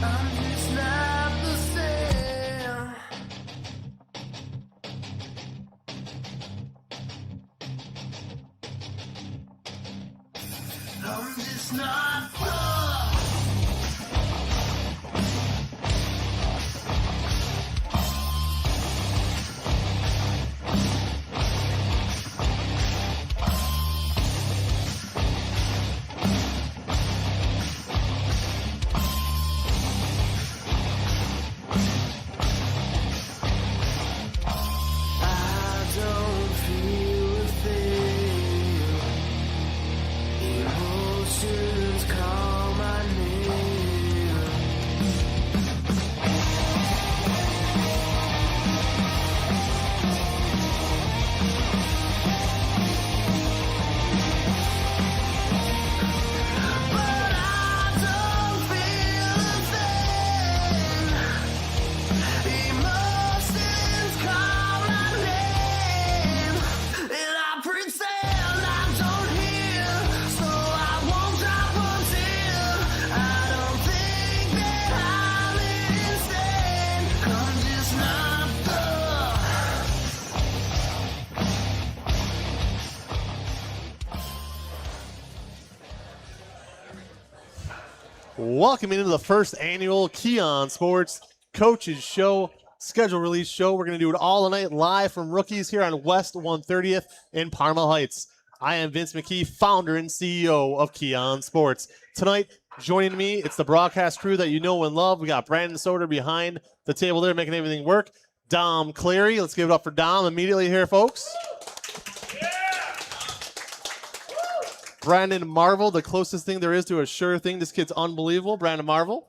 I'm just not the same. I'm just not I don't feel a thing. Emotions call my name. But I don't feel a thing. Emotions call my name. And I pretend I don't hear, so I won't drop a tear. I don't think that I'm insane. I'm just not Welcome into the first annual Kee On Sports Coaches Show, schedule release show. We're going to do it all tonight live from Rookies here on West 130th in Parma Heights. I am Vince McKee, founder and CEO of Kee On Sports. Tonight, joining me, it's the broadcast crew that you know and love. We got Brandon Soder behind the table there making everything work. Dom Cleary, let's give it up for Dom immediately here, folks. Brandon Marvel, the closest thing there is to a sure thing. This kid's unbelievable. Brandon Marvel.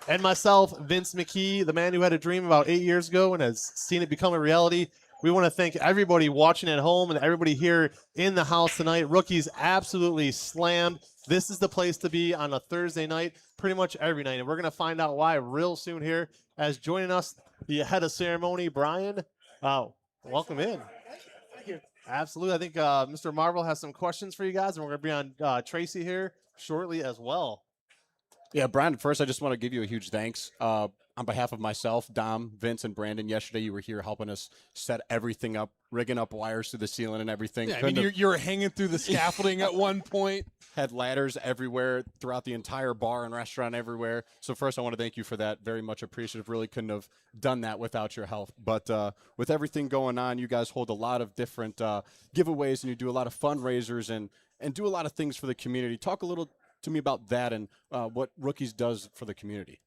And myself, Vince McKee, the man who had a dream about 8 years ago and has seen it become a reality. We want to thank everybody watching at home and everybody here in the house tonight. Rookies absolutely slammed. This is the place to be on a Thursday night, pretty much every night. And we're going to find out why real soon here. As joining us, the head of ceremony, Brian. Welcome in. Absolutely. I think Mr. Marvel has some questions for you guys, and we're going to be on Tracy here shortly as well. Yeah, Brandon, first I just want to give you a huge thanks on behalf of myself, Dom, Vince, and Brandon. Yesterday you were here helping us set everything up, rigging up wires to the ceiling and everything. Yeah, I mean, you were hanging through the scaffolding at one point. Had ladders everywhere throughout the entire bar and restaurant everywhere. So first I want to thank you for that. Very much appreciative. Really couldn't have done that without your help. But with everything going on, you guys hold a lot of different giveaways, and you do a lot of fundraisers and do a lot of things for the community. Talk a little to me about that and what Rookies does for the community.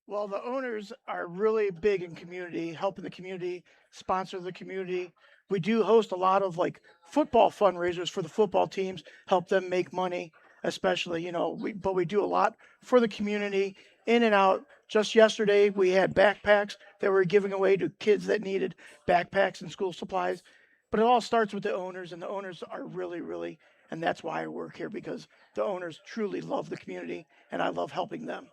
Well, the owners are really big in community, helping the community, sponsor the community. We do host a lot of like football fundraisers for the football teams, help them make money, especially, but we do a lot for the community in and out. Just yesterday, we had backpacks that we're giving away to kids that needed backpacks and school supplies. But it all starts with the owners, and the owners are really, and that's why I work here, because the owners truly love the community, and I love helping them.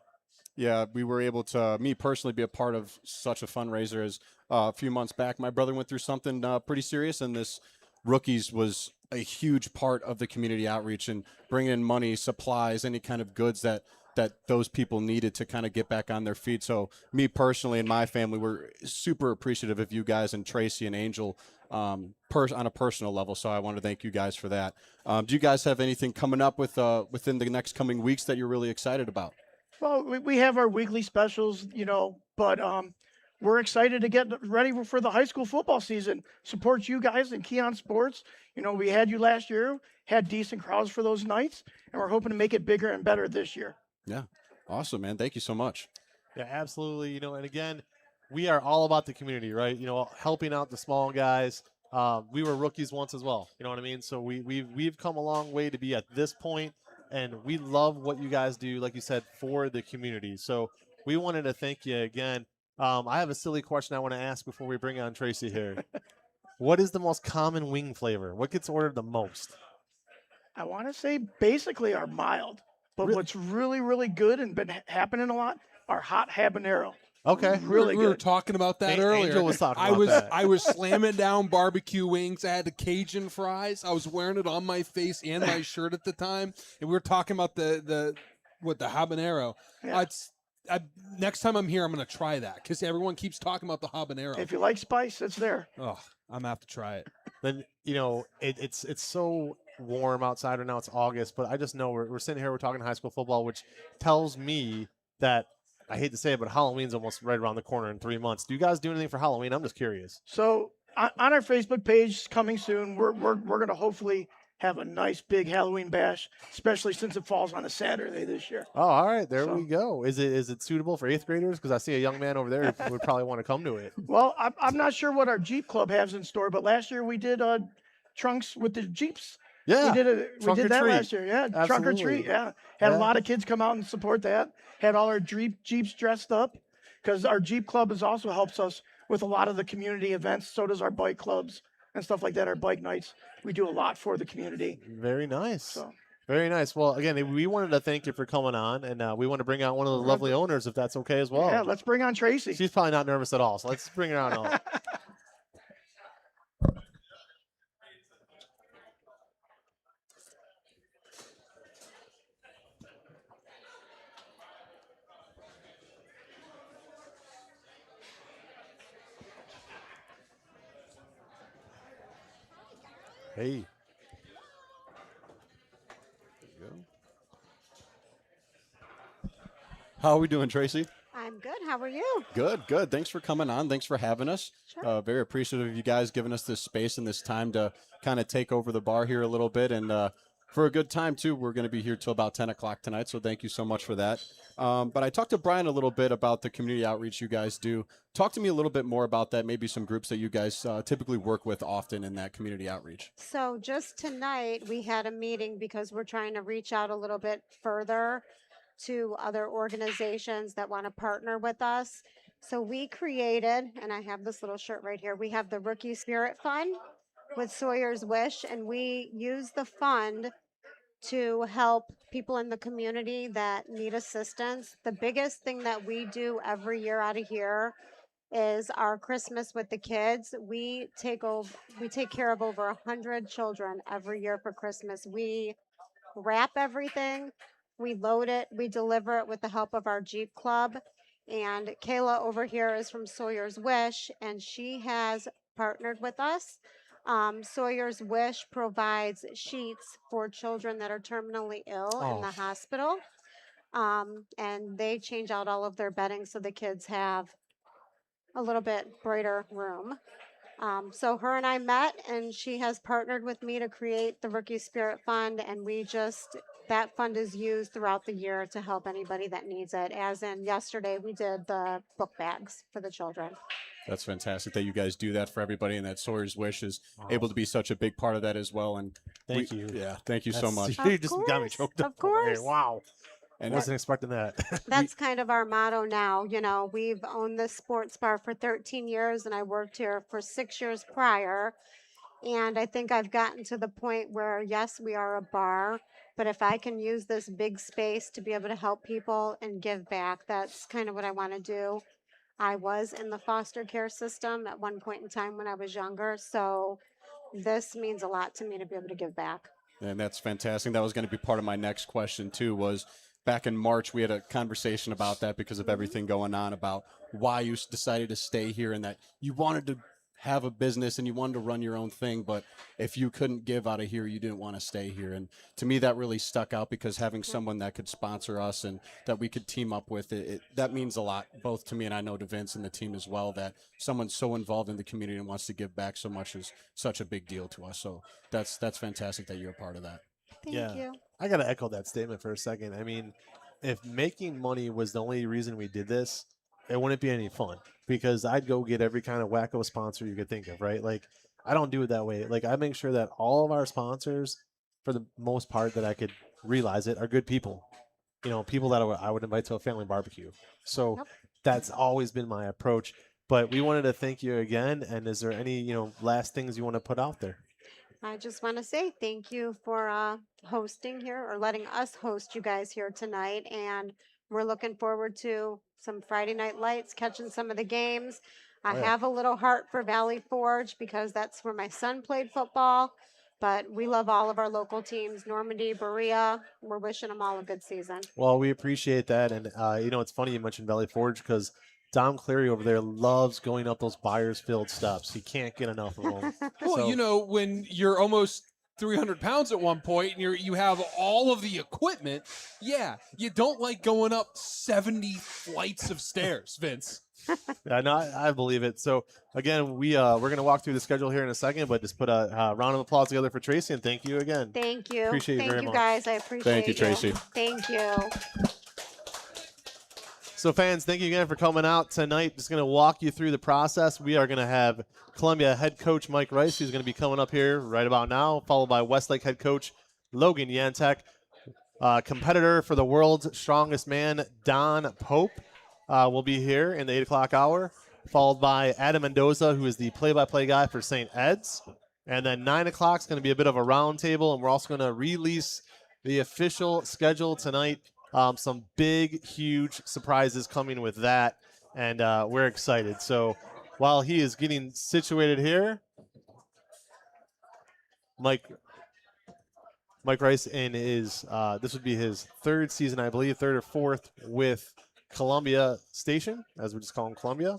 Yeah, we were able to, me personally, be a part of such a fundraiser as a few months back. My brother went through something pretty serious, and this Rookies was a huge part of the community outreach and bringing in money, supplies, any kind of goods that those people needed to kind of get back on their feet. So me personally and my family were super appreciative of you guys and Tracy and Angel on a personal level. So I want to thank you guys for that. Do you guys have anything coming up within the next coming weeks that you're really excited about? Well, we have our weekly specials, but we're excited to get ready for the high school football season. Support you guys in Kee On Sports. We had you last year, had decent crowds for those nights, and we're hoping to make it bigger and better this year. Yeah, awesome, man. Thank you so much. Yeah, absolutely. And again, we are all about the community, right? Helping out the small guys. We were rookies once as well. You know what I mean? So we've come a long way to be at this point. And we love what you guys do, like you said, for the community. So we wanted to thank you again. I have a silly question I want to ask before we bring on Tracy here. What is the most common wing flavor? What gets ordered the most? I want to say basically are mild. But what's really good and been happening a lot are hot habanero. Okay. Really we good. were talking about that earlier. Angel was talking about that. I was slamming down barbecue wings. I had the Cajun fries. I was wearing it on my face and my shirt at the time. And we were talking about the With the habanero. Yeah. Next time I'm here, I'm going to try that because everyone keeps talking about the habanero. If you like spice, it's there. Oh, I'm going to have to try it. Then it's so warm outside right now. It's August, but I just know we're sitting here. We're talking high school football, which tells me that I hate to say it, but Halloween's almost right around the corner in 3 months. Do you guys do anything for Halloween? I'm just curious. So on our Facebook page coming soon, we're going to hopefully have a nice big Halloween bash, especially since it falls on a Saturday this year. Oh, all right, there So- we go. Is it suitable for 8th graders? Because I see a young man over there who would probably want to come to it. Well, I'm not sure what our Jeep Club has in store, but last year we did trunks with the Jeeps. Yeah, We trunk or did that treat. last year. Yeah, trunk or Absolutely. treat. Yeah, had Yeah. a lot of kids come out and support that. Had all our Jeeps dressed up because our Jeep Club also helps us with a lot of the community events. So does our bike clubs and stuff like that. Our bike nights. We do a lot for the community. Very nice. So Very nice. Well, again, we wanted to thank you for coming on, and we want to bring out one of the lovely owners, if that's okay as well. yeah, let's bring on Tracy. She's probably not nervous at all, so let's bring her on. Hey. How are we doing, Tracy? I'm good. How are you? Good, good. Thanks for coming on. Thanks for having us. Sure. Very appreciative of you guys giving us this space and this time to kind of take over the bar here a little bit. And for a good time, too. We're going to be here till about 10 o'clock tonight, so thank you so much for that. But I talked to Brian a little bit about the community outreach you guys do. Talk to me a little bit more about that, maybe some groups that you guys typically work with often in that community outreach. So just tonight we had a meeting because we're trying to reach out a little bit further to other organizations that want to partner with us. So we created, and I have this little shirt right here, we have the Rookie Spirit Fund with Sawyer's Wish, and we use the fund to help people in the community that need assistance. The biggest thing that we do every year out of here is our Christmas with the kids. We take care of over 100 children every year for Christmas. We wrap everything, we load it, we deliver it with the help of our Jeep Club. And Kayla over here is from Sawyer's Wish, and she has partnered with us. Sawyer's Wish provides sheets for children that are terminally ill in the hospital. And they change out all of their bedding so the kids have a little bit brighter room. So her and I met, and she has partnered with me to create the Rookie Spirit Fund, and that fund is used throughout the year to help anybody that needs it. As in yesterday, we did the book bags for the children. That's fantastic that you guys do that for everybody, and that Sawyer's Wish is able to be such a big part of that as well. And Thank you. Yeah, thank you so That's- much. You just got me course, choked up. of over here. course. Wow. And Wasn't expecting that. That's kind of our motto now. You know, we've owned this sports bar for 13 years, and I worked here for 6 years prior. And I think I've gotten to the point where, yes, we are a bar, but if I can use this big space to be able to help people and give back, that's kind of what I want to do. I was in the foster care system at one point in time when I was younger, so this means a lot to me to be able to give back. And that's fantastic. That was going to be part of my next question, too, was back in March, we had a conversation about that because of everything going on, about why you decided to stay here and that you wanted to have a business and you wanted to run your own thing, but if you couldn't give out of here, you didn't want to stay here. And to me, that really stuck out because having someone that could sponsor us and that we could team up with, that means a lot, both to me and I know to Vince and the team as well, that someone so involved in the community and wants to give back so much is such a big deal to us. So that's fantastic that you're a part of that. Thank you. I got to echo that statement for a second. I mean, if making money was the only reason we did this, it wouldn't be any fun because I'd go get every kind of wacko sponsor you could think of, right? Like, I don't do it that way. Like, I make sure that all of our sponsors, for the most part that I could realize it, are good people. You know, people that I would invite to a family barbecue. So Yep. that's always been my approach. But we wanted to thank you again. And is there any, last things you want to put out there? I just want to say thank you for hosting here or letting us host you guys here tonight. And we're looking forward to some Friday night lights, catching some of the games. I Oh, yeah. have a little heart for Valley Forge because that's where my son played football. But we love all of our local teams. Normandy, Berea, we're wishing them all a good season. Well, we appreciate that. And, it's funny you mentioned Valley Forge because Dom Cleary over there loves going up those Buyers-Field steps. He can't get enough of them. Well, So- when you're almost 300 pounds at one point and you have all of the equipment, yeah, you don't like going up 70 flights of stairs, Vince. Yeah, no, I believe it. So again, we're gonna walk through the schedule here in a second, but just put a round of applause together for Tracy, and thank you again. Thank you. Appreciate you Thank very you much. guys. I appreciate you, Tracy. Thank you. So fans, thank you again for coming out tonight. Just gonna walk you through the process. We are gonna have Columbia head coach Mike Rice, who's gonna be coming up here right about now, followed by Westlake head coach Logan Yantek, competitor for the world's strongest man Don Pope. Will be here in the 8 o'clock hour, followed by Adam Mendoza, who is the play-by-play guy for St. Ed's. And then 9 o'clock is going to be a bit of a roundtable, and we're also going to release the official schedule tonight. Some big, huge surprises coming with that, and we're excited. So while he is getting situated here, Mike Rice in his this would be his third season, I believe, third or fourth with Columbia Station, as we just call him Columbia.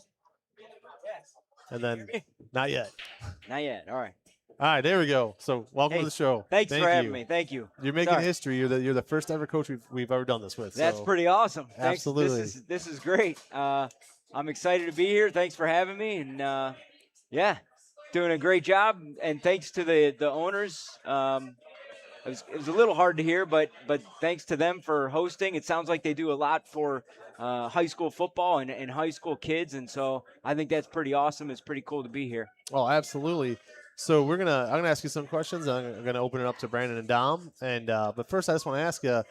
And then, not yet. Not yet. All right. All right, there we go. So welcome Hey, to the show. Thanks Thank for having you. me. Thank you. You're making Sorry. history. You're the first ever coach we've ever done this with. That's so. pretty awesome. Thanks. Absolutely. This is great. I'm excited to be here. Thanks for having me, and yeah, doing a great job. And thanks to the owners. It was a little hard to hear, but thanks to them for hosting. It sounds like they do a lot for high school football and high school kids, and so I think that's pretty awesome. It's pretty cool to be here. Oh, absolutely. So I'm gonna ask you some questions. I'm gonna open it up to Brandon and Dom. And but first, I just want to ask you,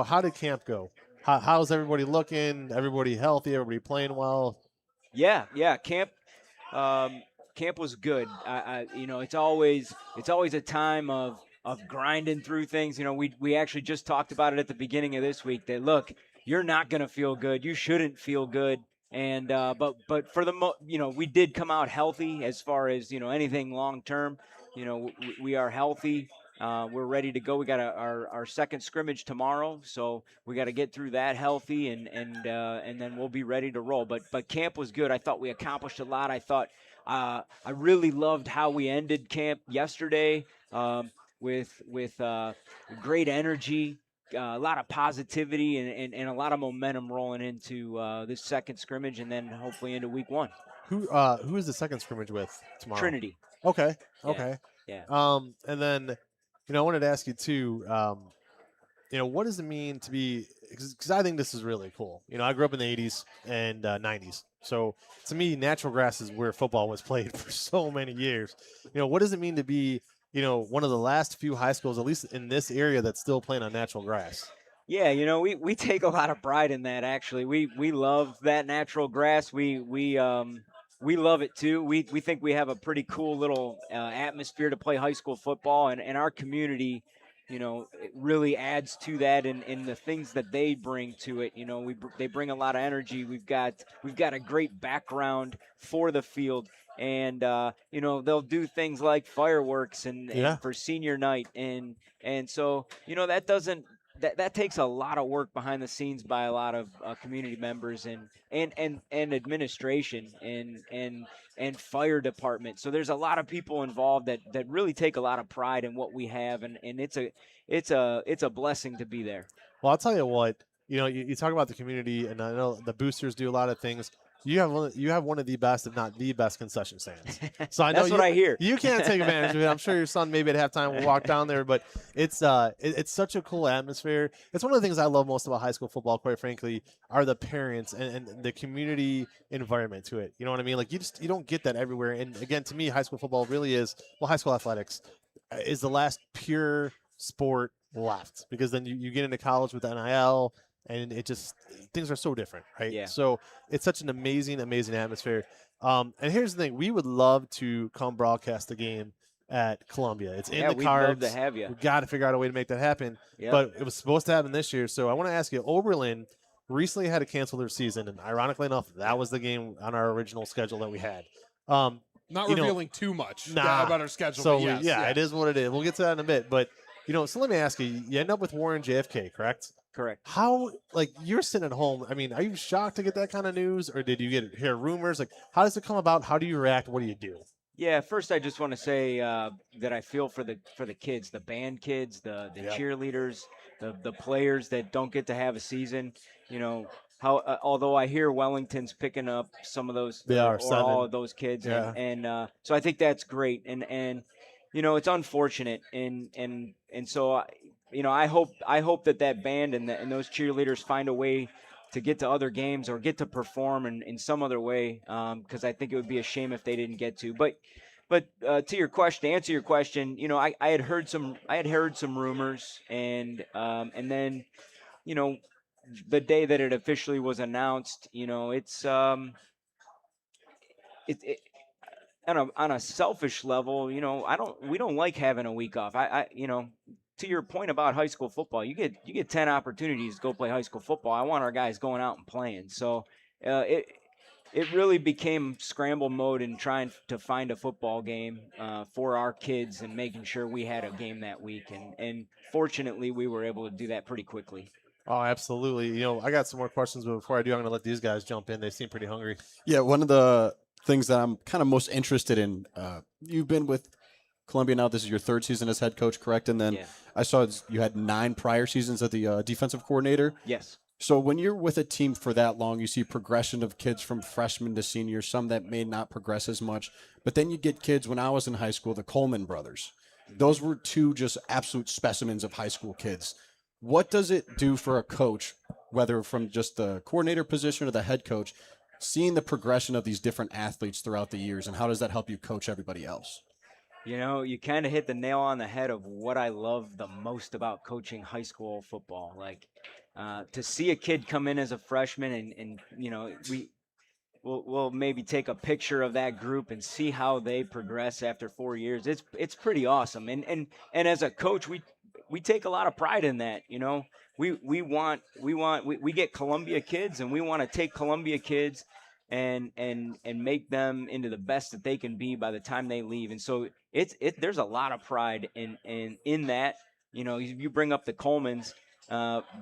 how did camp go? How's everybody looking? Everybody healthy? Everybody playing well? Yeah. Camp was good. It's always a time of grinding through things. We actually just talked about it at the beginning of this week. That look, you're not gonna feel good. You shouldn't feel good. And but for we did come out healthy as far as anything long term. We are healthy. We're ready to go. We got our second scrimmage tomorrow, so we got to get through that healthy, and then we'll be ready to roll. But camp was good. I thought we accomplished a lot. I thought I really loved how we ended camp yesterday with great energy. A lot of positivity and a lot of momentum rolling into this second scrimmage, and then hopefully into week one. Who is the second scrimmage with tomorrow? Trinity. Okay. Yeah. Okay. Yeah. And then, I wanted to ask you too. What does it mean to be? Because I think this is really cool. I grew up in the '80s and '90s, so to me, natural grass is where football was played for so many years. What does it mean to be one of the last few high schools, at least in this area, that's still playing on natural grass? Yeah, we take a lot of pride in that. Actually, we love that natural grass. We love it too. We think we have a pretty cool little atmosphere to play high school football, and our community, it really adds to that in the things that they bring to it. They bring a lot of energy. We've got a great background for the field. And they'll do things like fireworks and for senior night, and so that takes a lot of work behind the scenes by a lot of community members and administration and fire department. So there's a lot of people involved that really take a lot of pride in what we have, and it's a blessing to be there. Well, I'll tell you what. You talk about the community, and I know the boosters do a lot of things. You have one of the best, if not the best, concession stands. So I know That's what I hear. You can't take advantage of it. I'm sure your son maybe at halftime will walk down there, but it's such a cool atmosphere. It's one of the things I love most about high school football, quite frankly, are the parents and the community environment to it. You know what I mean? Like you don't get that everywhere. And again, to me, high school football really is, high school athletics is the last pure sport left, because then you get into college with NIL. And things are so different, right? Yeah. So it's such an amazing, amazing atmosphere. And here's the thing: we would love to come broadcast the game at Columbia. It's in the we'd cards. love to have you. We got to figure out a way to make that happen. Yep. But it was supposed to happen this year. So I want to ask you: Oberlin recently had to cancel their season, and ironically enough, that was the game on our original schedule that we had. Not you know, revealing too much Nah. about our schedule. So but yes, it is what it is. We'll get to that in a bit. But so let me ask you: you end up with Warren JFK, correct? Correct. How, like, you're sitting at home? I mean, are you shocked to get that kind of news, or did you hear rumors? Like, how does it come about? How do you react? What do you do? Yeah, first I just want to say that I feel for the kids, the band kids, the Yep. cheerleaders, the players that don't get to have a season. How although I hear Wellington's picking up some of those They are or all 7. of those kids, Yeah. and so I think that's great, and it's unfortunate, and so I hope that band and those cheerleaders find a way to get to other games or get to perform in some other way, because I think it would be a shame if they didn't get to. But to answer your question, I had heard some rumors, and then you know the day that it officially was announced, it on a selfish level, we don't like having a week off. To your point about high school football, you get 10 opportunities to go play high school football. I want our guys going out and playing. So it really became scramble mode in trying to find a football game for our kids and making sure we had a game that week. And fortunately, we were able to do that pretty quickly. Oh, absolutely. I got some more questions, but before I do, I'm going to let these guys jump in. They seem pretty hungry. Yeah, one of the things that I'm kind of most interested in, you've been with Columbia now. This is your 3rd season as head coach, correct? And then Yeah. I saw you had 9 prior seasons as the defensive coordinator. Yes. So when you're with a team for that long, you see progression of kids from freshman to senior, some that may not progress as much. But then you get kids, when I was in high school, the Coleman brothers. Those were 2 just absolute specimens of high school kids. What does it do for a coach, whether from just the coordinator position or the head coach, seeing the progression of these different athletes throughout the years, and how does that help you coach everybody else? You kind of hit the nail on the head of what I love the most about coaching high school football. Like, to see a kid come in as a freshman and we'll maybe take a picture of that group and see how they progress after 4 years. It's pretty awesome. And as a coach, we take a lot of pride in that. We get Columbia kids, and we want to take Columbia kids and make them into the best that they can be by the time they leave. And so there's a lot of pride in that. You bring up the Colemans.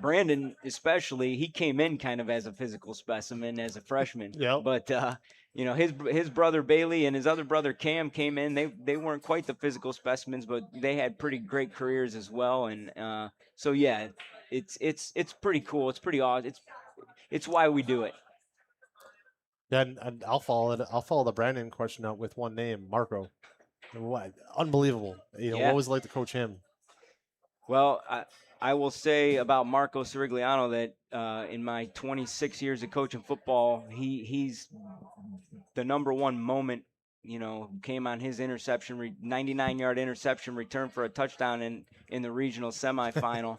Brandon, especially, he came in kind of as a physical specimen as a freshman. Yep. But his brother Bailey and his other brother Cam came in. They weren't quite the physical specimens, but they had pretty great careers as well. And so yeah, it's pretty cool. It's pretty awesome. It's why we do it. Yeah, and I'll follow it. I'll follow the Brandon question out with one name, Marco. What unbelievable! Yeah. What was it like to coach him? Well, I will say about Marco Sirigliano that in my 26 years of coaching football, he's the number one moment. Came on his 99-yard interception return for a touchdown in the regional semifinal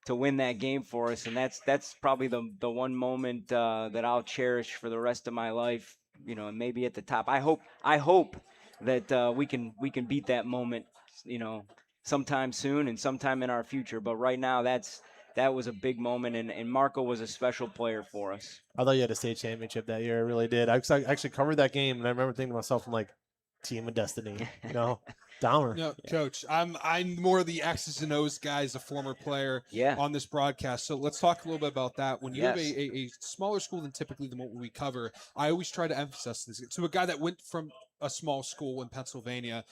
to win that game for us, and that's probably the one moment that I'll cherish for the rest of my life. And maybe at the top. I hope that we can beat that moment. Sometime soon and sometime in our future. But right now, that was a big moment, and Marco was a special player for us. I thought you had a state championship that year. I really did. I actually covered that game, and I remember thinking to myself, I'm like, team of destiny. Downer. No, Coach, I'm more the X's and O's guy as a former player Yeah. on this broadcast. So let's talk a little bit about that. When you have Yes. a smaller school than typically the one we cover, I always try to emphasize this. To a guy that went from a small school in Pennsylvania,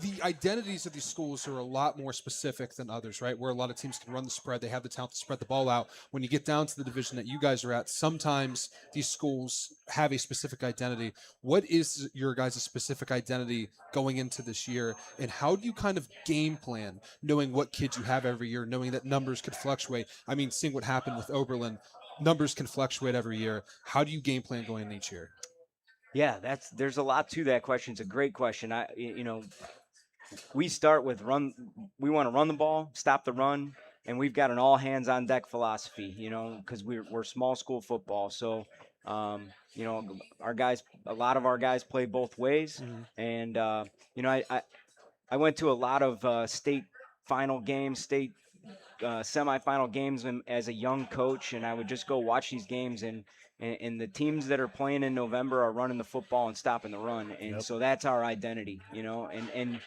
the identities of these schools are a lot more specific than others, right? Where a lot of teams can run the spread, they have the talent to spread the ball out. When you get down to the division that you guys are at, sometimes these schools have a specific identity. What is your guys' specific identity going into this year, and how do you kind of game plan, knowing what kids you have every year, knowing that numbers could fluctuate? I mean, seeing what happened with Oberlin, numbers can fluctuate every year. How do you game plan going into each year? Yeah, there's a lot to that question. It's a great question. We start with run. We want to run the ball, stop the run, and we've got an all hands on deck philosophy. Because we're small school football, so our guys, a lot of our guys play both ways, and I went to a lot of state final games, state semifinal games as a young coach, and I would just go watch these games, and the teams that are playing in November are running the football and stopping the run, and so that's our identity, and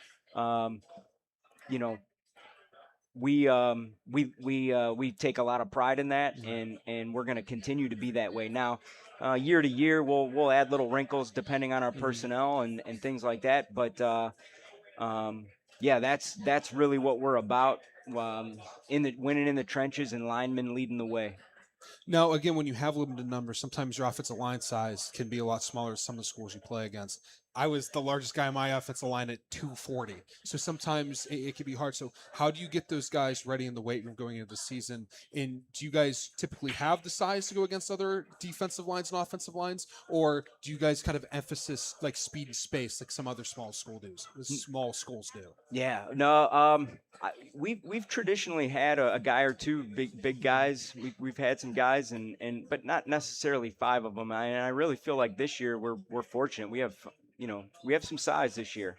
you know we take a lot of pride in that, and we're going to continue to be that way. Now, year to year, we'll add little wrinkles depending on our personnel and things like that. But yeah, that's really what we're about. In the winning in the trenches and linemen leading the way. Now, again, when you have limited numbers, sometimes your offensive line size can be a lot smaller than some of the schools you play against. I was the largest guy in my offensive line at 240. So sometimes it can be hard. So how do you get those guys ready in the weight room going into the season? And do you guys typically have the size to go against other defensive lines and offensive lines? Or do you guys kind of emphasis like speed and space like some other small schools do? Yeah, no, we've traditionally had a guy or two big guys. We've had some guys, but not necessarily five of them. And I really feel like this year we're fortunate. We have some size this year.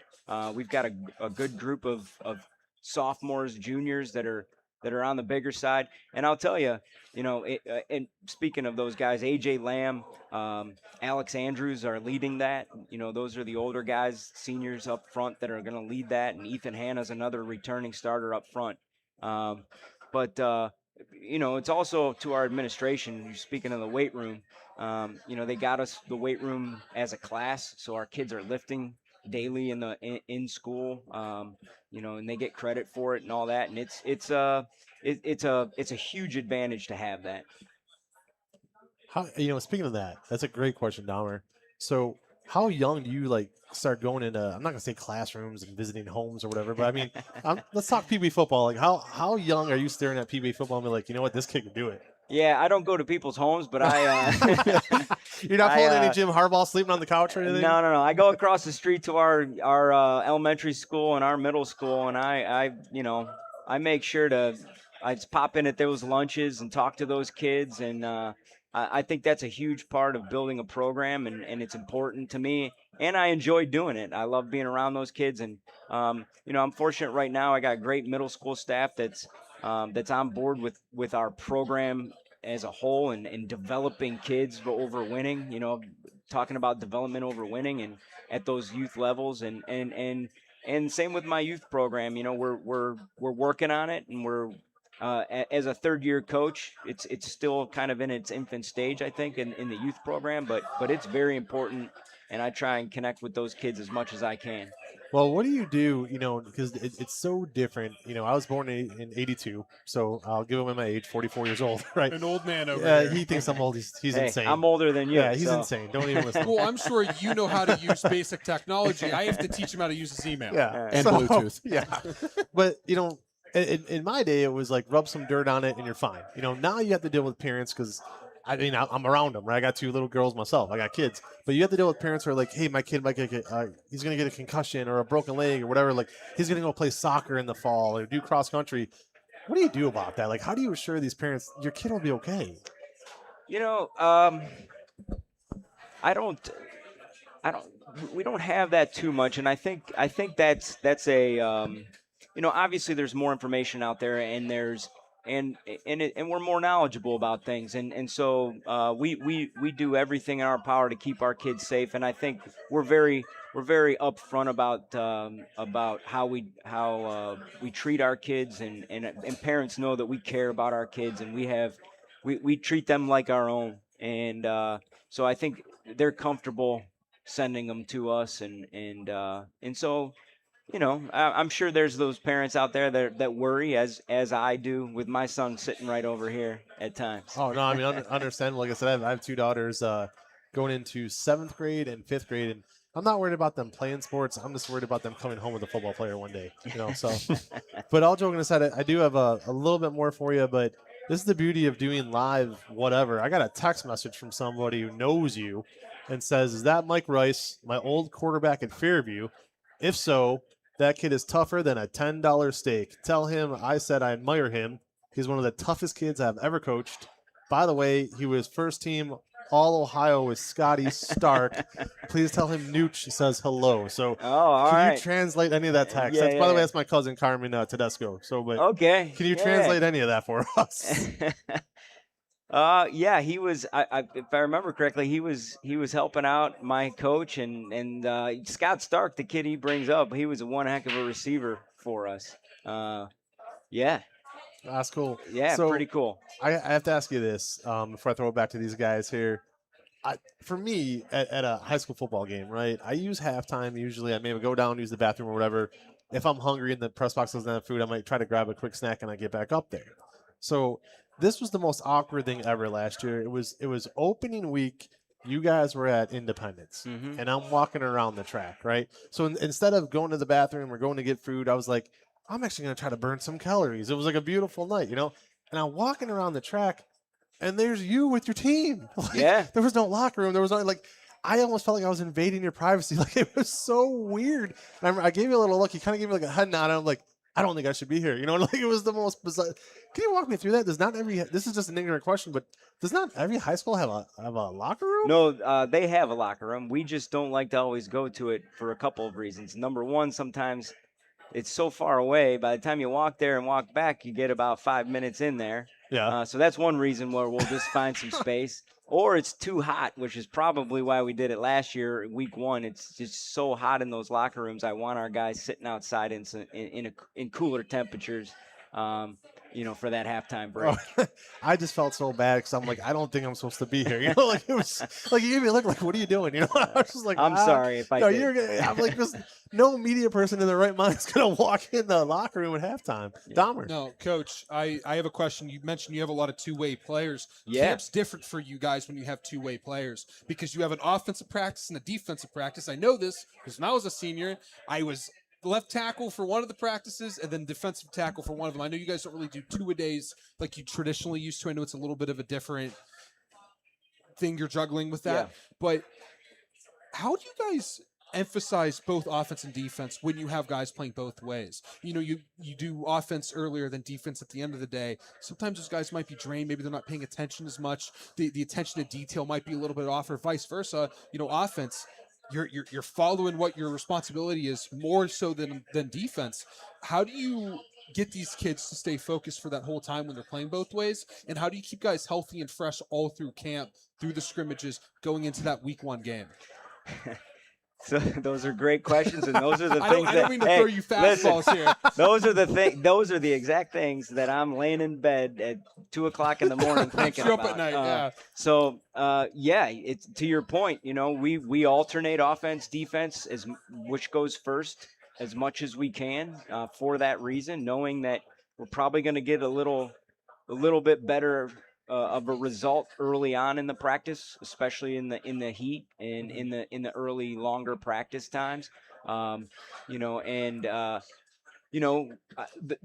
We've got a good group of sophomores, juniors that are on the bigger side. And I'll tell you, and speaking of those guys, AJ Lamb, Alex Andrews are leading that. Those are the older guys, seniors up front that are going to lead that. And Ethan Hanna's another returning starter up front. But it's also to our administration. Speaking of the weight room, they got us the weight room as a class, so our kids are lifting daily in school. And they get credit for it and all that. And it's a huge advantage to have that. How, speaking of that, that's a great question, Dahmer. So how young do you start going into, I'm not gonna say classrooms and visiting homes or whatever, but I mean, let's talk PB football. Like how young are you staring at PB football and be like, you know what, this kid can do it? Yeah, I don't go to people's homes, but I. You're not pulling any Jim Harbaugh sleeping on the couch or anything? No. I go across the street to our elementary school and our middle school, and I make sure I just pop in at those lunches and talk to those kids, and I think that's a huge part of building a program, and it's important to me, and I enjoy doing it. I love being around those kids, and I'm fortunate right now. I got a great middle school staff that's on board with our program as a whole, and developing kids over winning. Talking about development over winning, and at those youth levels, and same with my youth program. We're working on it, and we're as a third year coach, it's still kind of in its infant stage, I think, in the youth program, but it's very important, and I try and connect with those kids as much as I can. Well, what do you do, because it's so different. I was born in 82, so I'll give him my age, 44 years old, right? An old man over Yeah, here. he thinks I'm old. He's Hey, insane. I'm older than you. Yeah, he's so. insane. Don't even listen. Well, I'm sure you know how to use basic technology. I have to teach him how to use his email. Yeah, And Bluetooth. Yeah, but in my day, it was like rub some dirt on it and you're fine. Now you have to deal with parents because I'm around them, right? I got two little girls myself. I got kids, but you have to deal with parents who are like, "Hey, my kid might he's gonna get a concussion or a broken leg or whatever. Like he's gonna go play soccer in the fall or do cross country." What do you do about that? Like, how do you assure these parents your kid will be okay? I don't. We don't have that too much, and I think that's a. Obviously there's more information out there, and we're more knowledgeable about things, and so we do everything in our power to keep our kids safe, and I think we're very upfront about how we treat our kids, and parents know that we care about our kids, and we treat them like our own, and so I think they're comfortable sending them to us, and so. I'm sure there's those parents out there that worry, as I do, with my son sitting right over here at times. Oh no, I mean understand. Like I said, I have two daughters going into 7th grade and 5th grade, and I'm not worried about them playing sports. I'm just worried about them coming home with a football player one day. So. But all joking aside, I do have a little bit more for you. But this is the beauty of doing live whatever. I got a text message from somebody who knows you, and says, "Is that Mike Rice, my old quarterback at Fairview? If so, that kid is tougher than a $10 steak. Tell him I said I admire him. He's one of the toughest kids I've ever coached. By the way, he was first team All Ohio with Scotty Stark. Please tell him Nooch says hello. So Oh, all can right. you translate any of that text? Yeah, That's, by the way, yeah. that's my cousin Carmen Tedesco. So, but Okay. can you yeah. translate any of that for us? Yeah, he was. If I remember correctly, he was helping out my coach and Scott Stark, the kid he brings up. He was one heck of a receiver for us. Yeah, That's cool. yeah, So pretty cool. I have to ask you this before I throw it back to these guys here. For me, at a high school football game, right, I use halftime usually. I maybe go down, use the bathroom or whatever. If I'm hungry and the press box doesn't have food, I might try to grab a quick snack and I get back up there. So this was the most awkward thing ever last year. It was opening week. You guys were at Independence, Mhm. and I'm walking around the track, right? So instead of going to the bathroom or going to get food, I was like, I'm actually going to try to burn some calories. It was like a beautiful night, you know? And I'm walking around the track, and there's you with your team. Like, Yeah. there was no locker room. There was no, like, I almost felt like I was invading your privacy. Like, it was so weird. And I gave you a little look. You kind of gave me like a head nod. And I'm like, I don't think I should be here. You know, like, it was the most bizarre. Can you walk me through that? This is just an ignorant question, but does not every high school have a locker room? No, they have a locker room. We just don't like to always go to it for a couple of reasons. Number one, sometimes it's so far away. By the time you walk there and walk back, you get about 5 minutes in there. Yeah. So that's one reason where we'll just find some space. Or it's too hot, which is probably why we did it last year, week one. It's just so hot in those locker rooms. I want our guys sitting outside in cooler temperatures, for that halftime break. Oh, I just felt so bad because I'm like, I don't think I'm supposed to be here. You know, like, it was like, you gave me a look like, what are you doing? You know, I was just like, I'm sorry if I no, did. I'm like, no media person in their right mind is going to walk in the locker room at halftime. Dahmer. No, Coach, I have a question. You mentioned you have a lot of two-way players. Yeah. Camp's different for you guys when you have two-way players because you have an offensive practice and a defensive practice. I know this because when I was a senior, I was left tackle for one of the practices and then defensive tackle for one of them. I know you guys don't really do two-a-days like you traditionally used to. I know it's a little bit of a different thing you're juggling with that. Yeah. But how do you guys emphasize both offense and defense when you have guys playing both ways? You know, you do offense earlier than defense at the end of the day. Sometimes those guys might be drained. Maybe they're not paying attention as much. The attention to detail might be a little bit off, or vice versa. You know, offense, you're following what your responsibility is more so than defense. How do you get these kids to stay focused for that whole time when they're playing both ways? And how do you keep guys healthy and fresh all through camp, through the scrimmages, going into that week one game? So those are great questions, and those are the I things don't that mean to hey, throw you fastballs listen, here. Those are the exact things that I'm laying in bed at 2:00 in the morning thinking You're up about. at night, yeah. So it's to your point. You know, we alternate offense, defense, which goes first as much as we can for that reason, knowing that we're probably going to get a little bit better of a result early on in the practice, especially in the heat and in the early longer practice times. The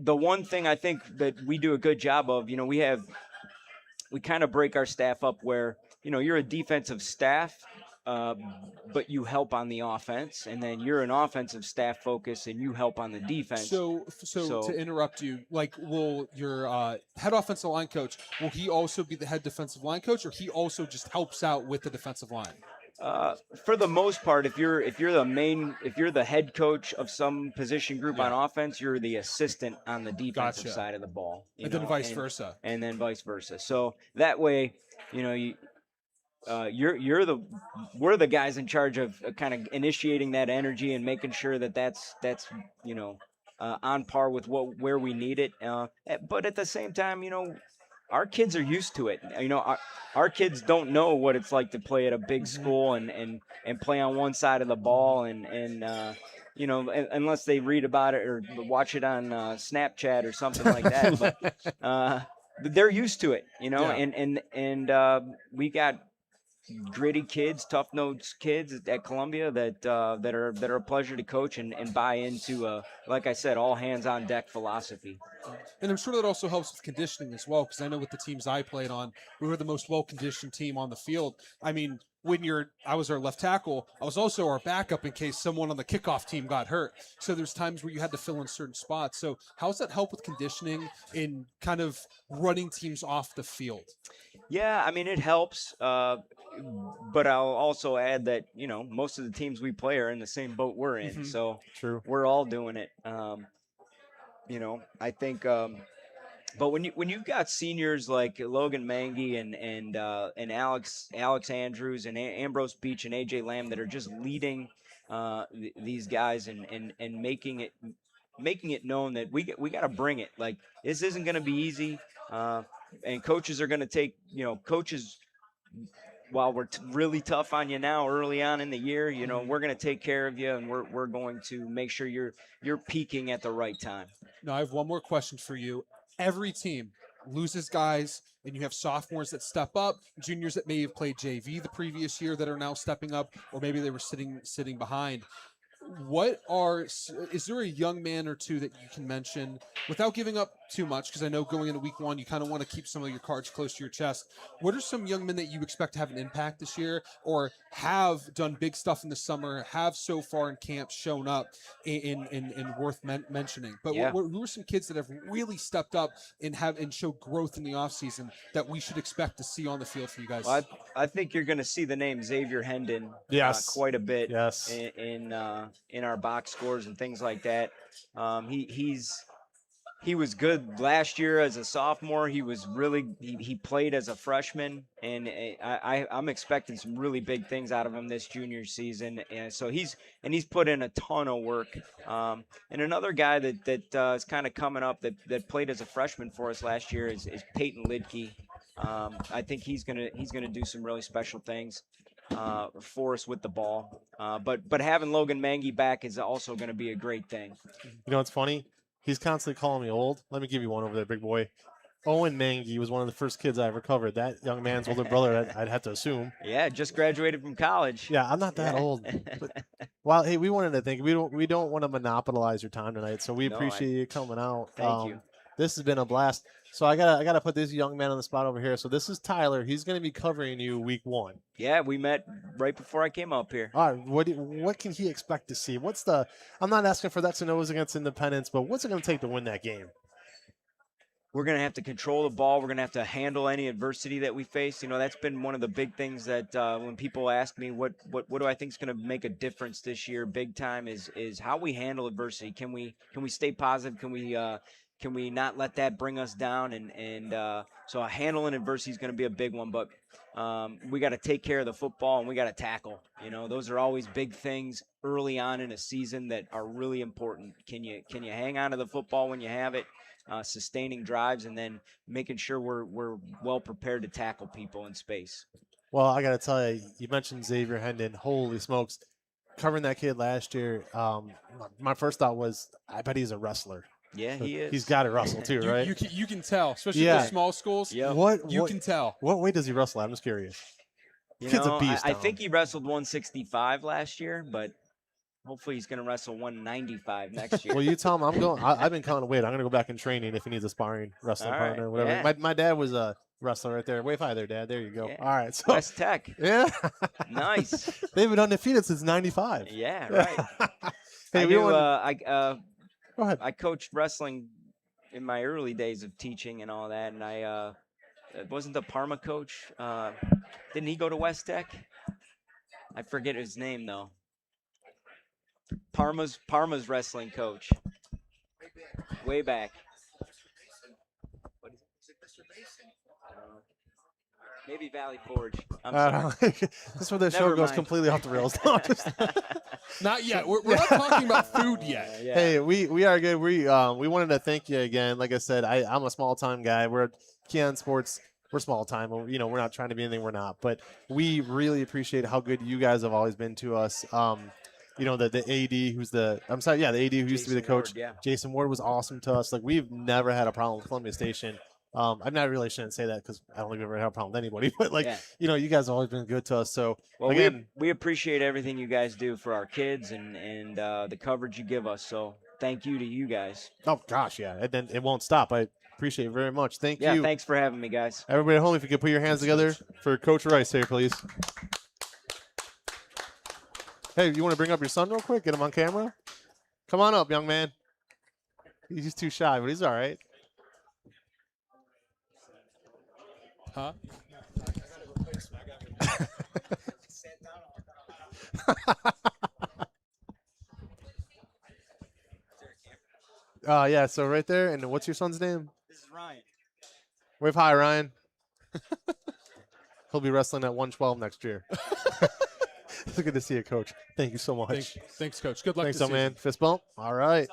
one thing I think that we do a good job of, you know, we kind of break our staff up where, you know, you're a defensive staff, but you help on the offense, and then you're an offensive staff focus and you help on the defense. So to interrupt you, like, will your head offensive line coach, will he also be the head defensive line coach, or he also just helps out with the defensive line? For the most part, if you're the head coach of some position group on offense, you're the assistant on the defensive Gotcha. side of the ball. And then vice versa. And then vice versa. So that way, you know, we're the guys in charge of kind of initiating that energy and making sure that that's on par with where we need it. But at the same time, you know, our kids are used to it. You know, our kids don't know what it's like to play at a big school and play on one side of the ball and unless they read about it or watch it on Snapchat or something like that. But they're used to it, you know, and we got gritty kids, tough nosed kids at Columbia that are a pleasure to coach and buy into, like I said, all hands on deck philosophy. And I'm sure that also helps with conditioning as well, because I know with the teams I played on, we were the most well-conditioned team on the field. I mean, I was our left tackle, I was also our backup in case someone on the kickoff team got hurt. So there's times where you had to fill in certain spots. So how does that help with conditioning in kind of running teams off the field? Yeah, I mean it helps, but I'll also add that most of the teams we play are in the same boat we're in, so True. we're all doing it. I think, but when you've got seniors like Logan Mangy and Alex Andrews and Ambrose Beach and AJ Lamb that are just leading these guys and making it known that we got to bring it. Like this isn't going to be easy, and coaches are going to take coaches. While we're really tough on you now early on in the year, we're going to take care of you and we're going to make sure you're peaking at the right time. Now, I have one more question for you. Every team loses guys, and you have sophomores that step up, juniors that may have played JV the previous year that are now stepping up, or maybe they were sitting behind. Is there a young man or two that you can mention without giving up too much? Because I know going into week one, you kind of want to keep some of your cards close to your chest. What are some young men that you expect to have an impact this year, or have done big stuff in the summer, have so far in camp shown up in worth mentioning? But Yeah. who are some kids that have really stepped up and show growth in the offseason that we should expect to see on the field for you guys? Well, I think you're going to see the name Xavier Hendon Yes. quite a bit Yes. in our box scores and things like that. He was good last year as a sophomore. He played as a freshman, and I'm expecting some really big things out of him this junior season. And so he's put in a ton of work. And another guy that is kind of coming up that played as a freshman for us last year is Peyton Lidke. I think he's gonna do some really special things for us with the ball. But having Logan Mangy back is also going to be a great thing. You know what's funny? He's constantly calling me old. Let me give you one over there, big boy. Owen Mangy was one of the first kids I ever covered. That young man's older brother, I'd have to assume. Yeah, just graduated from college. Yeah, I'm not that old. But, well, hey, we wanted to thank you. We don't want to monopolize your time tonight, so we appreciate you coming out. Thank you. This has been a blast. So I gotta put this young man on the spot over here. So this is Tyler. He's gonna be covering you week one. Yeah, we met right before I came up here. All right, what can he expect to see? I'm not asking for X and O's against Independence, but what's it gonna take to win that game? We're going to have to control the ball. We're going to have to handle any adversity that we face. That's been one of the big things that when people ask me what do I think is going to make a difference this year big time is how we handle adversity. Can we stay positive? Can we not let that bring us down? So handling adversity is going to be a big one, but we got to take care of the football and we got to tackle. Those are always big things early on in a season that are really important. Can you hang on to the football when you have it? Sustaining drives, and then making sure we're well prepared to tackle people in space. Well, I got to tell you, you mentioned Xavier Hendon. Holy smokes. Covering that kid last year, my first thought was, I bet he's a wrestler. Yeah, he is. He's got to wrestle too, right? You can tell, especially Yeah. those small schools. Yep. What can tell. What weight does he wrestle at? I'm just curious. You Kid's a know, beast. I think he wrestled 165 last year, but hopefully he's going to wrestle 195 next year. Well, you tell him I'm going. I've been counting weight. I'm going to go back in training if he needs a sparring wrestling All right, partner, or whatever. yeah. My dad was a wrestler right there. Wave high there, Dad. There you go. Yeah. All right. So West Tech. yeah, Nice. they've been undefeated since '95. Yeah, right. Hey, I we knew, want. Go ahead. I coached wrestling in my early days of teaching and all that, and I wasn't the Parma coach. Didn't he go to West Tech? I forget his name though. Parma's wrestling coach. Way back. What is it? Maybe Valley Forge. I'm sorry. That's where the show Never goes mind. completely off the rails. No, just- Not yet. We're not talking about food yet. Yeah. Hey, we are good. We wanted to thank you again. Like I said, I'm a small time guy. We're at Kee On Sports. We're small time. We're not trying to be anything we're not. But we really appreciate how good you guys have always been to us. The AD who's the AD who used to be the Jason coach. Ward, yeah. Jason Ward was awesome to us. Like we've never had a problem with Columbia Station. I'm not really shouldn't say that because I don't think we've ever had a problem with anybody. But Yeah. you guys have always been good to us. So Well, again, we appreciate everything you guys do for our kids and the coverage you give us. So thank you to you guys. oh gosh, yeah, and then it won't stop. I appreciate it very much. Thank Yeah, you. thanks for having me, guys. Everybody at home, if you could put your hands together for Coach Rice here, please. Hey, you want to bring up your son real quick? Get him on camera? Come on up, young man. He's too shy, but he's all right. Huh? Yeah, so right there. And what's your son's name? This is Ryan. Wave hi, Ryan. He'll be wrestling at 112 next year. It's good to see you, Coach. Thank you so much. Thanks, Coach. Good luck Thanks, this so man. Fist bump. All right.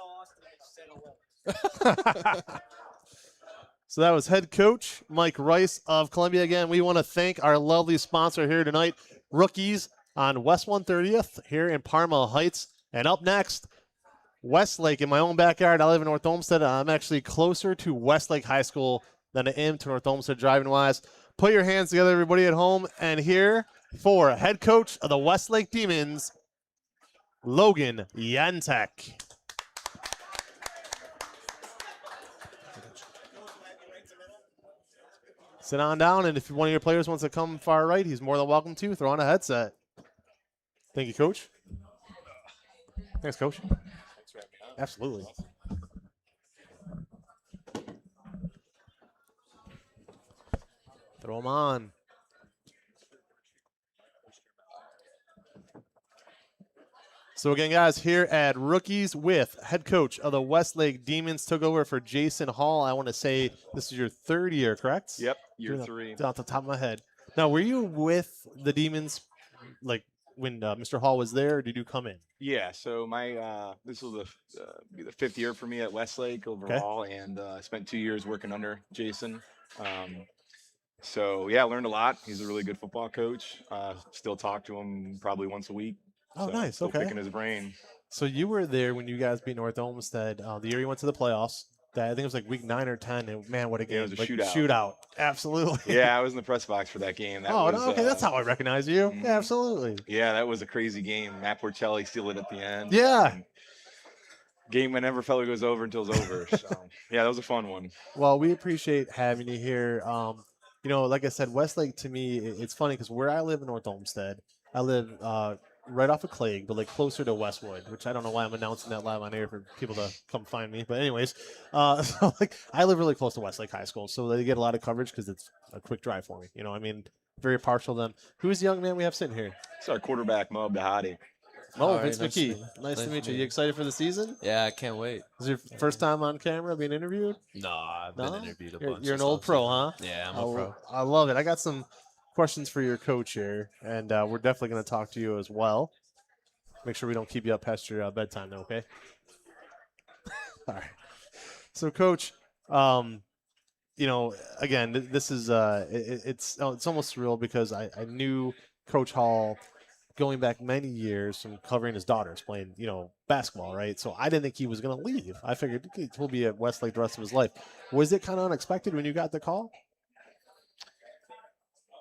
So that was head coach Mike Rice of Columbia. Again, we want to thank our lovely sponsor here tonight, Rookies on West 130th here in Parma Heights. And up next, Westlake in my own backyard. I live in North Olmsted. I'm actually closer to Westlake High School than I am to North Olmsted driving-wise. Put your hands together, everybody at home, and here for head coach of the Westlake Demons, Logan Yantek. Sit on down, and if one of your players wants to come far right, he's more than welcome to. Throw on a headset. Thank you, Coach. Thanks, Coach. Absolutely. Throw him on. So again, guys, here at Rookies with head coach of the Westlake Demons, took over for Jason Hall. I want to say this is your third year, correct? Yep, year Doing 3. that off the top of my head. Now, were you with the Demons like when Mr. Hall was there, or did you come in? Yeah, so my this will be the 5th year for me at Westlake overall, and I spent 2 years working under Jason. So yeah, I learned a lot. He's a really good football coach. Still talk to him probably once a week. Oh, So nice. Still Okay. picking his brain. So you were there when you guys beat North Olmsted the year you went to the playoffs. I think it was like week 9 or 10. And man, what a game! Yeah, it was a like, shootout. Shootout. Absolutely. Yeah, I was in the press box for that game. That Oh, was, no, okay. That's how I recognize you. mhm. Yeah, absolutely. Yeah, that was a crazy game. Matt Porcelli sealed it at the end. Yeah. And game never felt like it was over until it's over. So yeah, that was a fun one. Well, we appreciate having you here. You know, like I said, Westlake to me, it's funny because where I live in North Olmsted, I live right off of Clague, but like closer to Westwood, which I don't know why I'm announcing that live on air for people to come find me. But anyways, so like I live really close to Westlake High School, so they get a lot of coverage because it's a quick drive for me. You know, I mean, very partial to them. Who's the young man we have sitting here? It's our quarterback, Mo Abdahadi. Oh, All right, Vince nice to McKee. meet you. Nice to Nice to meet you. meet You you. excited for the season? Yeah, I can't wait. Is it your first time on camera being interviewed? No, I've No? been interviewed a You're, bunch. you're of an old stuff, pro, so- huh? Yeah, I'm a pro. I love it. I got some questions for your coach here, and we're definitely going to talk to you as well. Make sure we don't keep you up past your bedtime, though, okay? All right. So, Coach, you know, again, this is it's almost surreal because I knew Coach Hall going back many years from covering his daughters playing, you know, basketball, right? So I didn't think he was going to leave. I figured he'll be at Westlake the rest of his life. Was it kind of unexpected when you got the call?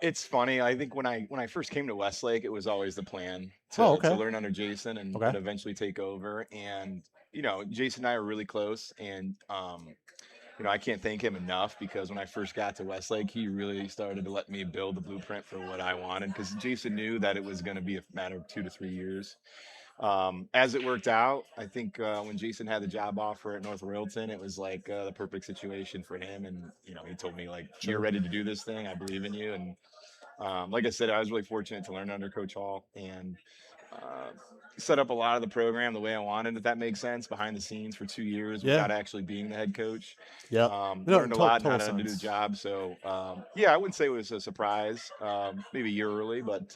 It's funny. I think when I first came to Westlake, it was always the plan to, Oh, okay. to learn under Jason and Okay. eventually take over. And you know, Jason and I are really close, and you know, I can't thank him enough because when I first got to Westlake, he really started to let me build the blueprint for what I wanted because Jason knew that it was going to be a matter of 2 to 3 years. As it worked out, I think when Jason had the job offer at North Royalton, it was like the perfect situation for him. And, you know, he told me, like, you're ready to do this thing. I believe in you. And like I said, I was really fortunate to learn under Coach Hall and set up a lot of the program the way I wanted, if that makes sense, behind the scenes for 2 years Yeah. without actually being the head coach. Yeah. No, Learned a lot total how to do the sense. job. So, yeah, I wouldn't say it was a surprise, maybe a year early, but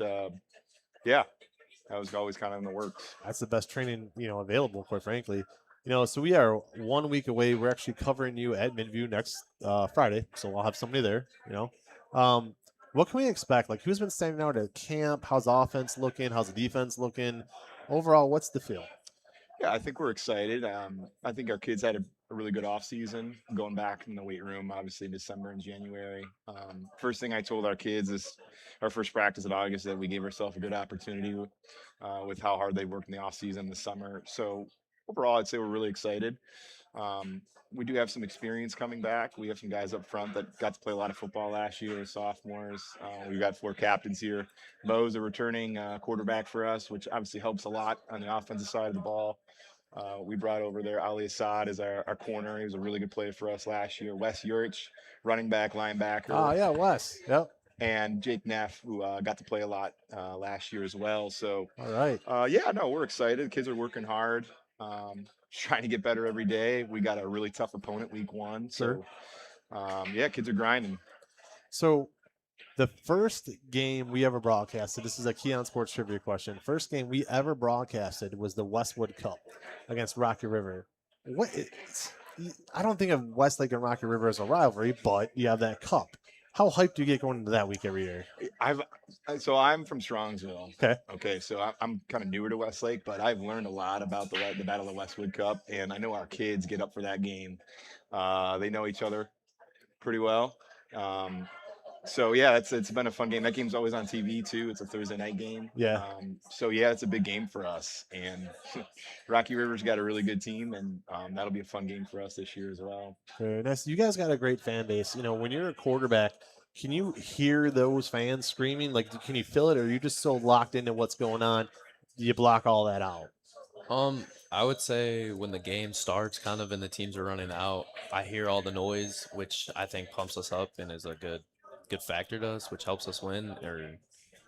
yeah, that was always kind of in the works. That's the best training, you know, available, quite frankly. You know, so we are 1 week away. We're actually covering you at Midview next Friday, so I'll have somebody there, you know. What can we expect? Like, who's been standing out at camp? How's the offense looking? How's the defense looking? Overall, what's the feel? Yeah, I think we're excited. I think our kids had a really good off season, going back in the weight room, obviously in December and January. First thing I told our kids is our first practice in August that we gave ourselves a good opportunity with how hard they worked in the off season this summer. So overall, I'd say we're really excited. We do have some experience coming back. We have some guys up front that got to play a lot of football last year as sophomores. We've got 4 captains here. Mo's a returning quarterback for us, which obviously helps a lot on the offensive side of the ball. We brought over there Ali Assad as our corner. He was a really good player for us last year. Wes Urich, running back, linebacker. Oh, yeah, Wes. Yep. and Jake Neff, who got to play a lot last year as well. So, All right. yeah, no, we're excited. Kids are working hard, trying to get better every day. We got a really tough opponent week 1. Sure. So, yeah, kids are grinding. So the first game we ever broadcasted, this is a Kee On Sports trivia question. First game we ever broadcasted was the Westwood Cup against Rocky River. I don't think of Westlake and Rocky River as a rivalry, but you have that cup. How hyped do you get going into that week every year? So I'm from Strongsville. Okay. Okay. So I'm kind of newer to Westlake, but I've learned a lot about the Battle of Westwood Cup, and I know our kids get up for that game. They know each other pretty well. So yeah, it's been a fun game. That game's always on TV too. It's a Thursday night game. Yeah. So yeah, it's a big game for us, and Rocky River's got a really good team, and that'll be a fun game for us this year as well. Very nice. You guys got a great fan base. You know, when you're a quarterback, can you hear those fans screaming? Like, can you feel it, or are you just so locked into what's going on, you block all that out? I would say when the game starts, kind of, and the teams are running out, I hear all the noise, which I think pumps us up and is a good factor to us, which helps us win or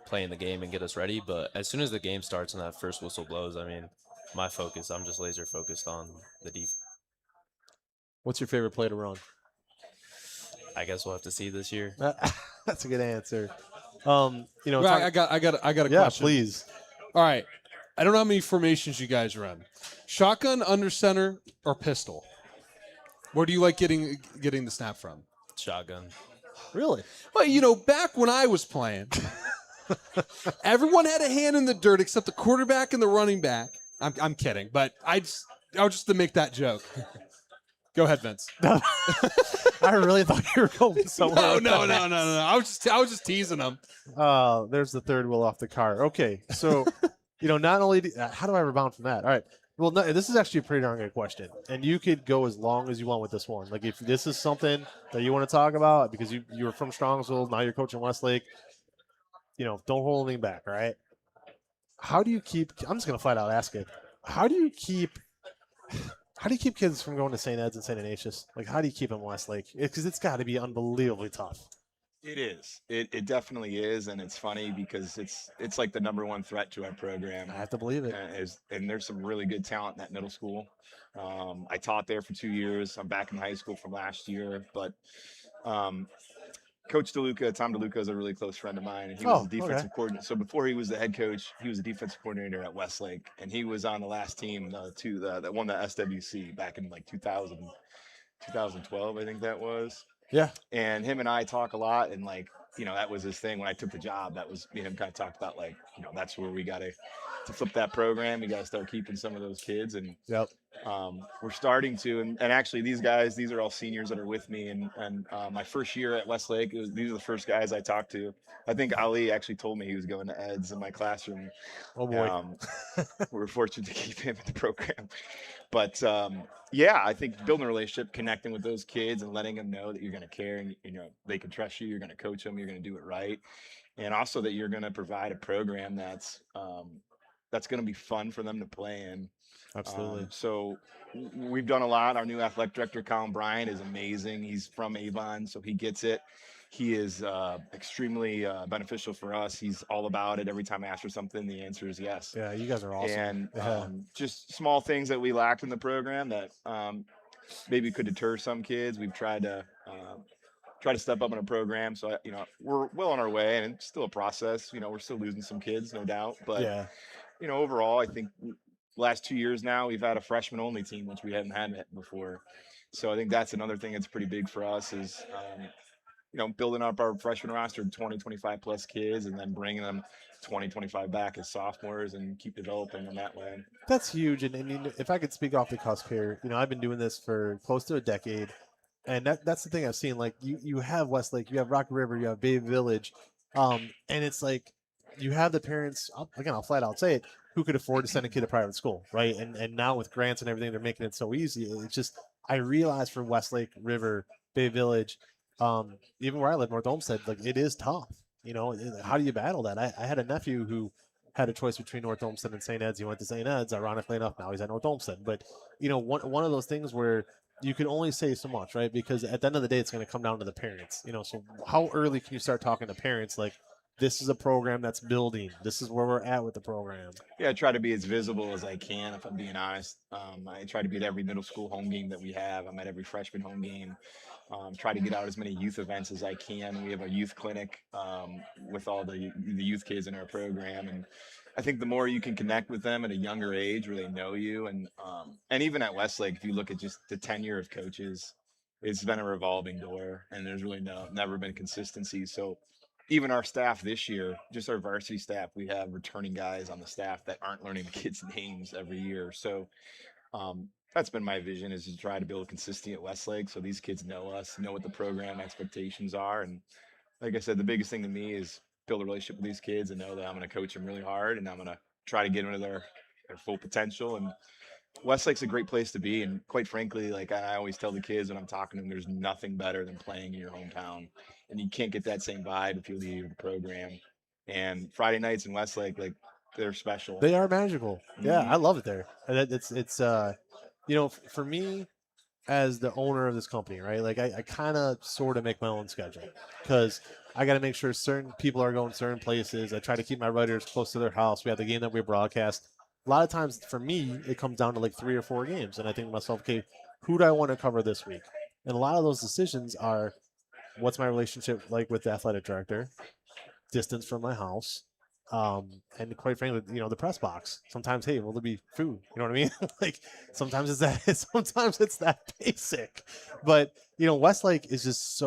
play in the game and get us ready. But as soon as the game starts and that first whistle blows, I mean, my focus, I'm just laser focused on the defense. What's your favorite play to run? I guess we'll have to see this year. That's a good answer. You know, Right, I got a yeah, question. please. All right. I don't know how many formations you guys run. Shotgun, under center, or pistol? Where do you like getting the snap from? Shotgun. Really? Well, you know, back when I was playing, everyone had a hand in the dirt except the quarterback and the running back. I'm kidding, but I was just to make that joke. Go ahead, Vince. I really thought you were going somewhere. No. I was just teasing them. There's the third wheel off the car. Okay, so you know, not only how do I rebound from that? All right. Well, no, this is actually a pretty darn good question, and you could go as long as you want with this one. Like, if this is something that you want to talk about, because you were from Strongsville, now you're coaching Westlake, you know, don't hold anything back. All right. How do you keep? I'm just gonna flat out ask it. How do you keep kids from going to St. Ed's and St. Ignatius? Like, how do you keep them Westlake? Because it's got to be unbelievably tough. It is. It definitely is, and it's funny because it's like the #1 threat to our program. I have to believe it. And there's some really good talent in that middle school. I taught there for 2 years. I'm back in high school from last year, but Coach DeLuca, Tom DeLuca, is a really close friend of mine, and he was the defensive coordinator. So before he was the head coach, he was the defensive coordinator at Westlake, and he was on the last team that won the SWC back in like 2012, I think that was. Yeah. And him and I talk a lot, and like, you know, that was his thing when I took the job. That was me and him kind of talked about, like, you know, that's where we got to flip that program. We got to start keeping some of those kids, and we're starting to. And actually, these are all seniors that are with me. And my first year at Westlake, these are the first guys I talked to. I think Ali actually told me he was going to Ed's in my classroom. Oh boy. We were fortunate to keep him in the program. But yeah, I think building a relationship, connecting with those kids, and letting them know that you're going to care, and you know they can trust you. You're going to coach them. You're going to do it right, and also that you're going to provide a program that's going to be fun for them to play in. Absolutely. So we've done a lot. Our new athletic director, Colin Bryant, is amazing. He's from Avon, so he gets it. He is extremely beneficial for us. He's all about it. Every time I ask for something, the answer is yes. Yeah, you guys are awesome. And just small things that we lacked in the program that maybe could deter some kids. We've tried to step up in a program. So, you know, we're well on our way, and it's still a process. You know, we're still losing some kids, no doubt. But, you know, overall, I think last 2 years now, we've had a freshman-only team, which we hadn't had before. So I think that's another thing that's pretty big for us is you know, building up our freshman roster of 20, 25 plus kids, and then bringing them 20, 25 back as sophomores and keep developing them that way. That's huge. And if I could speak off the cusp here, you know, I've been doing this for close to a decade. And that's the thing I've seen. Like, you have Westlake, you have Rock River, you have Bay Village. And it's like you have the parents, again, I'll flat out say it, who could afford to send a kid to private school, right? And now with grants and everything, they're making it so easy. It's just, I realize for Westlake, River, Bay Village, even where I live, North Olmsted, like, it is tough. You know, how do you battle that? I had a nephew who had a choice between North Olmsted and St. Ed's. He went to St. Ed's. Ironically enough, now he's at North Olmsted. But, you know, one of those things where you can only say so much, right? Because at the end of the day, it's going to come down to the parents. So how early can you start talking to parents like, this is a program that's building. This is where we're at with the program. Yeah, I try to be as visible as I can, if I'm being honest. I try to be at every middle school home game that we have. I'm at every freshman home game. Try to get out as many youth events as I can. We have a youth clinic with all the youth kids in our program, and I think the more you can connect with them at a younger age, where they know you, and even at Westlake, if you look at just the tenure of coaches, it's been a revolving door, and there's really never been consistency. So even our staff this year, just our varsity staff, we have returning guys on the staff that aren't learning the kids' names every year. So that's been my vision, is to try to build consistency at Westlake, so these kids know us, know what the program expectations are. And like I said, the biggest thing to me is build a relationship with these kids and know that I'm going to coach them really hard, and I'm going to try to get them to their full potential. And Westlake's a great place to be. And quite frankly, like I always tell the kids when I'm talking to them, there's nothing better than playing in your hometown. And you can't get that same vibe if you leave the program. And Friday nights in Westlake, like, they're special. They are magical. Yeah, Mhm. I love it there. And it's for me as the owner of this company, right? Like I kind of sort of make my own schedule because I got to make sure certain people are going certain places. I try to keep my writers close to their house. We have the game that we broadcast. A lot of times for me, it comes down to like 3 or 4 games. And I think to myself, okay, who do I want to cover this week? And a lot of those decisions are, what's my relationship like with the athletic director, distance from my house, and quite frankly, the press box. Sometimes, hey, will there be food? You know what I mean? Like sometimes it's that. Sometimes it's that basic. But Westlake is just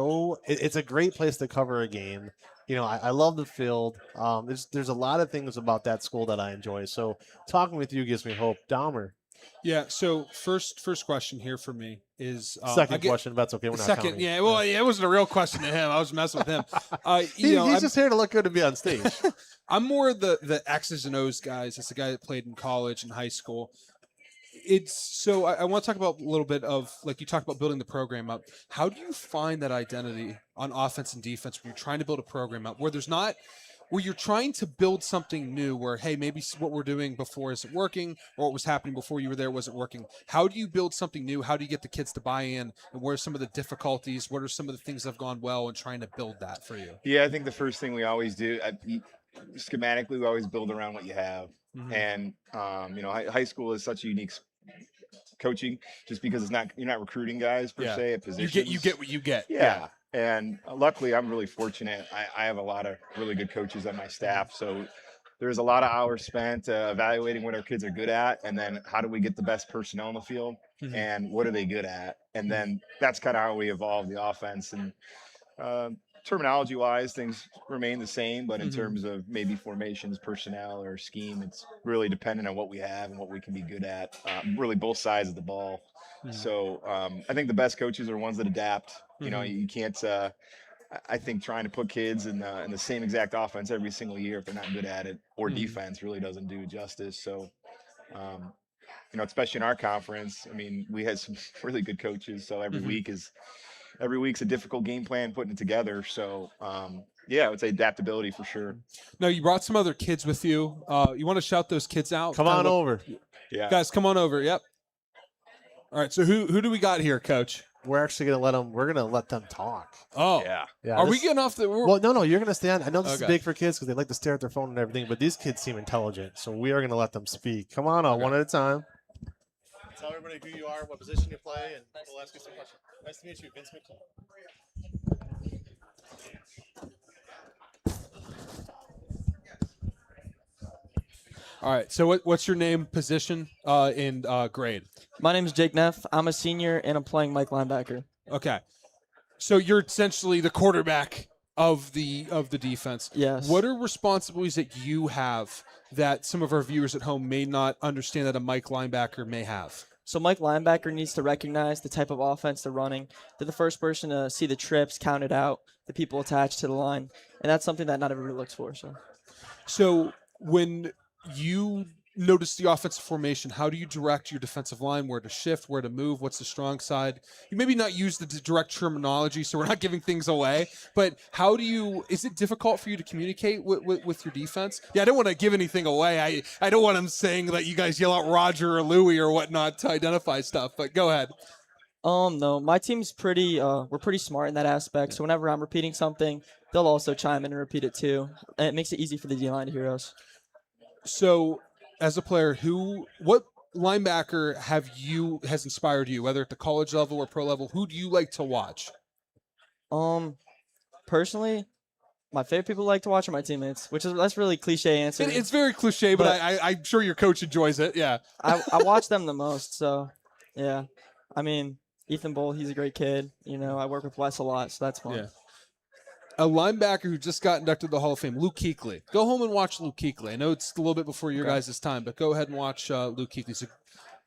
it's a great place to cover a game. I love the field. There's a lot of things about that school that I enjoy. So talking with you gives me hope. Dahmer, Yeah. So first question here for me is second question. If that's okay. We're not Second, counting. yeah. Well, it wasn't a real question to him. I was messing with him. He's just here to look good to be on stage. I'm more the X's and O's guys. It's the guy that played in college and high school. I want to talk about a little bit of, like, you talked about building the program up. How do you find that identity on offense and defense when you're trying to build a program up where you're trying to build something new, where, hey, maybe what we're doing before isn't working, or what was happening before you were there wasn't working? How do you build something new? How do you get the kids to buy in? And what are some of the difficulties? What are some of the things that have gone well in trying to build that for you? Yeah, I think the first thing we always do, schematically, we always build around what you have. Mhm. And high school is such a unique coaching, just because you're not recruiting guys per Yeah. se at positions. You get what you get. Yeah. And luckily, I'm really fortunate. I have a lot of really good coaches on my staff. So there's a lot of hours spent evaluating what our kids are good at, and then how do we get the best personnel on the field, Mhm. and what are they good at? And then that's kind of how we evolve the offense. And terminology wise, things remain the same, but in Mhm. terms of maybe formations, personnel, or scheme, it's really dependent on what we have and what we can be good at, really both sides of the ball. Mhm. So I think the best coaches are ones that adapt. Mhm. You can't I think trying to put kids in the same exact offense every single year, if they're not good at it, or Mhm. defense, really doesn't do justice. So especially in our conference, I mean, we had some really good coaches, so Mhm. every week's a difficult game plan putting it together. So yeah, I would say adaptability for sure. Now, you brought some other kids with you. You want to shout those kids out? Come Kinda on over. Yeah. Guys, come on over. Yep. All right. So who do we got here, Coach? We're actually gonna let them talk. Oh, Yeah. Yeah. are we this- getting off the? Well, no, you're gonna stand. I know this is Okay. big for kids because they like to stare at their phone and everything, but these kids seem intelligent, so we are gonna let them speak. Come on, one at a time. Tell everybody who you are, what position you play, and we'll ask you some questions. Nice to meet you, Vince McKee. All right. So what's your name, position, and grade? My name is Jake Neff. I'm a senior, and I'm playing Mike linebacker. Okay. So you're essentially the quarterback of the defense. Yes. What are responsibilities that you have that some of our viewers at home may not understand that a Mike linebacker may have? So Mike linebacker needs to recognize the type of offense they're running. They're the first person to see the trips, count it out, the people attached to the line, and that's something that not everybody looks for. So when you notice the offensive formation, how do you direct your defensive line, where to shift, where to move, what's the strong side? You maybe not use the direct terminology, so we're not giving things away, but is it difficult for you to communicate with your defense? Yeah, I don't want to give anything away. I don't want them saying that you guys yell out Roger or Louie or whatnot to identify stuff, but go ahead. No, my team's pretty. We're pretty smart in that aspect. So whenever I'm repeating something, they'll also chime in and repeat it too. And it makes it easy for the D line to hear us. So, as a player, what linebacker has inspired you, whether at the college level or pro level? Who do you like to watch? Personally, my favorite people like to watch are my teammates, that's really cliche answer. It's very cliche, but But- I'm sure your coach enjoys it. Yeah. I watch them the most, so yeah. I mean, Ethan Bull, he's a great kid. I work with Wes a lot, so that's fun. Yeah. A linebacker who just got inducted to the Hall of Fame, Luke Kuechly. Go home and watch Luke Kuechly. I know it's a little bit before your guys' time, but go ahead and watch Luke Kuechly. So,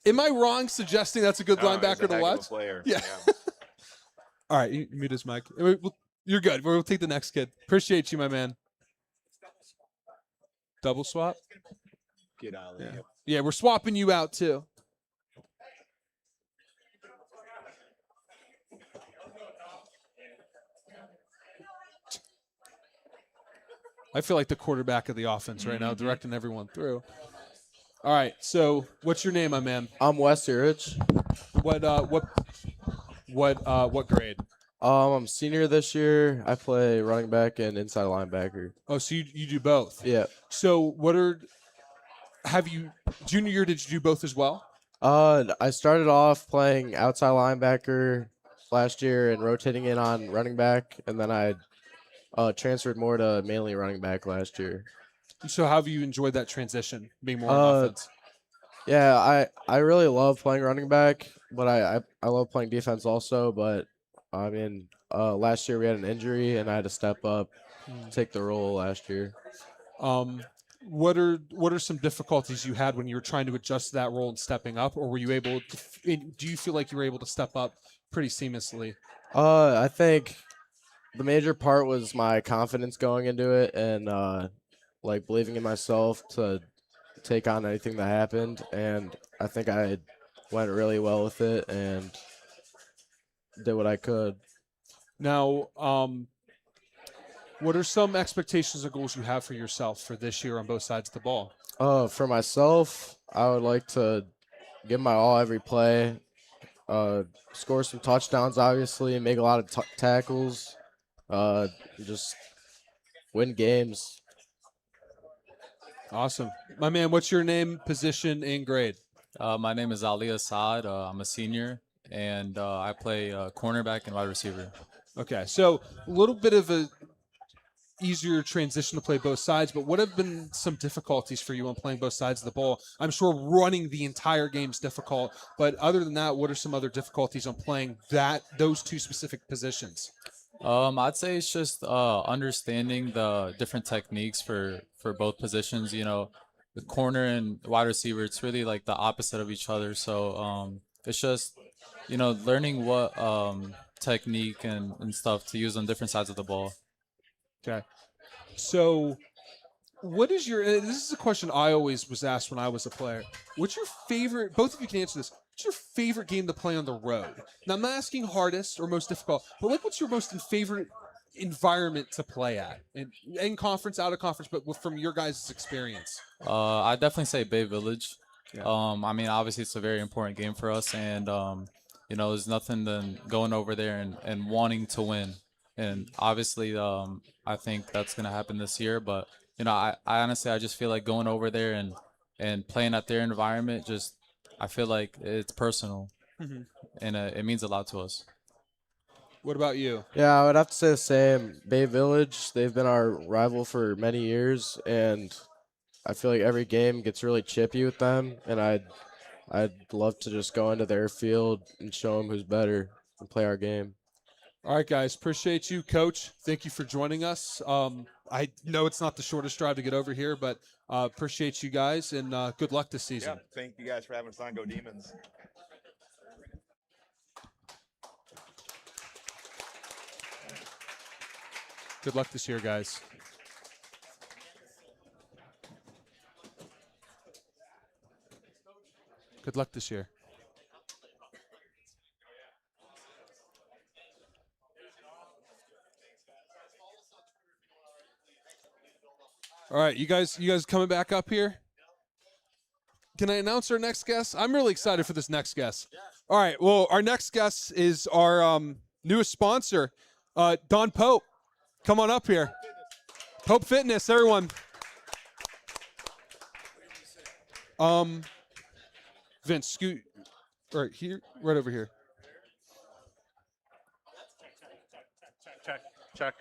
am I wrong suggesting that's a good No, he's a linebacker to heck of a watch? player. Yeah. All right, you mute his mic. You're good. We'll take the next kid. Appreciate you, my man. Double swap? Get out of Yeah. there. Yeah, we're swapping you out too. I feel like the quarterback of the offense right now, directing everyone through. All right, so what's your name, my man? I'm Wes Urich. What grade? I'm senior this year. I play running back and inside linebacker. Oh, so you do both. Yeah. So junior year, did you do both as well? I started off playing outside linebacker last year and rotating in on running back, and then I transferred more to mainly running back last year. So how have you enjoyed that transition, being more on offense? Yeah, I really love playing running back, but I love playing defense also. But I mean, last year we had an injury, and I had to step up, take the role last year. What are some difficulties you had when you were trying to adjust to that role and stepping up, or were you able to? Do you feel like you were able to step up pretty seamlessly? I think the major part was my confidence going into it and like believing in myself to take on anything that happened, and I think I went really well with it and did what I could. Now, what are some expectations or goals you have for yourself for this year on both sides of the ball? For myself, I would like to give my all every play, score some touchdowns, obviously, make a lot of tackles, just win games. Awesome. My man, what's your name, position, and grade? My name is Ali Assad. I'm a senior, and I play cornerback and wide receiver. Okay, so a little bit of a easier transition to play both sides, but what have been some difficulties for you on playing both sides of the ball? I'm sure running the entire game is difficult, but other than that, what are some other difficulties on playing those two specific positions? I'd say it's just understanding the different techniques for both positions. The corner and wide receiver, it's really like the opposite of each other. So it's just learning what technique and stuff to use on different sides of the ball. Okay. So what is this is a question I always was asked when I was a player. What's your favorite, both of you can answer this, what's your favorite game to play on the road? Now, I'm not asking hardest or most difficult, but what's your most favorite environment to play at? In conference, out of conference, but from your guys' experience. I'd definitely say Bay Village. Yeah. I mean, obviously it's a very important game for us, and there's nothing than going over there and wanting to win. And obviously, I think that's gonna happen this year. But I honestly, I just feel like going over there and playing at their environment. I feel like it's personal, and it means a lot to us. What about you? Yeah, I would have to say the same. Bay Village, they've been our rival for many years, and I feel like every game gets really chippy with them, and I'd love to just go into their field and show them who's better and play our game. All right, guys. Appreciate you, Coach. Thank you for joining us. I know it's not the shortest drive to get over here, but appreciate you guys, and good luck this season. Yeah, thank you guys for having us on. Go Demons. Good luck this year, guys. Good luck this year. All right, you guys coming back up here? Can I announce our next guest? I'm really excited for this next guest. All right. Well, our next guest is our newest sponsor, Don Pope. Come on up here. Pope Fitness, everyone. Vince, scoot right here, right over here. Check.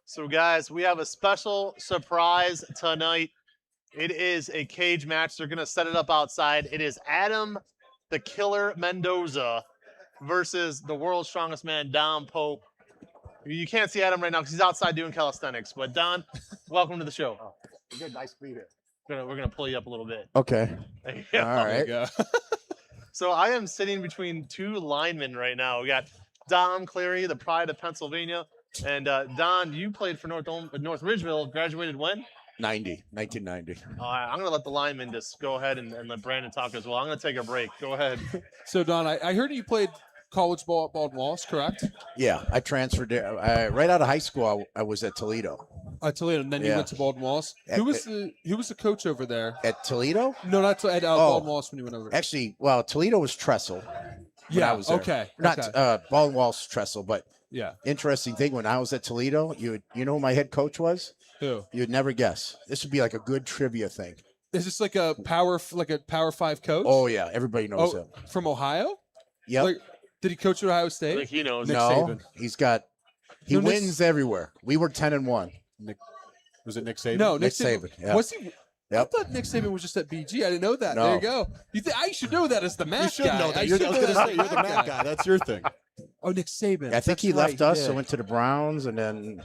So, guys, we have a special surprise tonight. It is a cage match. They're going to set it up outside. It is Adam the Killer Mendoza versus the world's strongest man, Don Pope. You can't see Adam right now because he's outside doing calisthenics. But, Don, welcome to the show. Oh, good. Nice to be here. We're gonna pull you up a little bit. Okay. There you go. All right. So I am sitting between two linemen right now. We got Don Cleary, the pride of Pennsylvania. And Don, you played for North Ridgeville, graduated when? 1990. All right, I'm going to let the linemen just go ahead and let Brandon talk as well. I'm going to take a break. Go ahead. So, Don, I heard you played college ball at Baldwin Wallace, correct? Yeah, I transferred there. Right out of high school, I was at Toledo. Toledo, and then you went to Baldwin Wallace. Who was the coach over there? At Toledo? No, not at Baldwin Wallace when you went over there. Actually, well, Toledo was Tressel. Yeah, I was there. okay. Not okay. Baldwin Wallace Tressel, but yeah. Interesting thing, when I was at Toledo, you know who my head coach was? Who? You'd never guess. This would be like a good trivia thing. Is this like a Power 5 coach? Oh, yeah. Everybody knows him. From Ohio? Yep. Like, did he coach at Ohio State? I think he knows. Nick No, Saban. he wins everywhere. We were 10-1. Was it Nick Saban? No, Nick Saban. Yeah. Was he? Yep. I thought Nick Saban was just at BG. I didn't know that. No. There you go. I should know that as the math You should guy. know that. I You're, should I was know going to that say, as you're the the math guy. That's your thing. Oh, Nick Saban. I think That's he left right, us did. and went to the Browns, and then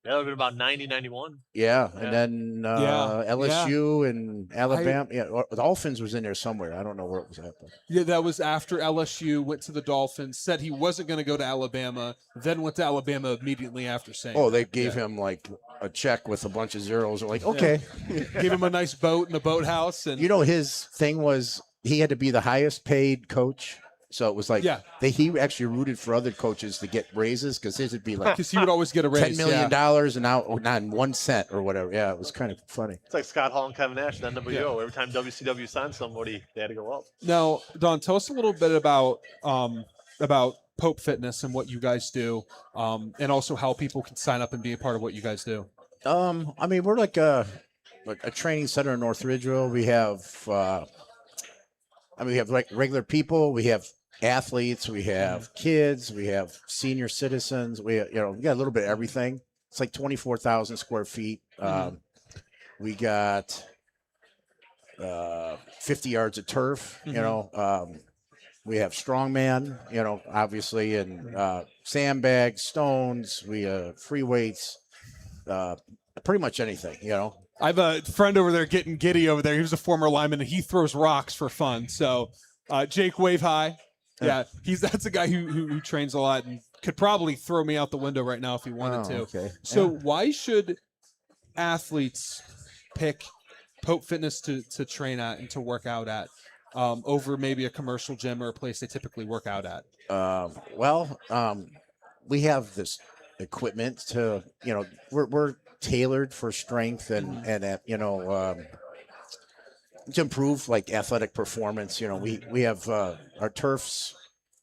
That would have been about 90, 91. yeah, Yeah. and then Yeah, LSU and Alabama. The Dolphins was in there somewhere. I don't know where it was at. But. Yeah, that was after LSU went to the Dolphins, said he wasn't going to go to Alabama, then went to Alabama immediately after saying Oh, they gave him like a check with a bunch of zeros. They're like, okay. Gave him a nice boat in the boathouse. And You know, his thing was he had to be the highest paid coach. So it was like he actually rooted for other coaches to get raises because his would be like because he would always get a raise. $10 million and now not 1 cent or whatever. Yeah, it was kind of funny. It's like Scott Hall and Kevin Nash at NWO. Every time WCW signed somebody, they had to go up. Now, Don, tell us a little bit about Pope Fitness and what you guys do, and also how people can sign up and be a part of what you guys do. I mean, we're like a training center in North Ridgeville. We have, we have like regular people. We have athletes. We have kids. We have senior citizens. We got a little bit of everything. It's like 24,000 square feet. We got 50 yards of turf. We have strongman. Obviously, and sandbags, stones. We free weights. Pretty much anything. I have a friend over there getting giddy over there. He was a former lineman, and he throws rocks for fun. So, Jake Wave High, that's a guy who trains a lot and could probably throw me out the window right now if he wanted to. Okay. So, why should athletes pick Pope Fitness to train at and to work out at over maybe a commercial gym or a place they typically work out at? We have this equipment to we're tailored for strength and to improve like athletic performance. We have our turfs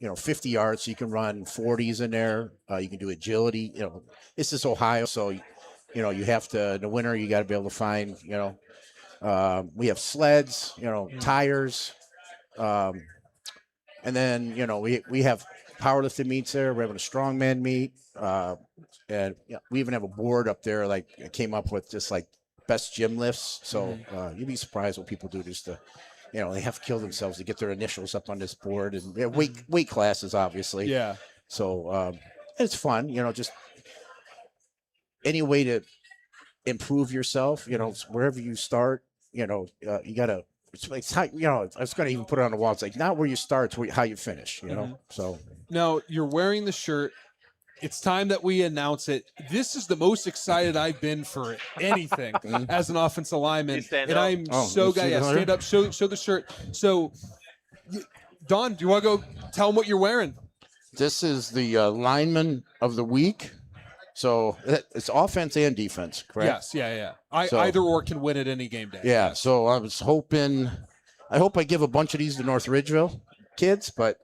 50 yards, so you can run 40s in there. You can do agility. This is Ohio, so you have to in the winter you got to be able to find we have sleds, tires, and then we have powerlifting meets there. We're having a strongman meet. And we even have a board up there, like I came up with just like best gym lifts. So you'd be surprised what people do just to, they have to kill themselves to get their initials up on this board and weight classes, obviously. Yeah. So it's fun, just any way to improve yourself, wherever you start, you gotta, it's how, I was going to even put it on the wall. It's like not where you start, it's how you finish, So Now you're wearing the shirt. It's time that we announce it. This is the most excited I've been for anything as an offensive lineman. And I'm so glad. Yeah, stand up, show the shirt. So, Don, do you want to go tell them what you're wearing? This is the lineman of the week. So it's offense and defense, correct? Yes, yeah. So- Either or can win at any game day. Yeah. So I was hoping I hope I give a bunch of these to North Ridgeville kids, but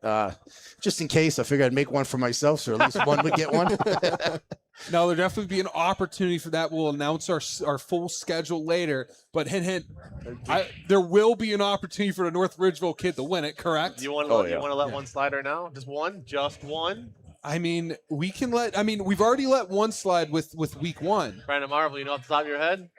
just in case, I figured I'd make one for myself, so at least one would get one. Now, there'll definitely be an opportunity for that. We'll announce our full schedule later. But hint, hint, there will be an opportunity for the North Ridgeville kid to win it, correct? You want to let one slide right now? Just one? Just one? I mean, we can let – I mean, we've already let one slide with week 1. Brandon Marvel, you know off the top of your head?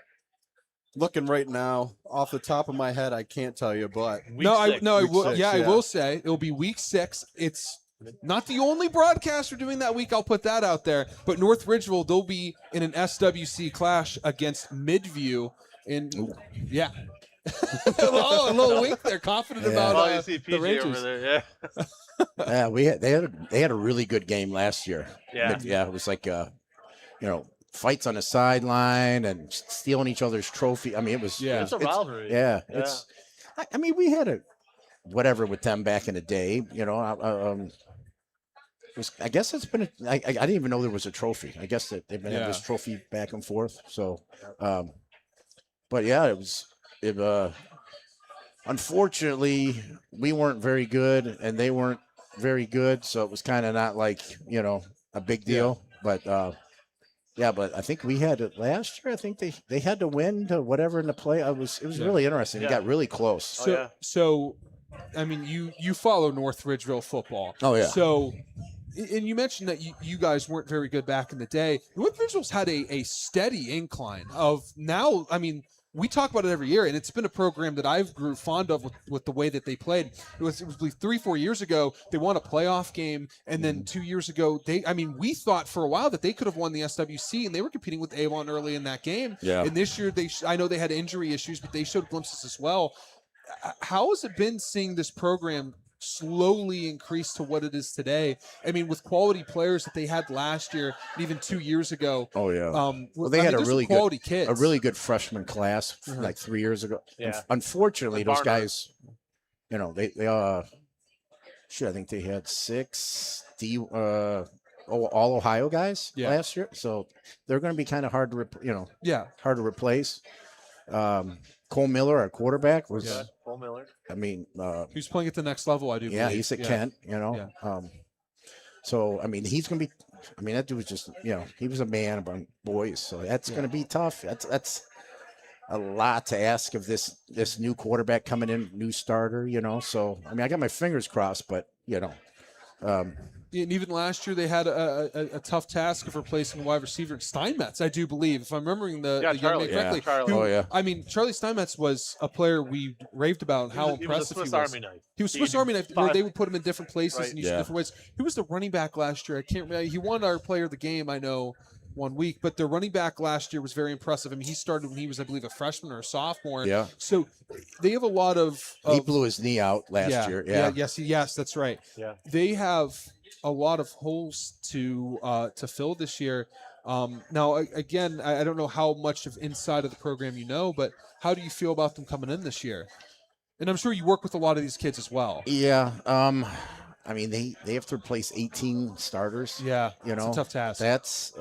Looking right now, off the top of my head, I can't tell you, but I will. six, Yeah, I yeah. will say it'll be week 6. It's not the only broadcaster doing that week. I'll put that out there. But North Ridgeville, they'll be in an SWC clash against Midview. Yeah. A little wink there, confident about you see the PJ Rangers. over there. Yeah. Yeah, they had a really good game last year. Yeah. It was like fights on the sideline and stealing each other's trophy. I mean, it was It's a rivalry. Yeah, I mean, we had a whatever with them back in the day. I guess it's been. I didn't even know there was a trophy. I guess that they've been having this trophy back and forth. So, but yeah, it was. Unfortunately, we weren't very good, and they weren't very good. So it was kind of not like a big deal. But but I think we had it last year. I think they had to win to whatever in the play. It was really interesting. It got really close. So, I mean, you follow North Ridgeville football. Oh, yeah. So, and you mentioned that you guys weren't very good back in the day. North Ridgeville's had a steady incline of now. I mean, we talk about it every year, and it's been a program that I've grew fond of with the way that they played. It was 3-4 years ago they won a playoff game, and then 2 years ago we thought for a while that they could have won the SWC, and they were competing with Avon early in that game. Yeah. And this year I know they had injury issues, but they showed glimpses as well. How has it been seeing this program slowly increase to what it is today? I mean, with quality players that they had last year, and even 2 years ago. Oh yeah. Well, they had there's a really some quality kids. a really good freshman class like 3 years ago. Yeah. Unfortunately, those Barnard. guys, they I think they had 6 all Ohio guys last year. So they're going to be kind of hard to hard to replace. Cole Miller, our quarterback, was. Yeah, Cole Miller. I mean, He's playing at the next level, I do believe. he's at Kent. So I mean, he's going to be. I mean, that dude was just. He was a man among boys. So that's going to be tough. That's a lot to ask of this new quarterback coming in, new starter. So I mean, I got my fingers crossed, but And even last year, they had a tough task of replacing wide receiver Steinmetz, I do believe, if I'm remembering the young Charlie. man correctly. Charlie. Who- I mean, Charlie Steinmetz was a player we raved about and how He was a impressive Swiss he was. Army knife. He was Swiss Army knife, where they would put him in different places Right. and use him different ways. He was the running back last year. I can't remember. He won our player of the game, I know, 1 week. But the running back last year was very impressive. I mean, he started when he was, I believe, a freshman or a sophomore. Yeah. So they have a lot of he blew his knee out last year. Yeah. Yes, that's right. Yeah. They have a lot of holes to fill this year. Now, again, I don't know how much of inside of the program you know, but how do you feel about them coming in this year? And I'm sure you work with a lot of these kids as well. Yeah. I mean, they have to replace 18 starters. Yeah, it's a tough task. That's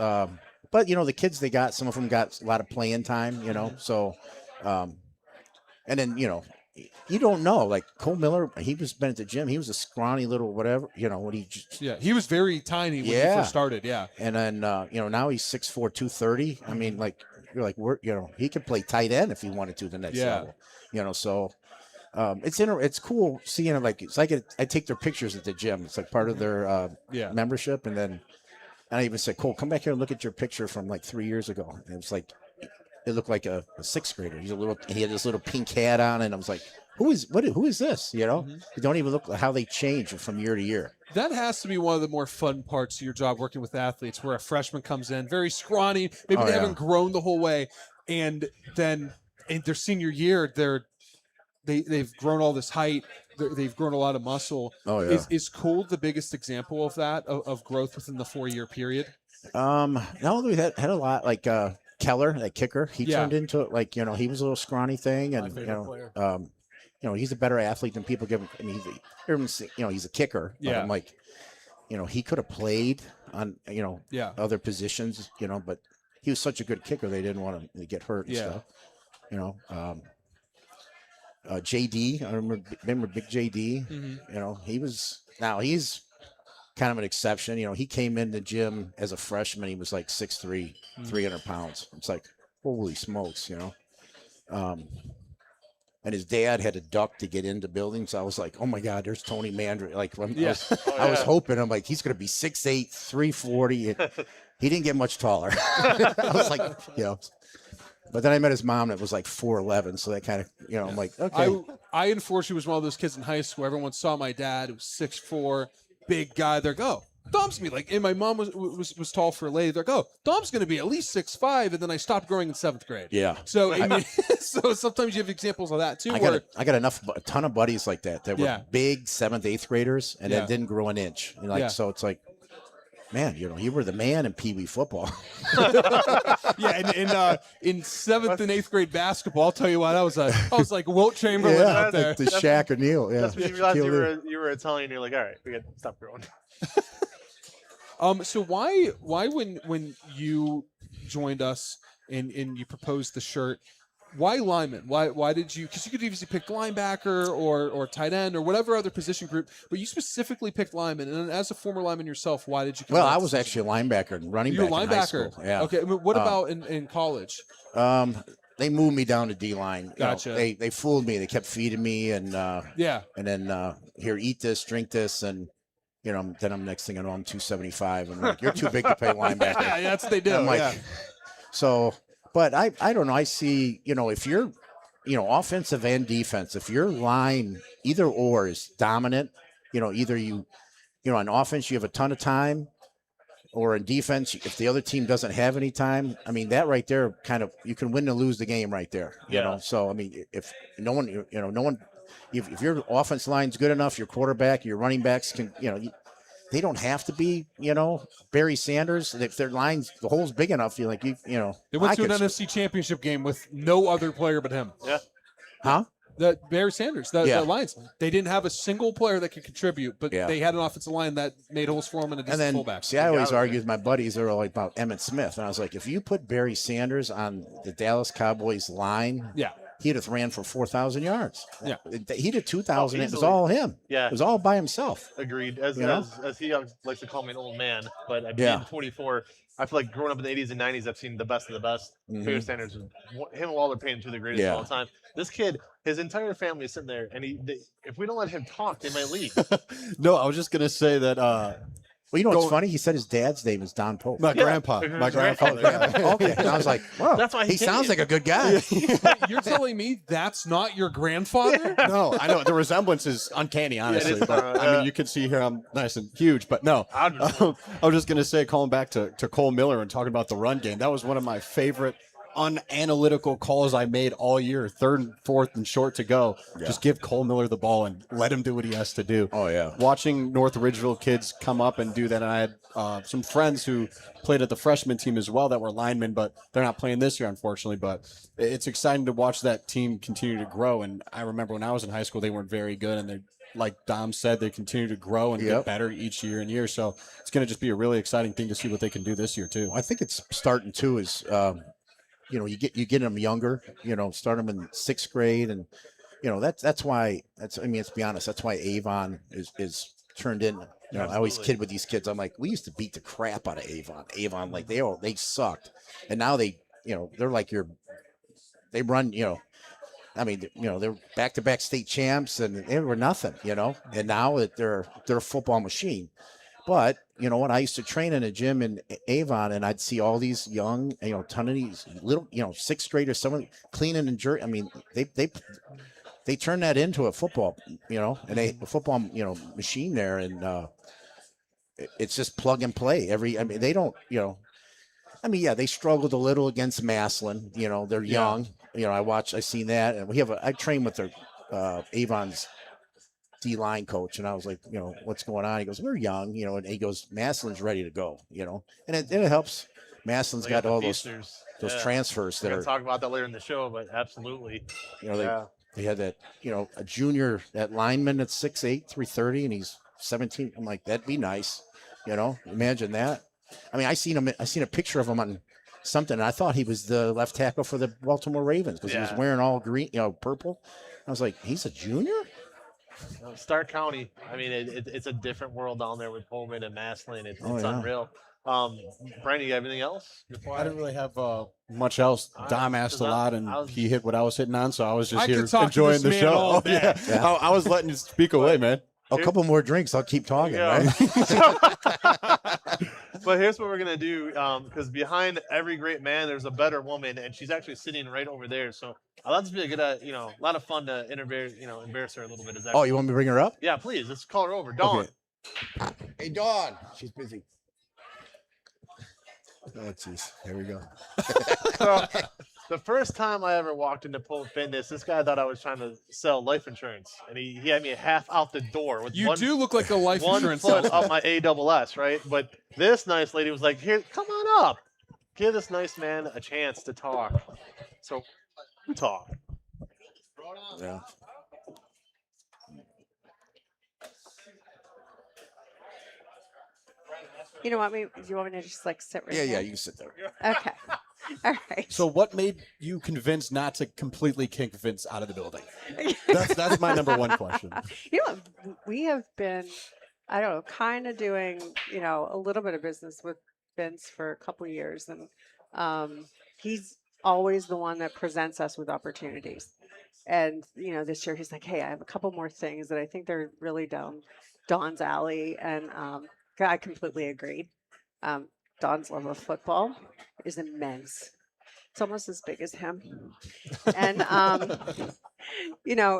but the kids they got, some of them got a lot of playing time. So and then you don't know, like Cole Miller, he was been at the gym. He was a scrawny little whatever. When he was very tiny when he first started. Yeah, and then now he's 6'4", 230. I mean, like you're like he could play tight end if he wanted to the next level. So. It's cool seeing it. Like it's like I take their pictures at the gym. It's like part of their membership. And then I even said, Cole, come back here and look at your picture from like 3 years ago. And it was like it looked like a sixth grader. He had this little pink hat on, and I was like, who is this? They don't even look like how they change from year to year. That has to be one of the more fun parts of your job, working with athletes, where a freshman comes in very scrawny, maybe they haven't grown the whole way, and then in their senior year they've grown all this height. They've grown a lot of muscle. Oh yeah. Is Cole the biggest example of that, of growth within the 4-year period? No, we had a lot like Keller, that kicker. He turned into like he was a little scrawny thing, and he's a better athlete than people give him. I mean, he's a kicker. But I'm like, he could have played on other positions. But he was such a good kicker, they didn't want him to get hurt and stuff. JD. I remember Big JD. Mhm. You know, he's kind of an exception. You know, he came in the gym as a freshman. He was like 6'3", 300 pounds. It's like, holy smokes, you know. And his dad had to duck to get into buildings. I was like, oh my God, there's Tony Mandry. Like, I was hoping, I'm like, he's going to be 6'8", 340. He didn't get much taller. I was like, you know. But then I met his mom that was like 4'11", so that kind of, you know, I'm like, okay. I unfortunately was one of those kids in high school. Everyone saw my dad, who was 6'4", big guy. They're like, oh, Dom's gonna be like, and my mom was tall for a lady. They're like, oh, Dom's gonna be at least 6'5", and then I stopped growing in 7th grade. Yeah. So I mean, so sometimes you have examples of that too. I got a ton of buddies like that were big 7th, 8th graders, and then didn't grow an inch. And like, so it's like, man, you know, you were the man in Pee Wee football. And in 7th and 8th grade basketball, I'll tell you what, I was like Wilt Chamberlain out there. Like the Shaq O'Neal. Yeah. That's when you realized you were Italian. You're like, all right, we got to stop growing. So why when you joined us and you proposed the shirt, why lineman? Why did you? Because you could easily pick linebacker or tight end or whatever other position group, but you specifically picked lineman. And as a former lineman yourself, why did you? Well, I was actually a linebacker and running back. You were a in high linebacker. school. Yeah. Okay. What about in college? They moved me down to D-line. Gotcha. You know, they fooled me. They kept feeding me and yeah. And then here, eat this, drink this, and you know, then I'm next thing I know, I'm 275, and like, you're too big to play linebacker. Yeah, that's what they do. I'm like, so. But I don't know. I see, you know, if you're, you know, offensive and defense, if your line either or is dominant, you know, either you know, on offense you have a ton of time, or in defense, if the other team doesn't have any time, I mean, that right there kind of, you can win or lose the game right there. You know, so I mean, if no one, you know, if your offense line's good enough, your quarterback, your running backs can, you know, they don't have to be, you know, Barry Sanders. If their line's, the hole's big enough, you're like, you know. They went to an NFC Championship game with no other player but him. Yeah. Huh? The Barry Sanders, the Lions, they didn't have a single player that could contribute, but they had an offensive line that made holes for him and a decent fullback. See, I always argue with my buddies. They're all like about Emmitt Smith, and I was like, if you put Barry Sanders on the Dallas Cowboys line, he'd have ran for 4,000 yards. Yeah, he did 2,000. It was all him. Yeah, it was all by himself. Agreed. As he likes to call me an old man, but at being 24, I feel like growing up in the 80s and 90s, I've seen the best of the best. Barry Sanders, him and Walter Payton, two of the greatest of all time. This kid, his entire family is sitting there, and if we don't let him talk, they might leave. No, I was just gonna say that. Well, you know what's funny? He said his dad's name is Don Pope. My grandpa. My grandfather. Okay. And I was like, well, that's why he sounds like a good guy. You're telling me that's not your grandfather? No, I know. The resemblance is uncanny, honestly. But I mean, you can see here I'm nice and huge. But no, I was just going to say, calling back to Cole Miller and talking about the run game, that was one of my favorite unanalytical calls I made all year. 3rd and 4th and short to go. Just give Cole Miller the ball and let him do what he has to do. Oh, yeah. Watching North Ridgeville kids come up and do that. And I had some friends who played at the freshman team as well that were linemen, but they're not playing this year, unfortunately. But it's exciting to watch that team continue to grow. And I remember when I was in high school, they weren't very good. And they, like Dom said, they continue to grow and get better each year and year. So it's going to just be a really exciting thing to see what they can do this year, too. I think it's starting, too, is you know, you get them younger, you know, start them in 6th grade. And, you know, that's why, I mean, let's be honest, that's why Avon is turned in. You know, I always kid with these kids. I'm like, we used to beat the crap out of Avon, like they sucked. And now they, you know, they're like they run, you know, I mean, you know, they're back-to-back state champs and they were nothing, you know, and now they're a football machine. But you know what? I used to train in a gym in Avon, and I'd see all these young, you know, ton of these little, you know, 6th graders, someone cleaning and jerk. I mean, they turn that into a football, you know, and a football, you know, machine there, and it's just plug and play. I mean, they don't, you know. I mean, yeah, they struggled a little against Maslin. You know, they're young. You know, I seen that, and I train with their Avon's D-line coach, and I was like, you know, what's going on? He goes, we're young, you know, and he goes, Maslin's ready to go, you know, and it helps. Maslin's got all those transfers that We're gonna talk about that later in the show, but absolutely, you know, they had that, you know, a junior, that lineman at 6'8", 330, and he's 17. I'm like, that'd be nice, you know, imagine that. I mean, I seen a picture of him on something. I thought he was the left tackle for the Baltimore Ravens because he was Yeah. wearing all green, purple. I was like, he's a junior? Stark County. I mean, it's a different world down there with Pullman and Massillon. It's Oh, yeah. unreal. Brandon, you got anything else? I didn't really have much else. All right, Dom asked a 'cause lot, and he hit what I was hitting on, so I was just I here could talk to enjoying this the man show. all Oh, day. yeah. Yeah. I was letting you speak away, man. A couple more drinks, I'll keep talking. Yeah. Right? But here's what we're gonna do, because behind every great man, there's a better woman, and she's actually sitting right over there. So I'd love to be a good, a lot of fun to embarrass her a little bit. Is that Oh, you want me to bring her up? Yeah, please. Let's call her over. Dawn. Okay. Hey, Dawn. She's busy. Oh, jeez. Here we go. So, the first time I ever walked into Pole Fitness, this guy thought I was trying to sell life insurance, and he had me half out the door with You one, do look like a life one insurance foot salesman. up my ASS, right? But this nice lady was like, "Here, come on up. Give this nice man a chance to talk." So, we talk. Yeah. You know what? Do you want me to just like sit right Yeah, here? you can sit there. Okay. All right. So, what made you convinced not to completely kick Vince out of the building? That's my number one question. You know, we have been, I don't know, kind of doing, a little bit of business with Vince for a couple of years, and he's always the one that presents us with opportunities. And this year he's like, "Hey, I have a couple more things that I think they're really down Dawn's alley," and I completely agreed. Dawn's love of football is immense. It's almost as big as him. And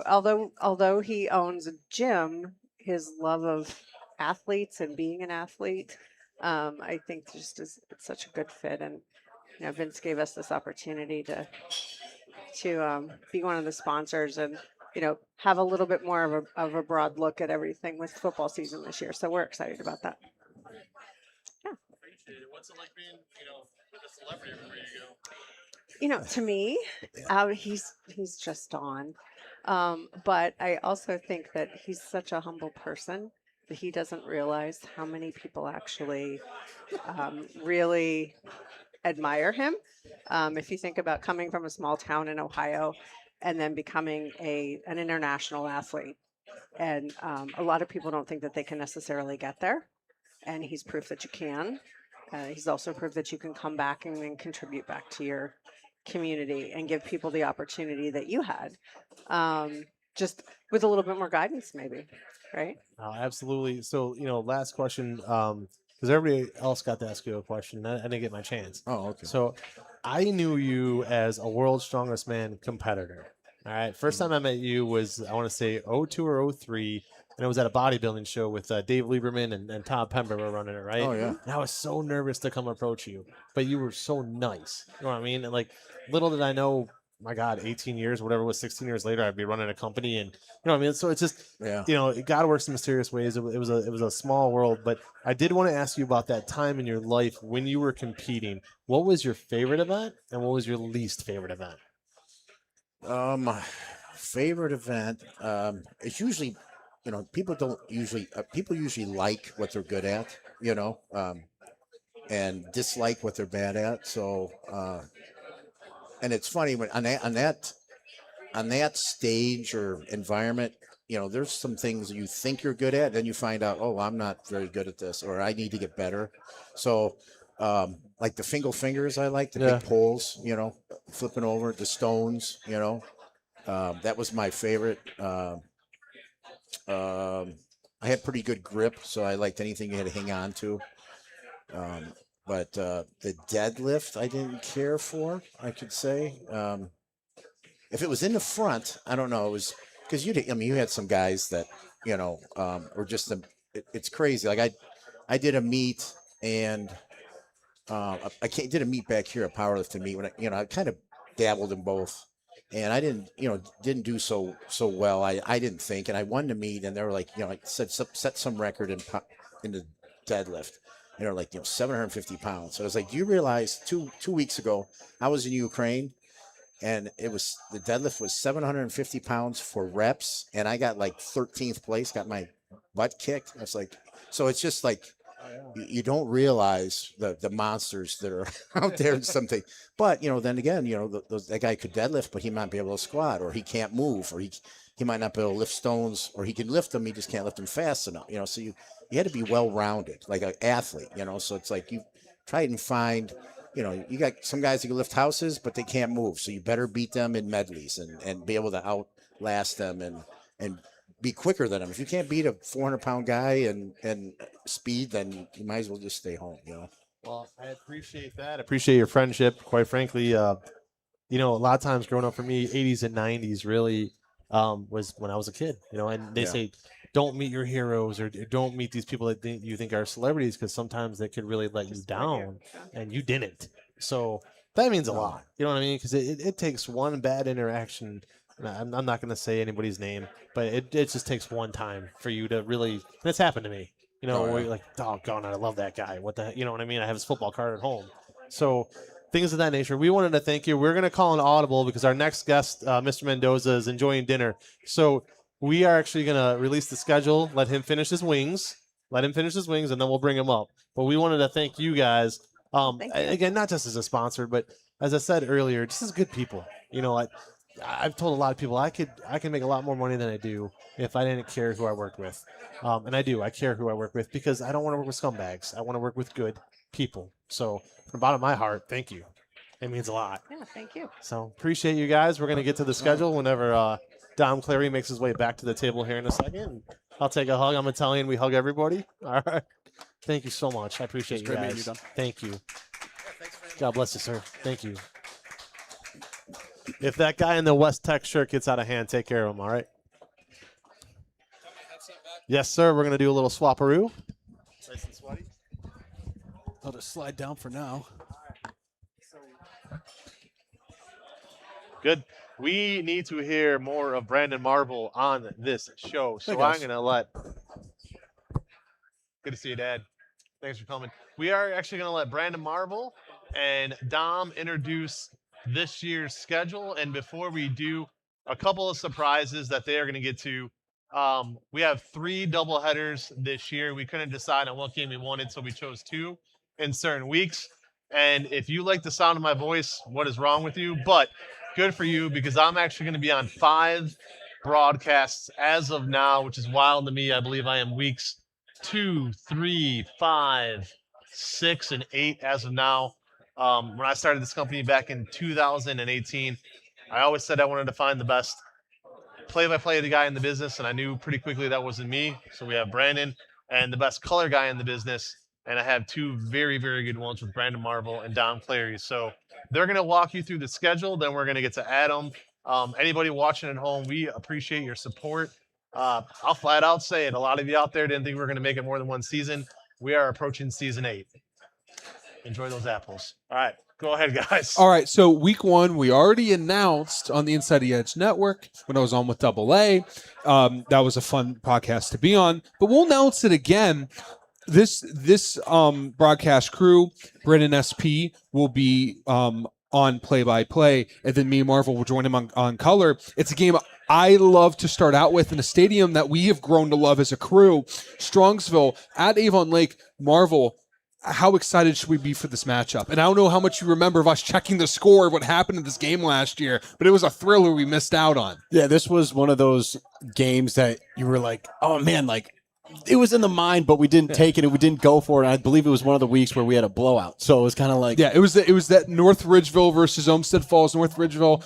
although he owns a gym, his love of athletes and being an athlete, I think just it's such a good fit. And Vince gave us this opportunity to be one of the sponsors and have a little bit more of a broad look at everything with football season this year. So we're excited about that. What's it like being, with a celebrity everywhere you go? To me, he's just on. But I also think that he's such a humble person that he doesn't realize how many people actually really admire him. If you think about coming from a small town in Ohio and then becoming an international athlete, and a lot of people don't think that they can necessarily get there, and he's proof that you can. He's also proof that you can come back and then contribute back to your community and give people the opportunity that you had, just with a little bit more guidance, maybe, right? Absolutely. So, last question, because everybody else got to ask you a question. I didn't get my chance. Oh, okay. So, I knew you as a World's Strongest Man competitor. All right. First time I met you was, I want to say, 02 or 03. And it was at a bodybuilding show with Dave Lieberman and Tom Pember were running it, right? Oh, yeah. And I was so nervous to come approach you, but you were so nice. You know what I mean? And little did I know, my God, 18 years, whatever it was, 16 years later, I'd be running a company, and what I mean. So it's just, Yeah. God works in mysterious ways. It was a small world, but I did want to ask you about that time in your life when you were competing. What was your favorite event, and what was your least favorite event? Favorite event. It's usually, people usually like what they're good at, and dislike what they're bad at. So, and it's funny when on that stage or environment, there's some things you think you're good at, then you find out, oh, I'm not very good at this, or I need to get better. So, like the fingers, I like the big poles, flipping over the stones, that was my favorite. I had pretty good grip, so I liked anything you had to hang on to. But the deadlift, I didn't care for, I could say. If it was in the front, I don't know. It was because you had some guys that, were just it's crazy. Like I did a meet and did a meet back here, a powerlifting meet when I kind of dabbled in both. And I didn't do so well. I didn't think, and I won the meet, and they were like, set some record in the deadlift. And they're like, 750 pounds. So I was like, do you realize 2 weeks ago I was in Ukraine, and the deadlift was 750 pounds for reps, and I got like 13th place, got my butt kicked. I was like, so it's just like, you don't realize the monsters that are out there and something. But then again, that guy could deadlift, but he might be able to squat, or he can't move, or he might not be able to lift stones, or he can lift them, he just can't lift them fast enough. So you had to be well rounded, like an athlete. So it's like you try and find. You got some guys who can lift houses, but they can't move. So you better beat them in medleys and be able to outlast them and be quicker than them. If you can't beat a 400-pound guy and speed, then you might as well just stay home. Well, I appreciate that. I appreciate your friendship. Quite frankly, a lot of times growing up for me, 80s and 90s really was when I was a kid. And they say don't meet your heroes or don't meet these people that you think are celebrities, because sometimes they could really let you down, and you didn't. So that means a lot. You know what I mean? Because it takes one bad interaction. And I'm not going to say anybody's name, but it just takes one time for you to really. And it's happened to me. Where you're like, oh, God, I love that guy. What the, you know what I mean? I have his football card at home. So things of that nature. We wanted to thank you. We're going to call an audible because our next guest, Mr. Mendoza, is enjoying dinner. So we are actually going to release the schedule, let him finish his wings, and then we'll bring him up. But we wanted to thank you guys. Again, not just as a sponsor, but as I said earlier, just as good people. I've told a lot of people I can make a lot more money than I do if I didn't care who I worked with. And I do. I care who I work with because I don't want to work with scumbags. I want to work with good people. So from the bottom of my heart, thank you. It means a lot. Yeah, thank you. So appreciate you guys. We're going to get to the schedule whenever Dom Clary makes his way back to the table here in a second. I'll take a hug. I'm Italian. We hug everybody. All right. Thank you so much. I appreciate you guys. Thank you. God bless you, sir. Thank you. If that guy in the West Tech shirt gets out of hand, take care of him, all right? Yes, sir. We're going to do a little swapperoo. Nice and sweaty. I'll just slide down for now. Good. We need to hear more of Brandon Marvel on this show. So I'm going to let – good to see you, Dad. Thanks for coming. We are actually going to let Brandon Marvel and Dom introduce this year's schedule. And before we do, a couple of surprises that they are going to get to. We have 3 doubleheaders this year. We couldn't decide on what game we wanted, so we chose 2 in certain weeks. And if you like the sound of my voice, what is wrong with you? But good for you, because I'm actually going to be on 5 broadcasts as of now, which is wild to me. I believe I am weeks 2, 3, 5, 6, and 8 as of now. When I started this company back in 2018, I always said I wanted to find the best play-by-play guy in the business, and I knew pretty quickly that wasn't me. So we have Brandon and the best color guy in the business, and I have 2 very, very good ones with Brandon Marvel and Dom Clary. So they're going to walk you through the schedule. Then we're going to get to Adam. Anybody watching at home, we appreciate your support. I'll flat out say it. A lot of you out there didn't think we were going to make it more than 1 season. We are approaching season 8. Enjoy those apples. All right. Go ahead, guys. All right, so week 1, we already announced on the Inside the Edge Network when I was on with Double A. That was a fun podcast to be on, but we'll announce it again. This broadcast crew, Brennan SP, will be on play-by-play, and then me and Marvel will join him on color. It's a game I love to start out with in a stadium that we have grown to love as a crew, Strongsville at Avon Lake. Marvel, how excited should we be for this matchup? And I don't know how much you remember of us checking the score of what happened in this game last year, but it was a thriller we missed out on. Yeah, this was one of those games that you were like, oh, man, like, it was in the mind, but we didn't take it and we didn't go for it. And I believe it was one of the weeks where we had a blowout. So it was kind of like. Yeah, it was that North Ridgeville versus Olmsted Falls. North Ridgeville,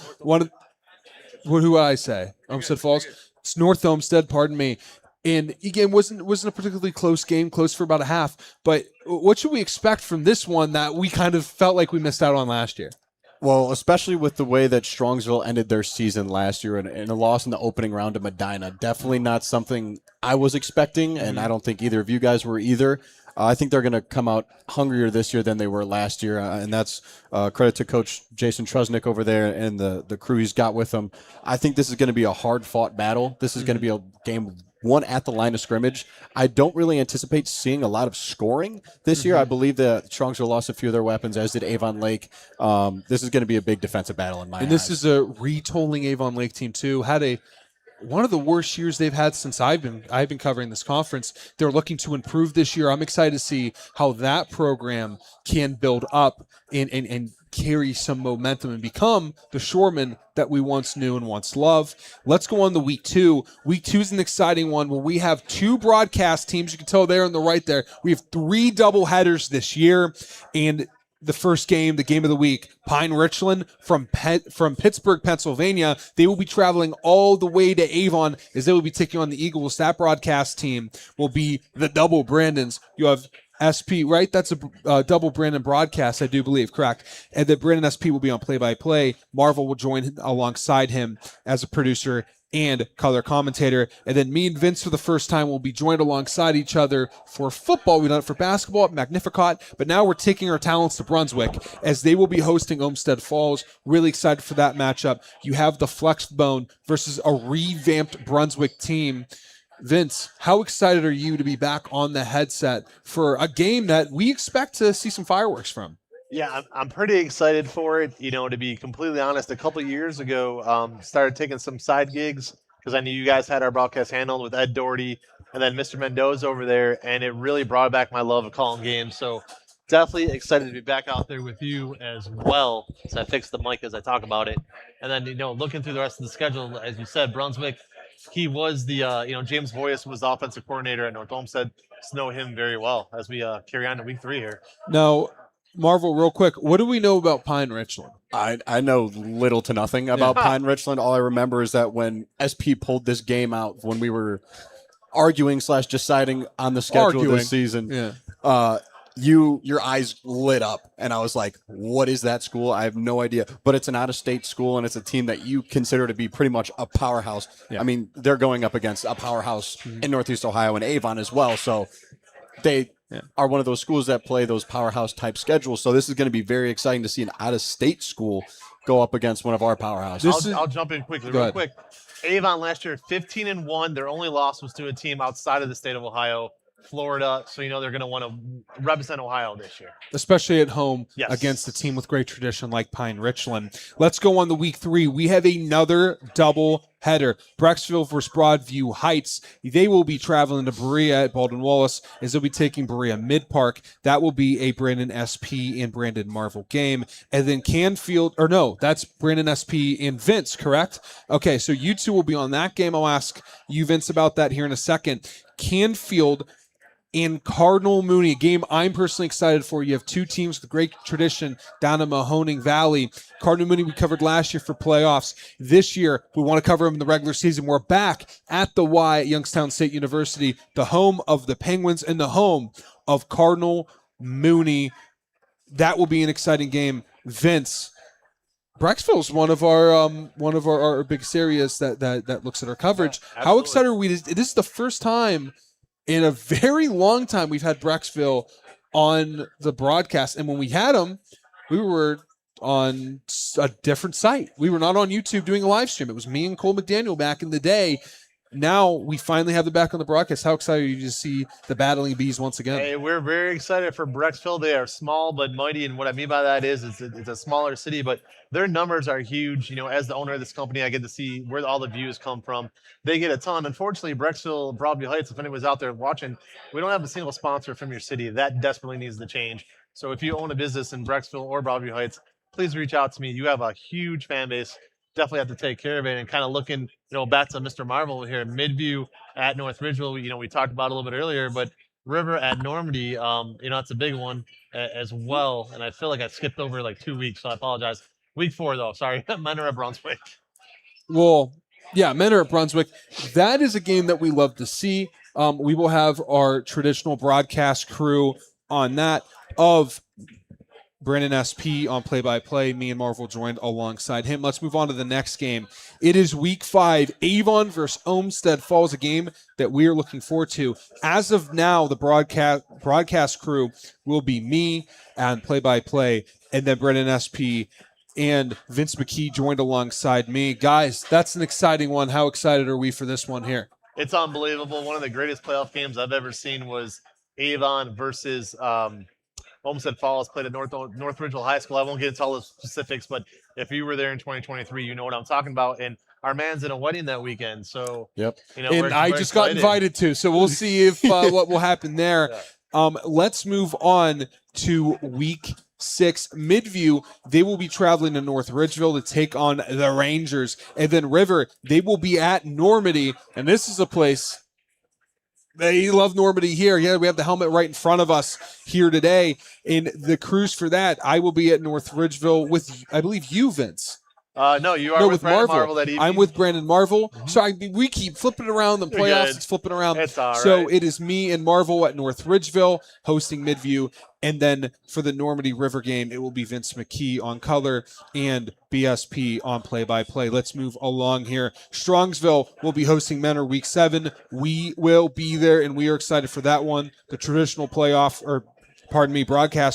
who would I say? Olmsted Falls? It's North Olmsted, pardon me. And again, wasn't a particularly close game, close for about a half. But what should we expect from this one that we kind of felt like we missed out on last year? Well, especially with the way that Strongsville ended their season last year and a loss in the opening round of Medina. Definitely not something I was expecting, and I don't think either of you guys were either. I think they're going to come out hungrier this year than they were last year, and that's credit to Coach Jason Trusnick over there and the crew he's got with him. I think this is going to be a hard-fought battle. This is going to be a game won at the line of scrimmage. I don't really anticipate seeing a lot of scoring this year. I believe that Strongsville lost a few of their weapons, as did Avon Lake. This is going to be a big defensive battle in my eyes. And this is a retolling Avon Lake team, too. Had a one of the worst years they've had since I've been covering this conference. They're looking to improve this year. I'm excited to see how that program can build up and carry some momentum and become the Shoremen that we once knew and once loved. Let's go on to week 2. Week 2 is an exciting one where we have 2 broadcast teams. You can tell there on the right there. We have 3 double headers this year, and the first game, the game of the week, Pine Richland from Pittsburgh, Pennsylvania. They will be traveling all the way to Avon as they will be taking on the Eagles. That broadcast team will be the double Brandons. You have SP, right? That's a double Brandon broadcast, I do believe, correct? And that Brandon SP will be on play-by-play. Marvel will join alongside him as a producer and color commentator. And then me and Vince for the first time will be joined alongside each other for football. We've done it for basketball at Magnificat, but now we're taking our talents to Brunswick as they will be hosting Olmsted Falls. Really excited for that matchup. You have the Flexed Bone versus a revamped Brunswick team. Vince, how excited are you to be back on the headset for a game that we expect to see some fireworks from? Yeah, I'm pretty excited for it. You know, to be completely honest, a couple of years ago, started taking some side gigs because I knew you guys had our broadcast handled with Ed Doherty and then Mr. Mendoza over there, and it really brought back my love of calling games. So definitely excited to be back out there with you as well. So I fixed the mic as I talk about it. And then, you know, looking through the rest of the schedule, as you said, Brunswick, he was the, James Boyas was the offensive coordinator at North Olmsted. So know him very well as we carry on to week 3 here. Now, Marvel, real quick, what do we know about Pine Richland? I know little to nothing about Pine Richland. All I remember is that when SP pulled this game out, when we were arguing / deciding on the schedule this season, your eyes lit up, and I was like, what is that school? I have no idea. But it's an out-of-state school, and it's a team that you consider to be pretty much a powerhouse. Yeah. I mean, they're going up against a powerhouse in Northeast Ohio and Avon as well, so they are one of those schools that play those powerhouse type schedules. So this is going to be very exciting to see an out-of-state school go up against one of our powerhouses. I'll jump in quickly, real quick. Avon last year, 15-1. Their only loss was to a team outside of the state of Ohio, Florida. So, they're going to want to represent Ohio this year. Especially at home against a team with great tradition like Pine Richland. Let's go on to week 3. We have another double header. Brecksville versus Broadview Heights. They will be traveling to Berea at Baldwin Wallace as they'll be taking Berea Mid-Park. That will be a Brandon SP and Brandon Marvel game. And then Canfield, or no, that's Brandon SP and Vince, correct? Okay, so you two will be on that game. I'll ask you, Vince, about that here in a second. Canfield and Cardinal Mooney, a game I'm personally excited for. You have 2 teams with great tradition down in Mahoning Valley. Cardinal Mooney we covered last year for playoffs. This year, we want to cover them in the regular season. We're back at the Y at Youngstown State University, the home of the Penguins and the home of Cardinal Mooney. That will be an exciting game. Vince, Brecksville is one of our biggest areas that looks at our coverage. How excited are we? This is the first time in a very long time we've had Brecksville on the broadcast. And when we had them, we were on a different site. We were not on YouTube doing a live stream. It was me and Cole McDaniel back in the day. Now we finally have them back on the broadcast. How excited are you to see the Battling Bees once again? Hey, we're very excited for Brecksville. They are small but mighty, and what I mean by that is it's a smaller city, but their numbers are huge. As the owner of this company, I get to see where all the views come from. They get a ton. Unfortunately, Brecksville, Broadview Heights, if anyone's out there watching, we don't have a single sponsor from your city. That desperately needs to change. So if you own a business in Brecksville or Broadview Heights, please reach out to me. You have a huge fan base. Definitely have to take care of it. And kind of looking, back to Mr. Marvel here, Midview at North Ridgeville. We talked about it a little bit earlier, but River at Normandy, it's a big one as well. And I feel like I skipped over like 2 weeks, so I apologize. Week 4, though. Sorry, Menor at Brunswick. Well, yeah, Menor at Brunswick. That is a game that we love to see. We will have our traditional broadcast crew on that of Brandon SP on play-by-play. Me and Marvel joined alongside him. Let's move on to the next game. It is week 5, Avon versus Olmsted Falls, a game that we are looking forward to. As of now, the broadcast crew will be me and play-by-play, and then Brandon SP and Vince McKee joined alongside me. Guys, that's an exciting one. How excited are we for this one here? It's unbelievable. One of the greatest playoff games I've ever seen was Avon versus Olmsted Falls, played at North Ridgeville High School. I won't get into all the specifics, but if you were there in 2023, you know what I'm talking about. And our man's in a wedding that weekend, so Yep. you know, And we're I we're just got excited. invited to, so we'll see if what will happen there. Let's move on to week 6. Midview, they will be traveling to North Ridgeville to take on the Rangers. And then River, they will be at Normandy. And this is a place they love Normandy here. Yeah, we have the helmet right in front of us here today. In the cruise for that, I will be at North Ridgeville with, I believe, you, Vince. No, you are with Brandon Marvel that evening. I'm with Brandon Marvel. So we keep flipping around the You're playoffs. good. It's flipping around. It's all So right. it is me and Marvel at North Ridgeville hosting Midview. And then for the Normandy River game, it will be Vince McKee on color and BSP on play-by-play. Let's move along here. Strongsville will be hosting Menor Week 7. We will be there, and we are excited for that one. The traditional broadcast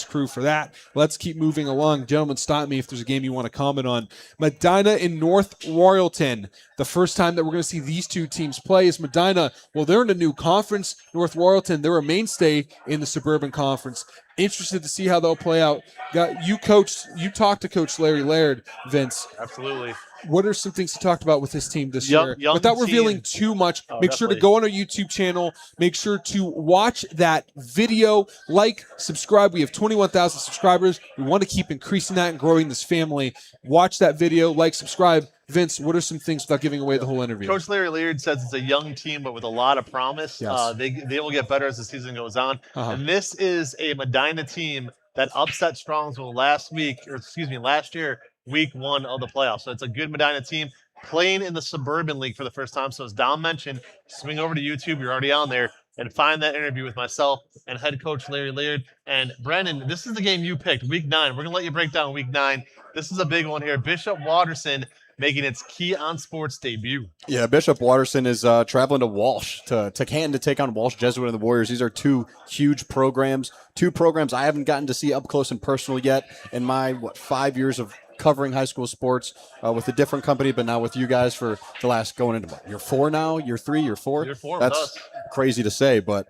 crew for that. Let's keep moving along. Gentlemen, stop me if there's a game you want to comment on. Medina and North Royalton. The first time that we're going to see these two teams play is Medina. Well, they're in a new conference. North Royalton, they're a mainstay in the Suburban Conference. Interested to see how they'll play out. You talked to Coach Larry Laird, Vince. Absolutely. What are some things he talked about with his team this year? Young Without team. revealing too much, make sure to definitely. go on our YouTube channel. Make sure to watch that video. Like, subscribe. We have 21,000 subscribers. We want to keep increasing that and growing this family. Watch that video. Like, subscribe. Vince, what are some things without giving away the whole interview? Coach Larry Laird says it's a young team, but with a lot of promise. Yes. They will get better as the season goes on. Uh-huh. And this is a Medina team that upset Strongsville last year, week 1 of the playoffs. So it's a good Medina team playing in the Suburban League for the first time. So as Dom mentioned, swing over to YouTube. You're already on there. And find that interview with myself and head coach Larry Laird. And Brandon, this is the game you picked, week 9. We're going to let you break down week 9. This is a big one here. Bishop Watterson making its Kee On Sports debut. Yeah, Bishop Watterson is traveling to Walsh, to Canton to take on Walsh Jesuit and the Warriors. These are two huge programs, I haven't gotten to see up close and personal yet in my, 5 years of covering high school sports with a different company, but now with you guys for the last going into year 4 now, year 3, year 4. Year 4 with That's us. crazy to say, but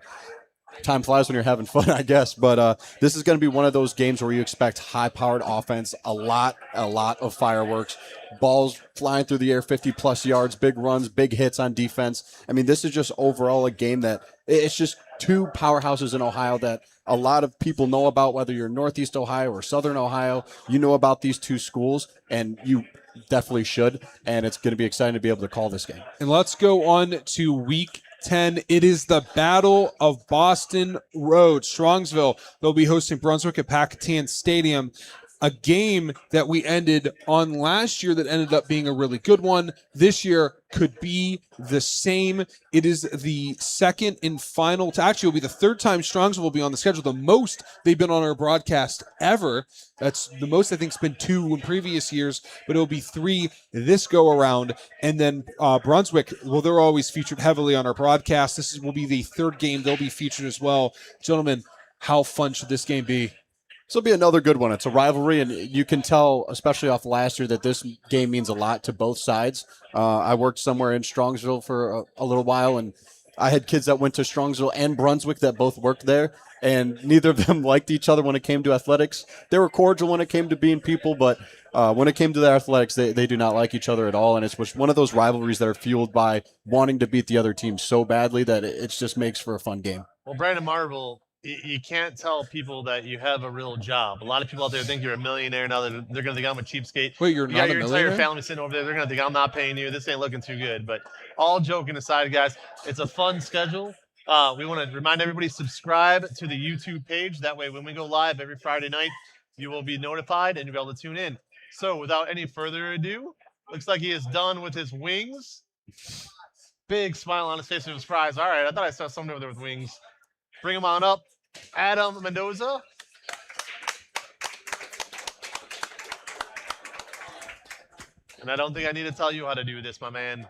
time flies when you're having fun, I guess. But this is going to be one of those games where you expect high-powered offense, a lot of fireworks, balls flying through the air, 50-plus yards, big runs, big hits on defense. I mean, this is just overall a game that it's just two powerhouses in Ohio that a lot of people know about, whether you're in Northeast Ohio or Southern Ohio. You know about these two schools, and you definitely should, and it's going to be exciting to be able to call this game. And let's go on to week 10. It is the Battle of Boston Road. Strongsville, they'll be hosting Brunswick at Packatan Stadium. A game that we ended on last year that ended up being a really good one. This year could be the same. It is the second and final. Actually, it'll be the third time Strongsville will be on the schedule. The most they've been on our broadcast ever. That's the most I think has been 2 in previous years, but it'll be 3 this go around. And then Brunswick, well, they're always featured heavily on our broadcast. Will be the third game they'll be featured as well. Gentlemen, how fun should this game be? This will be another good one. It's a rivalry, and you can tell, especially off last year, that this game means a lot to both sides. I worked somewhere in Strongsville for a little while, and I had kids that went to Strongsville and Brunswick that both worked there, and neither of them liked each other when it came to athletics. They were cordial when it came to being people, but when it came to their athletics, they do not like each other at all, and it's one of those rivalries that are fueled by wanting to beat the other team so badly that it just makes for a fun game. Well, Brandon Marvel, you can't tell people that you have a real job. A lot of people out there think you're a millionaire now. They're going to think I'm a cheapskate. Wait, you're You not got a your millionaire? entire family sitting over there. They're going to think I'm not paying you. This ain't looking too good. But all joking aside, guys, it's a fun schedule. We want to remind everybody, subscribe to the YouTube page. That way, when we go live every Friday night, you will be notified and you'll be able to tune in. So without any further ado, looks like he is done with his wings. Big smile on his face of surprise. All right, I thought I saw someone over there with wings. Bring him on up. Adam Mendoza. And I don't think I need to tell you how to do this, my man.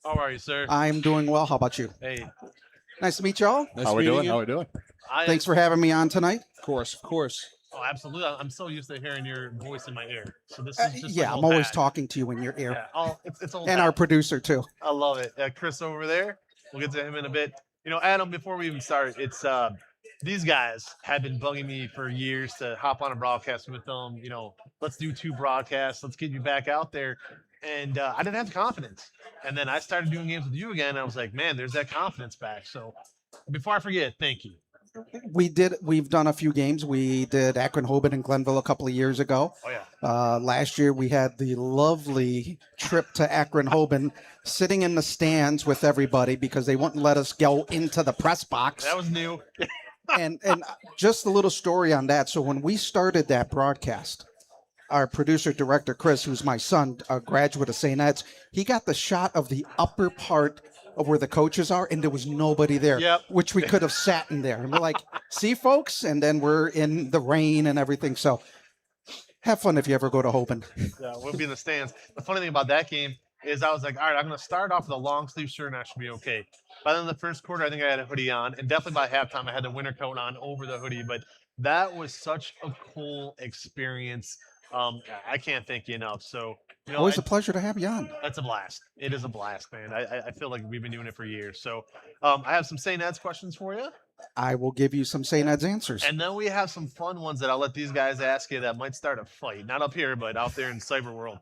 How are you, sir? I'm doing well. How about you? Hey. Nice to meet y'all. How we doing? Thanks for having me on tonight. Of course. Oh, absolutely. I'm so used to hearing your voice in my ear. So this is just Yeah, like I'm old always hat. talking to you in your ear. Yeah, it's old And hat. our producer, too. I love it. Chris over there. We'll get to him in a bit. Adam, before we even start, it's these guys have been bugging me for years to hop on a broadcast with them. Let's do 2 broadcasts. Let's get you back out there. And I didn't have the confidence. And then I started doing games with you again. And I was like, man, there's that confidence back. So before I forget, thank you. We've done a few games. We did Akron Hoban and Glenville a couple of years ago. Oh, yeah. Last year we had the lovely trip to Akron Hoban, sitting in the stands with everybody because they wouldn't let us go into the press box. That was new. and just a little story on that. So when we started that broadcast, our producer director Chris, who's my son, a graduate of St. Ed's, he got the shot of the upper part of where the coaches are, and there was nobody there, Yep. which we could have sat in there. And we're like, see, folks? And then we're in the rain and everything. So have fun if you ever go to Hoban. Yeah, we'll be in the stands. The funny thing about that game is I was like, all right, I'm going to start off with a long sleeve shirt and I should be okay. By the end of the first quarter, I think I had a hoodie on. And definitely by halftime, I had the winter coat on over the hoodie. But that was such a cool experience. I can't thank you enough. So, Always a pleasure to have you on. That's a blast. It is a blast, man. I feel like we've been doing it for years. So I have some St. Ed's questions for you. I will give you some St. Ed's answers. And then we have some fun ones that I'll let these guys ask you that might start a fight. Not up here, but out there in cyber world.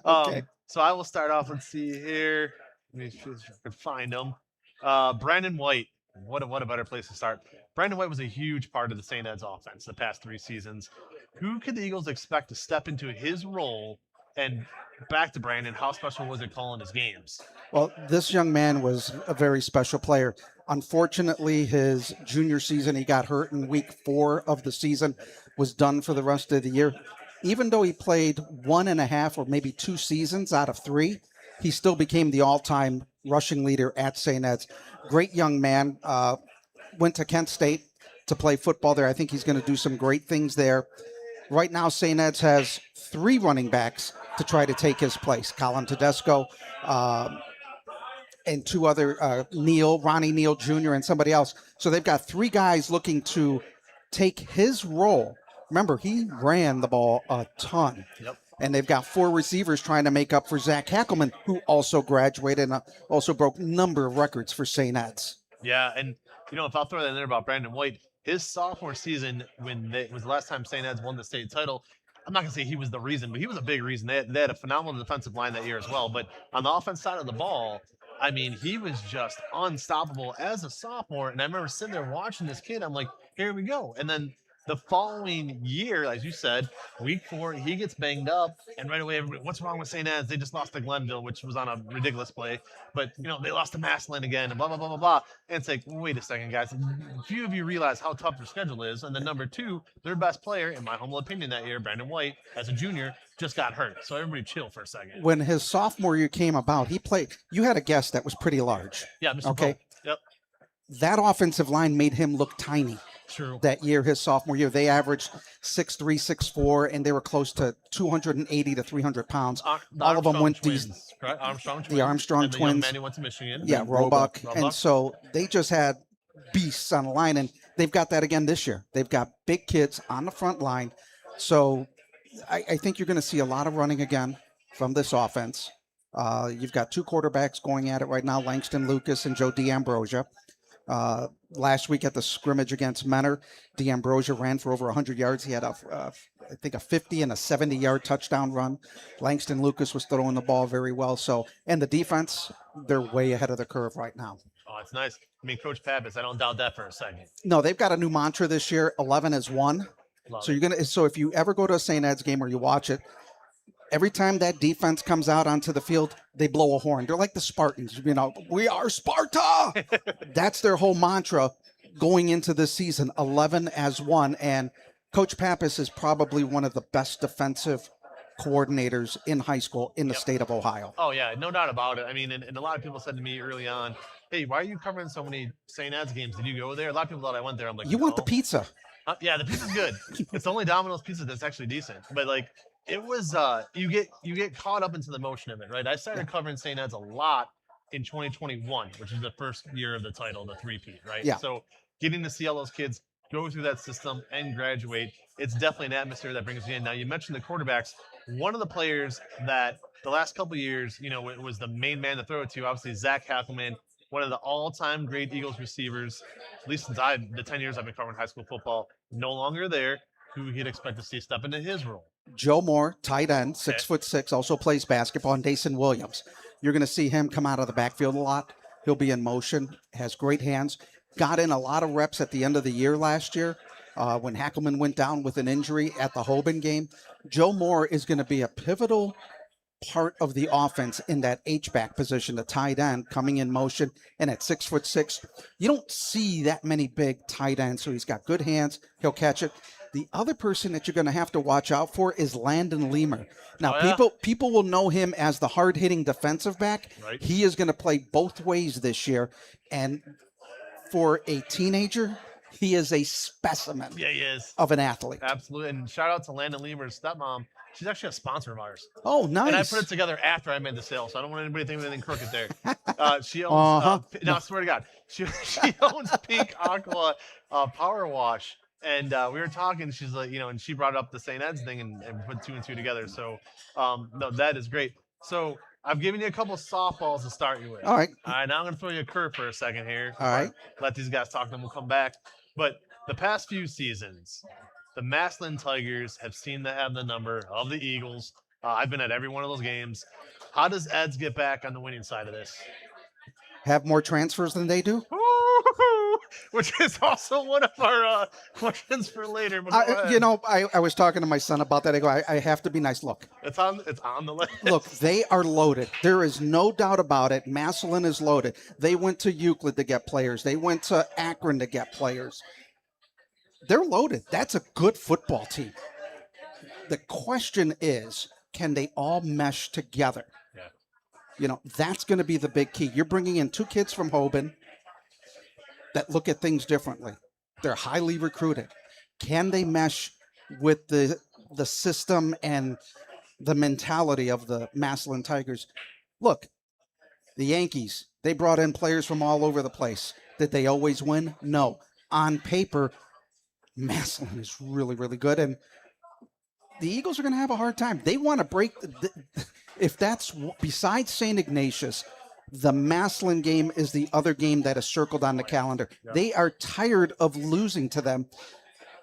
Okay. So I will start off. Let's see here. Let me see if I can find them. Brandon White. What a better place to start. Brandon White was a huge part of the St. Ed's offense the past 3 seasons. Who could the Eagles expect to step into his role? And back to Brandon, how special was it calling his games? Well, this young man was a very special player. Unfortunately, his junior season, he got hurt in week 4 of the season, was done for the rest of the year. Even though he played 1.5 or maybe 2 seasons out of 3, he still became the all-time rushing leader at St. Ed's. Great young man. Went to Kent State to play football there. I think he's going to do some great things there. Right now, St. Ed's has 3 running backs to try to take his place. Colin Tedesco and 2 other, Ronnie Neal Jr. and somebody else. So they've got 3 guys looking to take his role. Remember, he ran the ball a ton. Yep. And they've got 4 receivers trying to make up for Zach Hackelman, who also graduated and also broke a number of records for St. Ed's. Yeah, and if I'll throw that in there about Brandon White, his sophomore season, when it was the last time St. Ed's won the state title, I'm not going to say he was the reason, but he was a big reason. They had a phenomenal defensive line that year as well. But on the offense side of the ball, I mean, he was just unstoppable as a sophomore. And I remember sitting there watching this kid. I'm like, here we go. And then the following year, as you said, week 4, he gets banged up, and right away, everybody, what's wrong with St. Ed's? They just lost to Glenville, which was on a ridiculous play. But, they lost to Massillon again, and blah, blah, blah, blah, blah. And it's like, wait a second, guys. Few of you realize how tough their schedule is. And then number 2, their best player, in my humble opinion that year, Brandon White, as a junior, just got hurt. So everybody chill for a second. When his sophomore year came about, he played. You had a guess that was pretty large. Yeah, Mr. Okay. Pope. Yep. That offensive line made him look tiny. True. That year, his sophomore year, they averaged 6'3", 6'4", and they were close to 280 to 300 pounds. All of them went twins, these. correct? Armstrong twins. The Armstrong and the twins. Young man who went to Michigan. Yeah, Roebuck. And Roebuck. so they just had beasts on the line, and they've got that again this year. They've got big kids on the front line. So I think you're going to see a lot of running again from this offense. You've got 2 quarterbacks going at it right now, Langston Lucas and Joe D'Ambrosia. Last week at the scrimmage against Menor, D'Ambrosia ran for over 100 yards. He had I think a 50 and a 70-yard touchdown run. Langston Lucas was throwing the ball very well. So, and the defense, they're way ahead of the curve right now. Oh, it's nice. I mean, Coach Pappas, I don't doubt that for a second. No, they've got a new mantra this year. 11 is 1. Love So it. So if you ever go to a St. Ed's game or you watch it, every time that defense comes out onto the field, they blow a horn. They're like the Spartans. We are Sparta. That's their whole mantra going into this season, 11 as 1. And Coach Pappas is probably one of the best defensive coordinators in high school in the state of Ohio. Oh, yeah, no doubt about it. I mean, and a lot of people said to me early on, hey, why are you covering so many St. Ed's games? Did you go there? A lot of people thought I went there. I'm like, You want the "No." pizza. Yeah, the pizza's good. It's only Domino's pizza that's actually decent. But like, it was you get caught up into the motion of it, right? I started covering St. Ed's a lot in 2021, which is the first year of the title, the 3-peat, right? Yeah. So getting to see all those kids go through that system and graduate, it's definitely an atmosphere that brings you in. Now, you mentioned the quarterbacks. One of the players that the last couple of years, it was the main man to throw it to, obviously Zach Hackelman, one of the all-time great Eagles receivers, at least since the 10 years I've been covering high school football, no longer there, who you'd expect to see step into his role. Joe Moore, tight end, 6'6", also plays basketball, and Dason Williams. You're going to see him come out of the backfield a lot. He'll be in motion, has great hands, got in a lot of reps at the end of the year last year when Hackelman went down with an injury at the Hoban game. Joe Moore is going to be a pivotal part of the offense in that H-back position, the tight end coming in motion, and at 6'6", you don't see that many big tight ends, so he's got good hands. He'll catch it. The other person that you're going to have to watch out for is Landon Leamer. Now, people will know him as the hard-hitting defensive back. Right. He is going to play both ways this year, and for a teenager, he is a specimen Yeah, he is. of an athlete. Absolutely. And shout out to Landon Leamer's stepmom. She's actually a sponsor of ours. Oh, nice. And I put it together after I made the sale, so I don't want anybody to think of anything crooked there. She owns, I swear to God, she owns Pink Aqua Power Wash. And we were talking, she's like, and she brought up the St. Ed's thing and put 2 and 2 together. So, no, that is great. So I've given you a couple softballs to start you with. All right. All right, now I'm going to throw you a curve for a second here. All right. Let these guys talk, then we'll come back. But the past few seasons, the Massillon Tigers have seemed to have the number of the Eagles. I've been at every one of those games. How does Eds get back on the winning side of this? Have more transfers than they do? Which is also one of our questions for later. But I was talking to my son about that. I go, I have to be nice. Look, it's on the list. Look, they are loaded. There is no doubt about it. Massillon is loaded. They went to Euclid to get players. They went to Akron to get players. They're loaded. That's a good football team. The question is, can they all mesh together? Yeah. That's going to be the big key. You're bringing in 2 kids from Hoban that look at things differently. They're highly recruited. Can they mesh with the system and the mentality of the Massillon Tigers? Look, the Yankees, they brought in players from all over the place. Did they always win? No. On paper, Massillon is really, really good. And the Eagles are going to have a hard time. They want to break if that's besides St. Ignatius, the Massillon game is the other game that is circled on the calendar. Yep. They are tired of losing to them,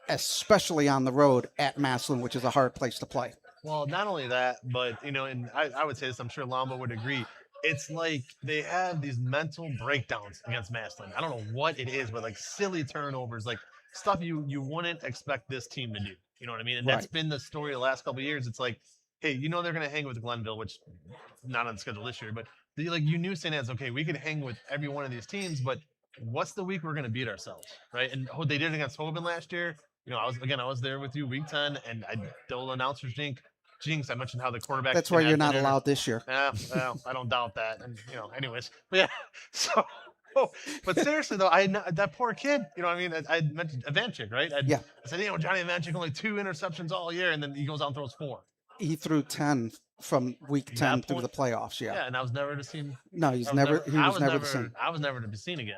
especially on the road at Massillon, which is a hard place to play. Well, not only that, but, and I would say this, I'm sure Lamba would agree. It's like they have these mental breakdowns against Massillon. I don't know what it is, but like silly turnovers, like stuff you wouldn't expect this team to do. You know what I mean? And that's been the story the last couple of years. It's like, hey, they're going to hang with Glenville, which not on the schedule this year, but you knew St. Ed's, okay, we could hang with every one of these teams, but what's the week we're going to beat ourselves, right? And they did it against Hoban last year. I was there with you week 10, and the old announcers jinx. I mentioned how the quarterback. That's why you're not allowed this year. Well, I don't doubt that. And anyways, but yeah. So, but seriously though, that poor kid. I mentioned Ivanchik, right? I said, Johnny Ivanchik only 2 interceptions all year, and then he goes out and throws 4. He threw 10 from week 10 through the playoffs. Yeah, and I was never to see him. No, he was never the same. I was never to be seen again.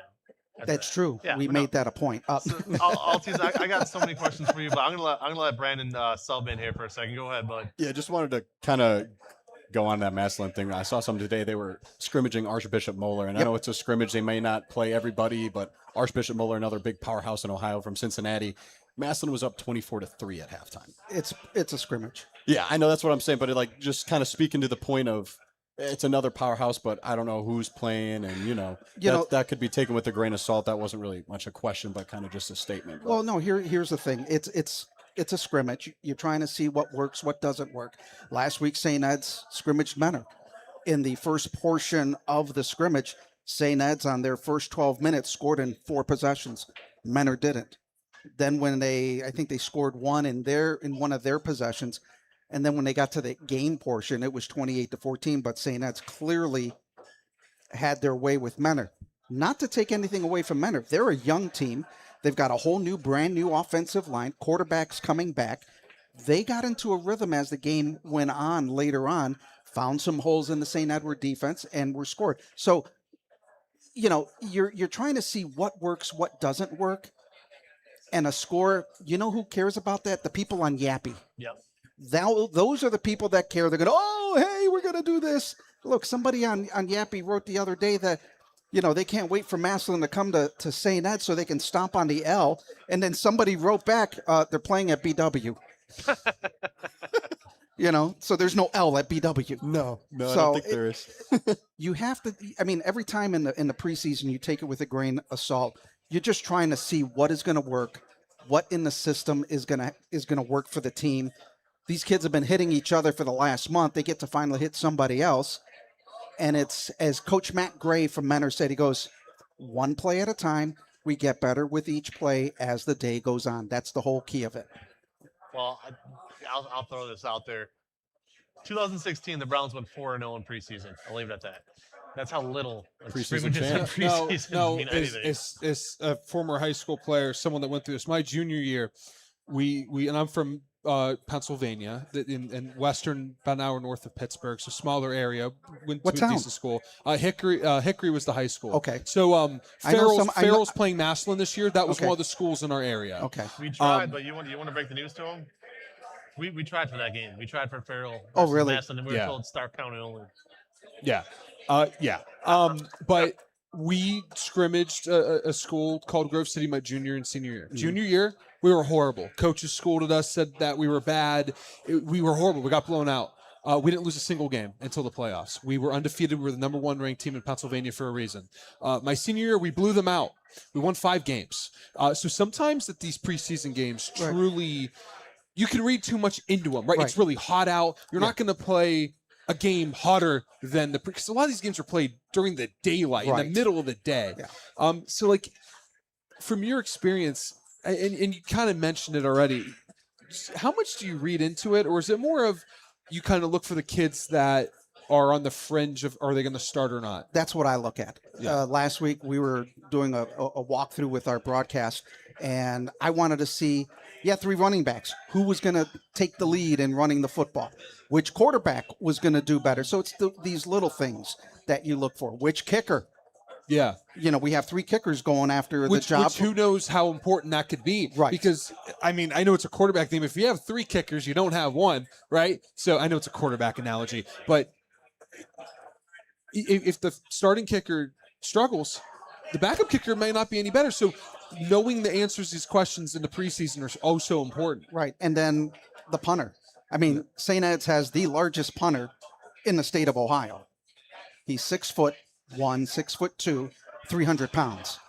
That's true. Yeah, we made that a point. So, I'll tease. I got so many questions for you, but I'm gonna let Brandon sub in here for a second. Go ahead, bud. Yeah, just wanted to kind of go on that Massillon thing. I saw some today. They were scrimmaging Archbishop Moeller, and I know it's a scrimmage. They may not play everybody, but Archbishop Moeller, another big powerhouse in Ohio from Cincinnati. Massillon was up 24-3 at halftime. It's a scrimmage. Yeah, I know that's what I'm saying, but just kind of speaking to the point of it's another powerhouse, but I don't know who's playing, and that could be taken with a grain of salt. That wasn't really much a question, but kind of just a statement. But. Well, no, here's the thing. It's a scrimmage. You're trying to see what works, what doesn't work. Last week, St. Ed's scrimmaged Menor. In the first portion of the scrimmage, St. Ed's on their first 12 minutes scored in 4 possessions. Menor didn't. Then when I think they scored one in one of their possessions. And then when they got to the game portion, it was 28-14, but St. Ed's clearly had their way with Menor. Not to take anything away from Menor. They're a young team. They've got a whole brand new offensive line, quarterbacks coming back. They got into a rhythm as the game went on later on, found some holes in the St. Edward defense, and were scored. So, you're trying to see what works, what doesn't work. and a score, you know who cares about that? The people on Yappy. Yep. Those are the people that care. They're going, oh, hey, we're going to do this. Look, somebody on Yappy wrote the other day that, they can't wait for Massillon to come to St. Ed so they can stomp on the L. And then somebody wrote back, they're playing at BW. So there's no L at BW. No, So I don't think there is. You have to. I mean, every time in the preseason, you take it with a grain of salt. You're just trying to see what is going to work, what in the system is gonna work for the team. These kids have been hitting each other for the last month. They get to finally hit somebody else, and it's as Coach Matt Gray from Mentor said. He goes, one play at a time. We get better with each play as the day goes on. That's the whole key of it. Well, I'll throw this out there. 2016, the Browns went 4-0 in preseason. I'll leave it at that. That's how little Preseason preseason No, mean anything. as a former high school player, someone that went through this. My junior year, we and I'm from Pennsylvania, in western, about an hour north of Pittsburgh, so smaller area. Went What to town? a decent school. Hickory was the high school. Okay. So Farrell's playing Massillon this year. That was Okay. one of the schools in our area. Okay. We tried, but you want to break the news to them? We tried for that game. We tried for Farrell. Oh, versus really? Massillon, and we were told Stark County only. Yeah. But we scrimmaged a school called Grove City my junior and senior year. Junior year, we were horrible. Coaches scolded us, said that we were bad. We were horrible. We got blown out. We didn't lose a single game until the playoffs. We were undefeated. We were the number 1 ranked team in Pennsylvania for a reason. My senior year, we blew them out. We won 5 games. So sometimes at these preseason games, truly, you can read too much into them, right? It's really hot out. You're not going to play a game hotter than because a lot of these games are played during the daylight, in the middle of the day. So, like, from your experience, and you kind of mentioned it already, how much do you read into it, or is it more of you kind of look for the kids that are on the fringe of are they going to start or not? That's what I look at. Last week we were doing a walkthrough with our broadcast, and I wanted to see, 3 running backs. Who was going to take the lead in running the football? Which quarterback was going to do better? So it's these little things that you look for. Which kicker? Yeah. We have 3 kickers going after the job. Which who knows how important that could be. Right. Because, I mean, I know it's a quarterback thing. If you have 3 kickers, you don't have 1, right? So I know it's a quarterback analogy. But if the starting kicker struggles, the backup kicker may not be any better. So knowing the answers to these questions in the preseason are so important. Right. And then the punter. I mean, St. Ed's has the largest punter in the state of Ohio. He's 6'1", 6'2", 300 pounds.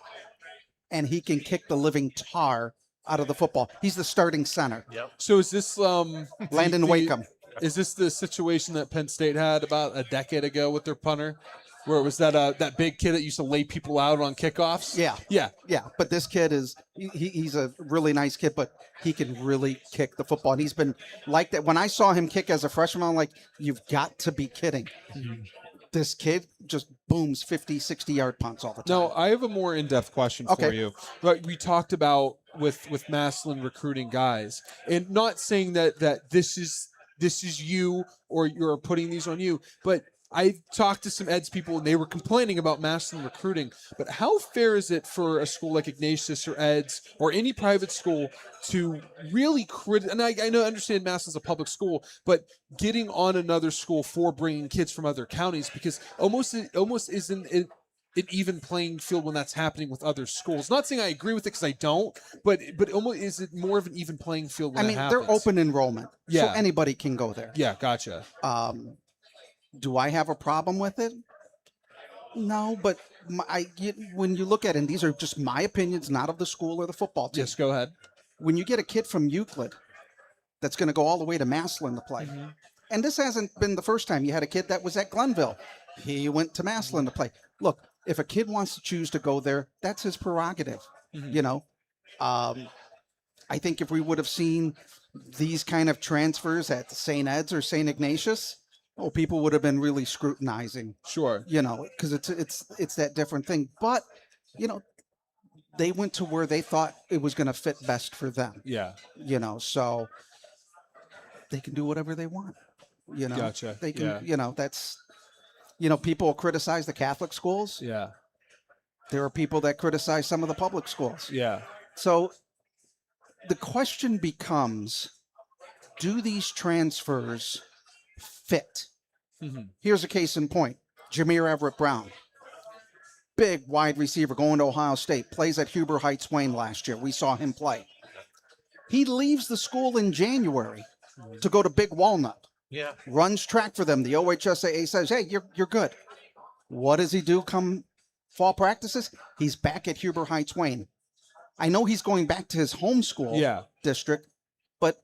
And he can kick the living tar out of the football. He's the starting center. Yep. So is this Landon Wakeham. Is this the situation that Penn State had about a decade ago with their punter, where it was that big kid that used to lay people out on kickoffs? Yeah. But this kid he's a really nice kid, but he can really kick the football. And he's been like that. When I saw him kick as a freshman, I'm like, you've got to be kidding. This kid just booms 50, 60-yard punts all the time. No, I have a more in-depth question for you. But we talked about with Massillon recruiting guys, and not saying that this is you or you're putting these on you, but I talked to some Eds people and they were complaining about Massillon recruiting. But how fair is it for a school like Ignatius or Eds or any private school to really and I understand Massillon's a public school, but getting on another school for bringing kids from other counties, because almost isn't an even playing field when that's happening with other schools. Not saying I agree with it because I don't, but almost is it more of an even playing field when it happens? They're open enrollment, so anybody can go there. Yeah, gotcha. Do I have a problem with it? No, but when you look at it, and these are just my opinions, not of the school or the football team. Yes, go ahead. When you get a kid from Euclid that's going to go all the way to Massillon to play, and this hasn't been the first time. You had a kid that was at Glenville. He went to Massillon to play. Look, if a kid wants to choose to go there, that's his prerogative. I think if we would have seen these kind of transfers at St. Ed's or St. Ignatius, people would have been really scrutinizing. Sure. Because it's that different thing. But, they went to where they thought it was going to fit best for them. Yeah. So they can do whatever they want. Gotcha. They can, that's, people criticize the Catholic schools. Yeah. There are people that criticize some of the public schools. Yeah. So the question becomes, do these transfers fit? Here's a case in point. Jameer Everett Brown, big wide receiver going to Ohio State, plays at Huber Heights Wayne last year. We saw him play. He leaves the school in January to go to Big Walnut. Yeah. Runs track for them. The OHSAA says, hey, you're good. What does he do come fall practices? He's back at Huber Heights Wayne. I know he's going back to his home school district, but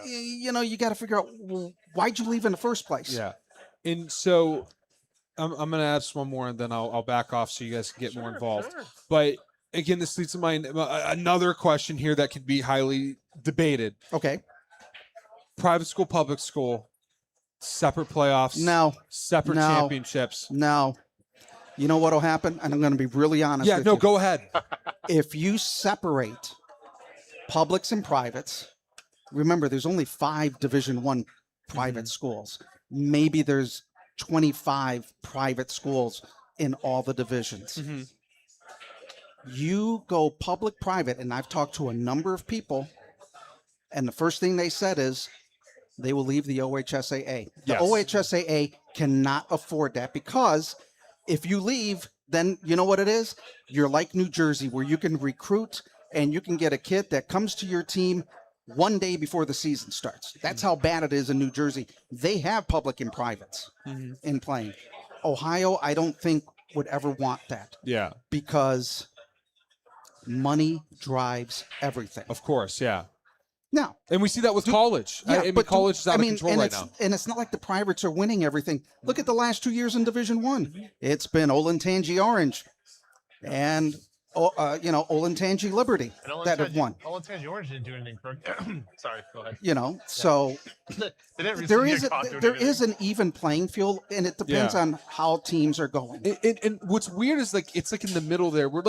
you got to figure out, well, why'd you leave in the first place? Yeah. And so I'm going to ask one more, and then I'll back off so you guys can get more involved. But again, this leads to another question here that could be highly debated. Okay. Private school, public school, separate playoffs. No. Separate championships. No. You know what'll happen? And I'm going to be really honest with you. Go ahead. If you separate publics and privates, remember, there's only 5 Division I private schools. Maybe there's 25 private schools in all the divisions. You go public-private, and I've talked to a number of people, and the first thing they said is they will leave the OHSAA. The OHSAA cannot afford that, because if you leave, then you know what it is? You're like New Jersey, where you can recruit and you can get a kid that comes to your team one day before the season starts. That's how bad it is in New Jersey. They have public and privates in playing. Ohio, I don't think would ever want that. Yeah. Because money drives everything. Of course, yeah. Now, and we see that with college. College is out of control right now. And it's not like the privates are winning everything. Look at the last 2 years in Division I. It's been Olentangy Orange and Olentangy Liberty that have won. Olentangy Orange didn't do anything for. Sorry, go ahead. So there is an even playing field, and it depends on how teams are going. And what's weird is it's like in the middle there. Where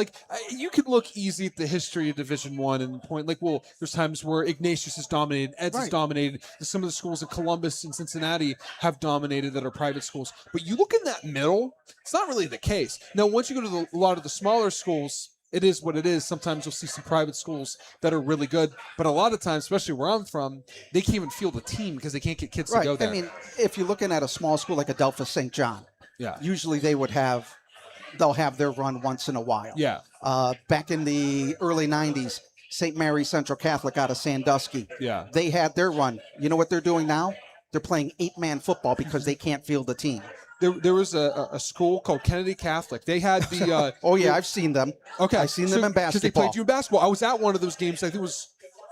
you could look easy at the history of Division I and point there's times where Ignatius has dominated, Eds has dominated. Some of the schools in Columbus and Cincinnati have dominated that are private schools. But you look in that middle, it's not really the case. Now, once you go to a lot of the smaller schools, it is what it is. Sometimes you'll see some private schools that are really good, but a lot of times, especially where I'm from, they can't even field a team because they can't get kids to go there. I mean, if you're looking at a small school like Adelphia St. John, usually they'll have their run once in a while. Yeah. Back in the early 90s, St. Mary's Central Catholic out of Sandusky. Yeah. They had their run. You know what they're doing now? They're playing 8-man football because they can't field a team. There was a school called Kennedy Catholic. They had the I've seen them. Okay, I've seen them in basketball. Because they played you in basketball. I was at one of those games. I think it was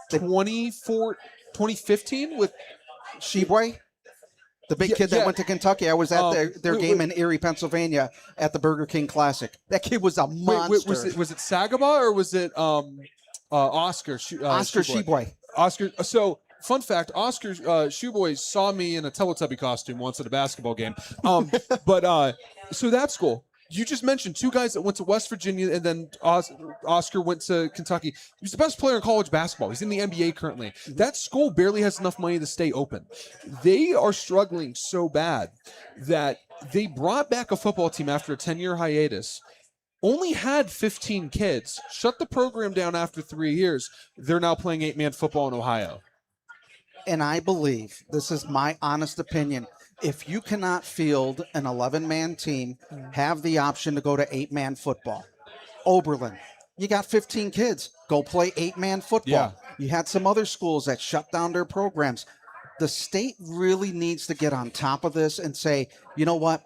2015 with Sheboy, the big kid that went to Kentucky. I was at their game in Erie, Pennsylvania, at the Burger King Classic. That kid was a monster. Was it Sagaba or was it Oscar? Oscar Sheboy. Oscar. So. Fun fact, Oscar Shoeboy saw me in a Teletubby costume once at a basketball game. So that school, you just mentioned 2 guys that went to West Virginia, and then Oscar went to Kentucky. He's the best player in college basketball. He's in the NBA currently. That school barely has enough money to stay open. They are struggling so bad that they brought back a football team after a 10-year hiatus. Only had 15 kids, shut the program down after 3 years. They're now playing 8-man football in Ohio. And I believe, this is my honest opinion, if you cannot field an 11-man team, have the option to go to 8-man football. Oberlin, you got 15 kids. Go play 8-man football. Yeah. You had some other schools that shut down their programs. The state really needs to get on top of this and say, you know what?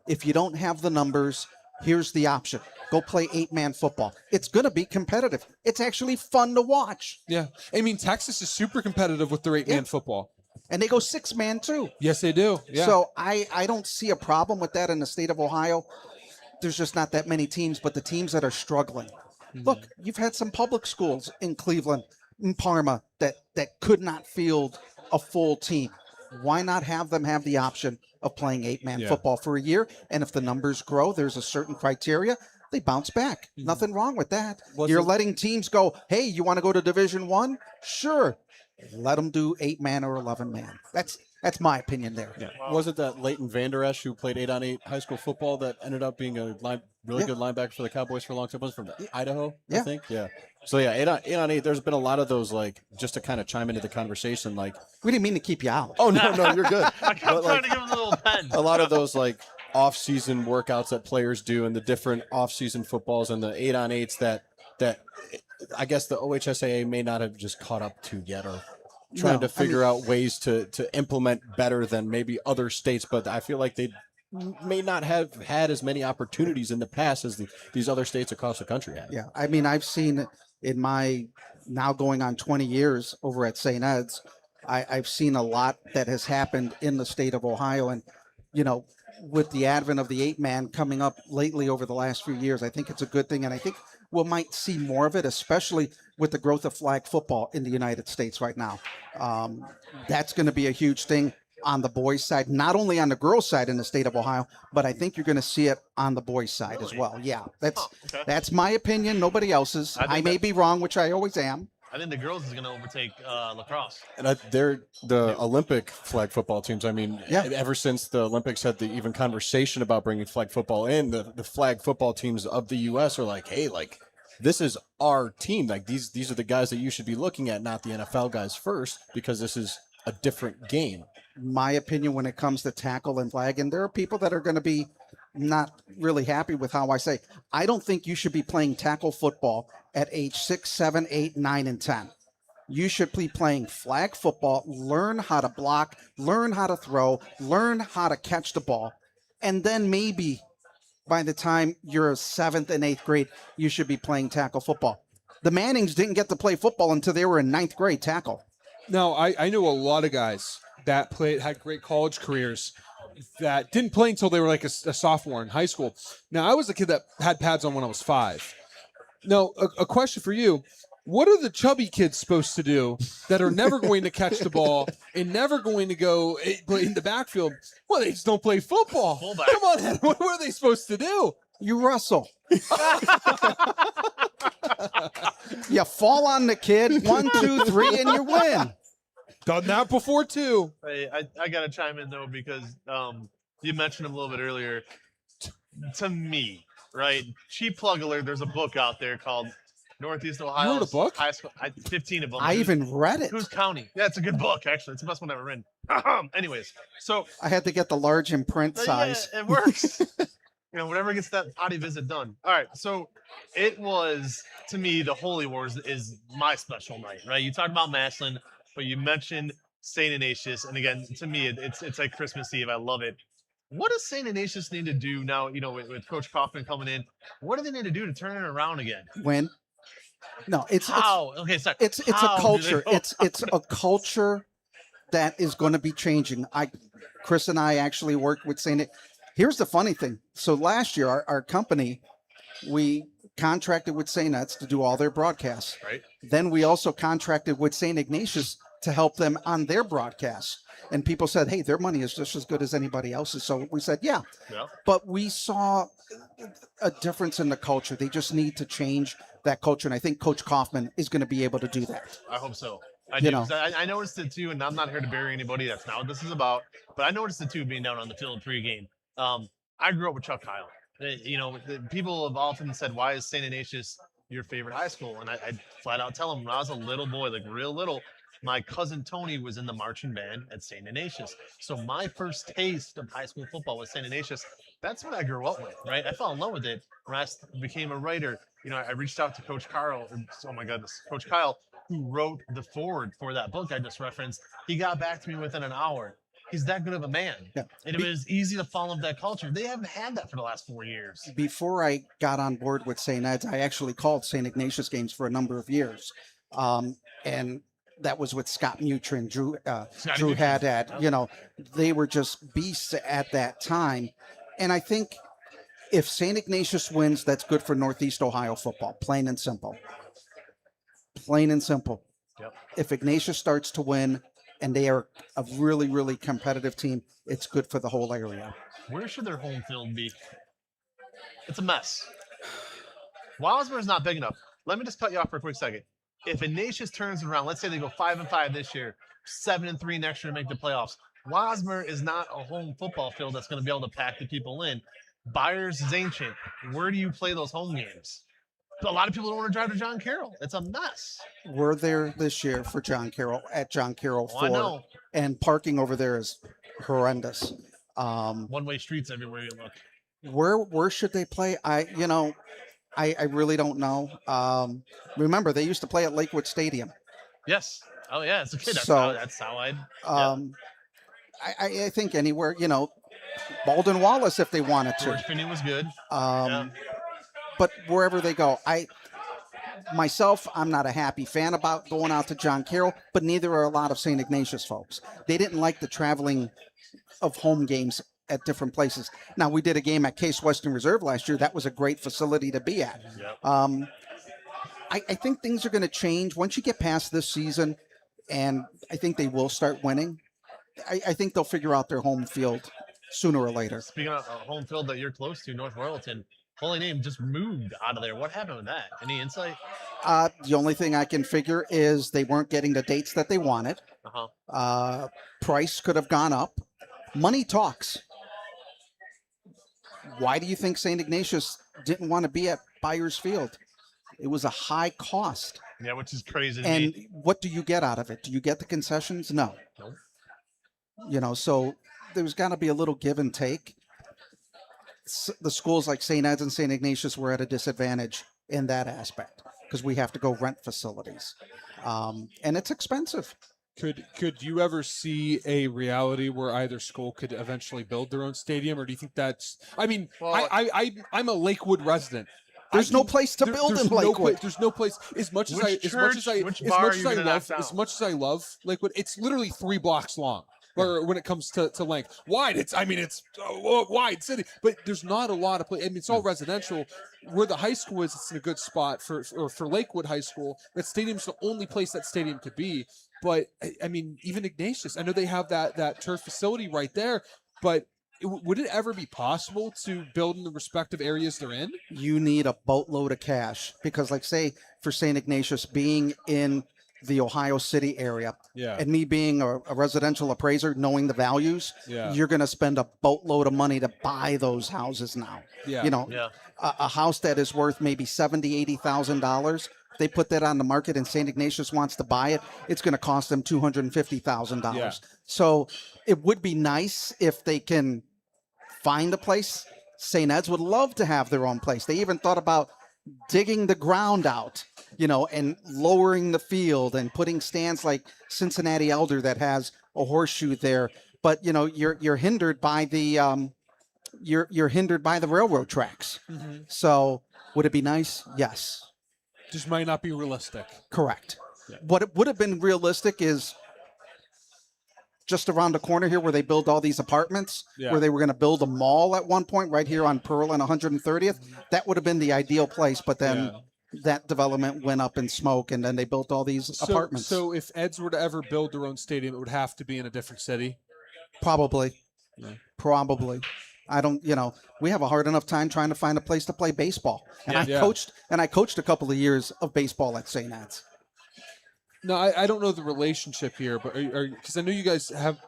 If you don't have the numbers, here's the option. Go play 8-man football. It's going to be competitive. It's actually fun to watch. Yeah. I mean, Texas is super competitive with their 8-man football. And they go 6-man too. Yes, they do. Yeah. So I don't see a problem with that in the state of Ohio. There's just not that many teams, but the teams that are struggling. Look, you've had some public schools in Cleveland, in Parma, that could not field a full team. Why not have them have the option of playing 8-man football for a year? And if the numbers grow, there's a certain criteria. They bounce back. Nothing wrong with that. You're letting teams go, hey, you want to go to Division I? Sure. Let them do 8-man or 11-man. That's my opinion there. Yeah. Was it that Leighton Vander Esch who played 8-on-8 high school football that ended up being a really good linebacker for the Cowboys for a long time? Was from Idaho, I think. Yeah. So yeah, 8-on-8. There's been a lot of those, like, just to kind of chime into the conversation, like. We didn't mean to keep you out. Oh no, you're good. I kept But, trying to give him a little pen. a lot of those like off-season workouts that players do, and the different off-season footballs and the 8-on-8s that I guess the OHSAA may not have just caught up to yet, or trying to figure out ways to implement better than maybe other states. But I feel like they may not have had as many opportunities in the past as these other states across the country have. Yeah, I mean, I've seen in my now going on 20 years over at St. Ed's, I've seen a lot that has happened in the state of Ohio. And, you know, with the advent of the 8-man coming up lately over the last few years, I think it's a good thing. And I think we might see more of it, especially with the growth of flag football in the United States right now. That's going to be a huge thing on the boys' side, not only on the girls' side in the state of Ohio, but I think you're going to see it on the boys' side as well. Yeah, that's my opinion, nobody else's. I may be wrong, which I always am. I think the girls is going to overtake lacrosse. And they're the Olympic flag football teams. I mean, ever since the Olympics had the even conversation about bringing flag football in, the flag football teams of the U.S. are like, hey, like, this is our team. Like, these are the guys that you should be looking at, not the NFL guys first, because this is a different game. My opinion when it comes to tackle and flag, and there are people that are going to be not really happy with how I say, I don't think you should be playing tackle football at age 6, 7, 8, 9, and 10. You should be playing flag football, learn how to block, learn how to throw, learn how to catch the ball. And then maybe by the time you're 7th and 8th grade, you should be playing tackle football. The Mannings didn't get to play football until they were in 9th grade tackle. No, I know a lot of guys that had great college careers that didn't play until they were like a sophomore in high school. Now, I was a kid that had pads on when I was 5. Now, a question for you. What are the chubby kids supposed to do that are never going to catch the ball and never going to go in the backfield? Well, they just don't play football. Fullback. Come on, what are they supposed to do? You wrestle. You fall on the kid, 1, 2, 3, and you win. Done that before, too. Hey, I got to chime in, though, because you mentioned him a little bit earlier. To me, right, cheap plug alert, there's a book out there called Northeast Ohio. You wrote a book? High School, 15 of them. I even read it. Who's counting? Yeah, it's a good book, actually. It's the best one I've ever written. Anyways, so. I had to get the large in print size. Yeah, it works. Whatever gets that potty visit done. All right, so it was, to me, the Holy Wars is my special night, right? You talked about Massillon, but you mentioned St. Ignatius, and again, to me, it's like Christmas Eve. I love it. What does St. Ignatius need to do now, with Coach Kaufman coming in? What do they need to do to turn it around again? Win. No, it's how? Okay, sorry. It's a culture. It's a culture that is going to be changing. Chris and I actually worked with St. Here's the funny thing. So last year, our company, we contracted with St. Ed's to do all their broadcasts. Right. Then we also contracted with St. Ignatius to help them on their broadcasts. And people said, hey, their money is just as good as anybody else's. So we said, yeah. But we saw a difference in the culture. They just need to change that culture. And I think Coach Kaufman is going to be able to do that. I hope so. I do. I noticed it too, and I'm not here to bury anybody. That's not what this is about. But I noticed it too, being down on the field pregame. I grew up with Chuck Kyle. People have often said, why is St. Ignatius your favorite high school? And I flat out tell them, when I was a little boy, like real little, my cousin Tony was in the marching band at St. Ignatius. So my first taste of high school football was St. Ignatius. That's what I grew up with, right? I fell in love with it when I became a writer. I reached out to Coach Carl. Oh my goodness, Coach Kyle, who wrote the foreword for that book I just referenced. He got back to me within an hour. He's that good of a man. Yeah. And it was easy to fall in that culture. They haven't had that for the last 4 years. Before I got on board with St. Ed's, I actually called St. Ignatius games for a number of years. And that was with Scott Mutrin, Drew Haddad. They were just beasts at that time. And I think if St. Ignatius wins, that's good for Northeast Ohio football, plain and simple. Plain and simple. Yep. If Ignatius starts to win, and they are a really, really competitive team, it's good for the whole area. Where should their home field be? It's a mess. Wildsboro's not big enough. Let me just cut you off for a quick second. If Ignatius turns around, let's say they go 5-5 this year, 7-3 next year to make the playoffs, Wasmer is not a home football field that's going to be able to pack the people in. Byers is ancient. Where do you play those home games? A lot of people don't want to drive to John Carroll. It's a mess. We're there this year for John Carroll at John Carroll Oh, I know. and parking over there is horrendous. One-way streets everywhere you look. Where should they play? I really don't know. Remember, they used to play at Lakewood Stadium. Yes. Oh yeah, it's okay. So, That's how I'd. I think anywhere, Baldwin Wallace if they wanted to. George Finney was good. But wherever they go, I'm not a happy fan about going out to John Carroll, but neither are a lot of St. Ignatius folks. They didn't like the traveling of home games at different places. Now, we did a game at Case Western Reserve last year. That was a great facility to be at. Yep. I think things are going to change once you get past this season, and I think they will start winning. I think they'll figure out their home field sooner or later. Speaking of a home field that you're close to, North Royalton, Holy Name just moved out of there. What happened with that? Any insight? The only thing I can figure is they weren't getting the dates that they wanted. Price could have gone up. Money talks. Why do you think St. Ignatius didn't want to be at Byers Field? It was a high cost. Yeah, which is crazy to And me. what do you get out of it? Do you get the concessions? No. Nope. So there's got to be a little give and take. The schools like St. Ed's and St. Ignatius were at a disadvantage in that aspect because we have to go rent facilities. And it's expensive. Could you ever see a reality where either school could eventually build their own stadium, or do you think that's? I mean, I'm a Lakewood resident. There's no place to build in Lakewood. There's no place. As much as I love Lakewood, it's literally 3 blocks long. Or when it comes to length, wide. It's a wide city, but there's not a lot of place. I mean, it's all residential. Where the high school is, it's in a good spot for Lakewood High School. That stadium's the only place that stadium could be. But I mean, even Ignatius, I know they have that turf facility right there, but would it ever be possible to build in the respective areas they're in? You need a boatload of cash because, like, say, for St. Ignatius being in the Ohio City area, and me being a residential appraiser, knowing the values, you're going to spend a boatload of money to buy those houses now. A house that is worth maybe $70,000, $80,000. They put that on the market and St. Ignatius wants to buy it, it's going to cost them $250,000. So it would be nice if they can find a place. St. Ed's would love to have their own place. They even thought about digging the ground out, and lowering the field and putting stands like Cincinnati Elder that has a horseshoe there. But you're hindered by the you're hindered by the railroad tracks. Mm-hmm. So would it be nice? Yes. Just might not be realistic. Correct. What it would have been realistic is just around the corner here where they build all these apartments, where they were going to build a mall at one point right here on Pearl and 130th. That would have been the ideal place, but then that development went up in smoke, and then they built all these apartments. So if Eds were to ever build their own stadium, it would have to be in a different city? Probably. Probably. I don't, we have a hard enough time trying to find a place to play baseball. And I coached a couple of years of baseball at St. Ed's. No, I don't know the relationship here, but because I know you guys have.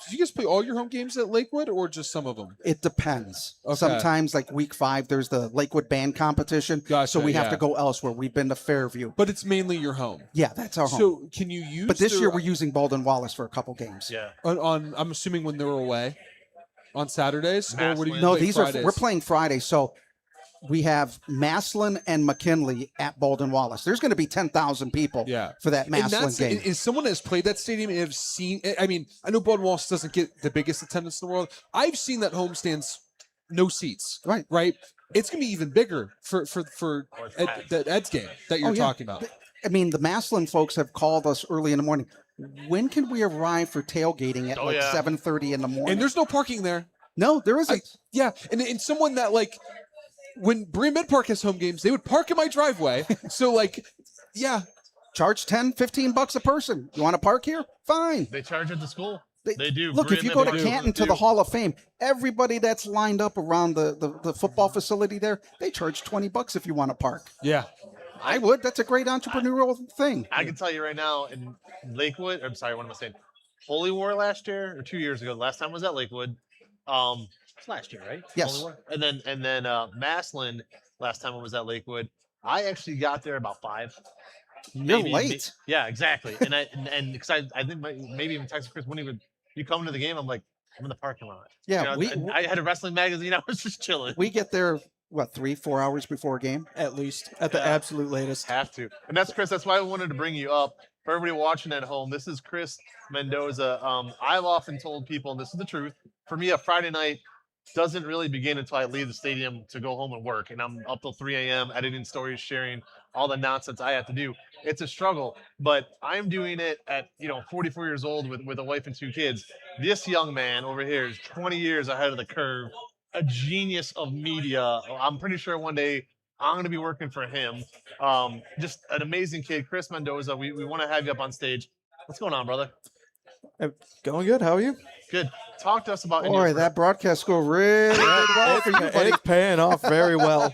Did you guys play all your home games at Lakewood or just some of them? It depends. Okay. Sometimes, like week 5, there's the Lakewood band competition. Gotcha, so we have to go elsewhere. We've been to Fairview. But it's mainly your home. Yeah, that's our home. So can you use? But this year we're using Baldwin Wallace for a couple games. Yeah. On I'm assuming when they're away, on Saturdays, or what do you No, play these Fridays? we're playing Friday. So we have Maslin and McKinley at Baldwin Wallace. There's going to be 10,000 people for that Maslin game. Is someone that has played that stadium and have seen? I mean, I know Baldwin Wallace doesn't get the biggest attendance in the world. I've seen that homestands, no seats. Right. It's going to be even bigger for that Ed's game that you're talking about. I mean, the Maslin folks have called us early in the morning. When can we arrive for tailgating at 7:30 in the morning? And there's no parking there. No, there isn't. And someone that when Berea Mid Park has home games, they would park in my driveway. So charge $10-15 a person. You want to park here? Fine. They charge at the school. They do. Look, if you go to Canton to the Hall of Fame, everybody that's lined up around the football facility there, they charge $20 if you want to park. Yeah. I would. That's a great entrepreneurial thing. I can tell you right now in Lakewood, I'm sorry, what am I saying? Holy War last year or 2 years ago. Last time was at Lakewood. It's last year, right? Yes. Holy War. And then Massland last time I was at Lakewood. I actually got there about 5. You're Maybe- late. Yeah, exactly. And because I think maybe even Texas Chris wouldn't even you come to the game. I'm like, I'm in the parking lot. Yeah, and I had a wrestling magazine. I was just chilling. we get there, what, 3-4 hours before a game? At least, at the Yeah. absolute latest. Have to. And that's Chris. That's why I wanted to bring you up. For everybody watching at home, this is Chris Mendoza. I've often told people, and this is the truth, for me, a Friday night doesn't really begin until I leave the stadium to go home and work. And I'm up till 3 a.m. editing stories, sharing all the nonsense I have to do. It's a struggle, but I'm doing it at 44 years old with a wife and 2 kids. This young man over here is 20 years ahead of the curve, a genius of media. I'm pretty sure one day I'm going to be working for him. Just an amazing kid, Chris Mendoza. We want to have you up on stage. What's going on, brother? Going good. How are you? Good. Talk to us about Boy, that broadcast school really did well for you, buddy. It's paying off very well.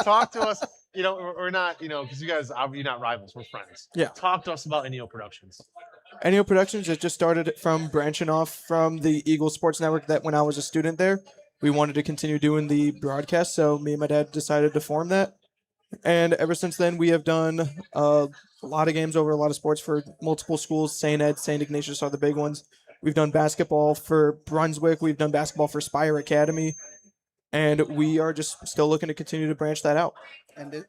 Talk to us. We're not, because you guys you're not rivals. We're friends. Yeah. Talk to us about NEO Productions. NEO Productions has just started from branching off from the Eagle Sports Network that when I was a student there, we wanted to continue doing the broadcast. So me and my dad decided to form that. And ever since then, we have done a lot of games over a lot of sports for multiple schools. St. Ed, St. Ignatius are the big ones. We've done basketball for Brunswick. We've done basketball for Spire Academy. And we are just still looking to continue to branch that out. And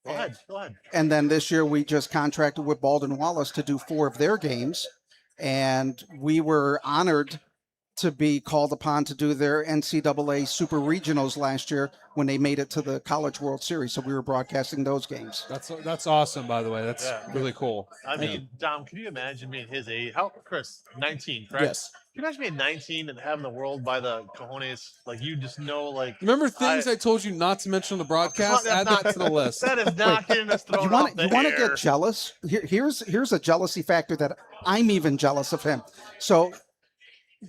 Go ahead. And then this year we just contracted with Baldwin Wallace to do 4 of their games. And we were honored to be called upon to do their NCAA Super Regionals last year when they made it to the College World Series. So we were broadcasting those games. That's awesome, by the way. That's really cool. I mean, Dom, can you imagine being his age? Chris, 19, correct? Yes. Can you imagine being 19 and having the world by the cojones? Like, you just know, like... Remember things I told you not to mention on the broadcast? Add that to the list. That is not getting us thrown You off the want to air. get jealous? Here's a jealousy factor that I'm even jealous of him. So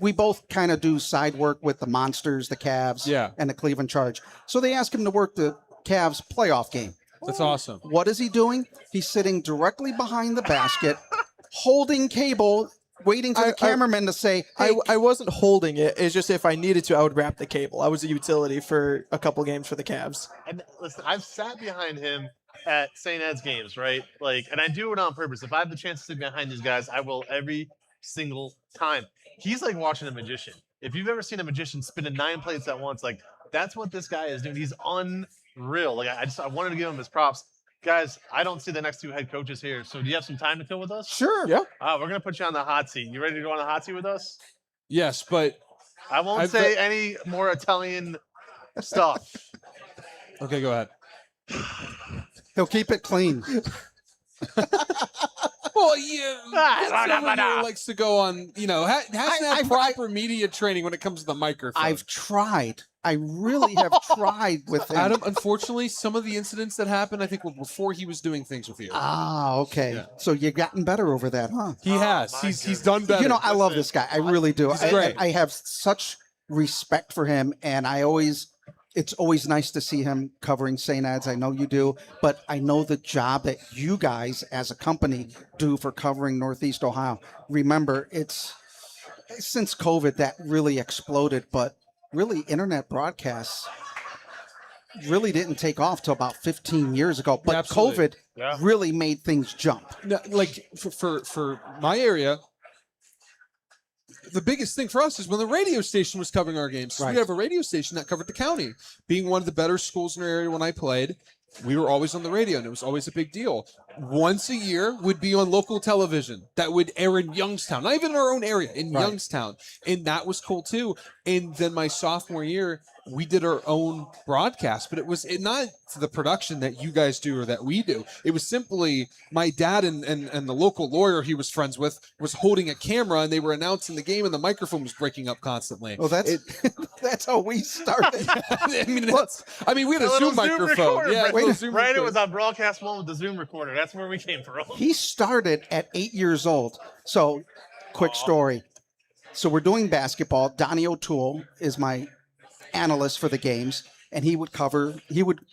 we both kind of do side work with the Monsters, the Cavs, and the Cleveland Charge. So they ask him to work the Cavs playoff game. That's awesome. What is he doing? He's sitting directly behind the basket, holding cable, waiting for the cameraman to say, hey, I wasn't holding it. It's just if I needed to, I would wrap the cable. I was a utility for a couple games for the Cavs. And listen, I've sat behind him at St. Ed's games, right? Like, and I do it on purpose. If I have the chance to sit behind these guys, I will every single time. He's like watching a magician. If you've ever seen a magician spinning 9 plates at once, like that's what this guy is doing. He's unreal. Like I wanted to give him his props. Guys, I don't see the next 2 head coaches here. So do you have some time to kill with us? Sure. Yeah. We're gonna put you on the hot seat. You ready to go on the hot seat with us? Yes, but I won't say any more Italian stuff. Okay, go ahead. he'll keep it clean. Well, someone who likes to go on, has to have proper media training when it comes to the microphone. I've tried. I really have tried with him. Adam, unfortunately, some of the incidents that happened, I think, were before he was doing things with you. Ah, okay. Yeah. So you've gotten better over that, huh? He has. He's done better. I love this guy. I really do. He's great. I have such respect for him, and it's always nice to see him covering St. Ed's. I know you do, but I know the job that you guys as a company do for covering Northeast Ohio. Remember, it's since COVID that really exploded, but really internet broadcasts really didn't take off till about 15 years ago. But Absolutely. COVID really made things jump. No, like for my area, the biggest thing for us is when the radio station was covering our games. So Right. we have a radio station that covered the county. Being one of the better schools in our area when I played, we were always on the radio, and it was always a big deal. Once a year would be on local television that would air in Youngstown, not even in our own area, in Right. Youngstown. And that was cool too. And then my sophomore year, we did our own broadcast, but it was not to the production that you guys do or that we do. It was simply my dad and the local lawyer he was friends with was holding a camera, and they were announcing the game, and the microphone was breaking up constantly. Well, that's how we started. I mean, we had a Zoom microphone. Recorder, Yeah, right, Zoom right, it recorder. was on broadcast 1 with the Zoom recorder. That's where we came from. He started at 8 years old. So, quick story. So we're doing basketball. Donnie O'Toole is my analyst for the games, and he would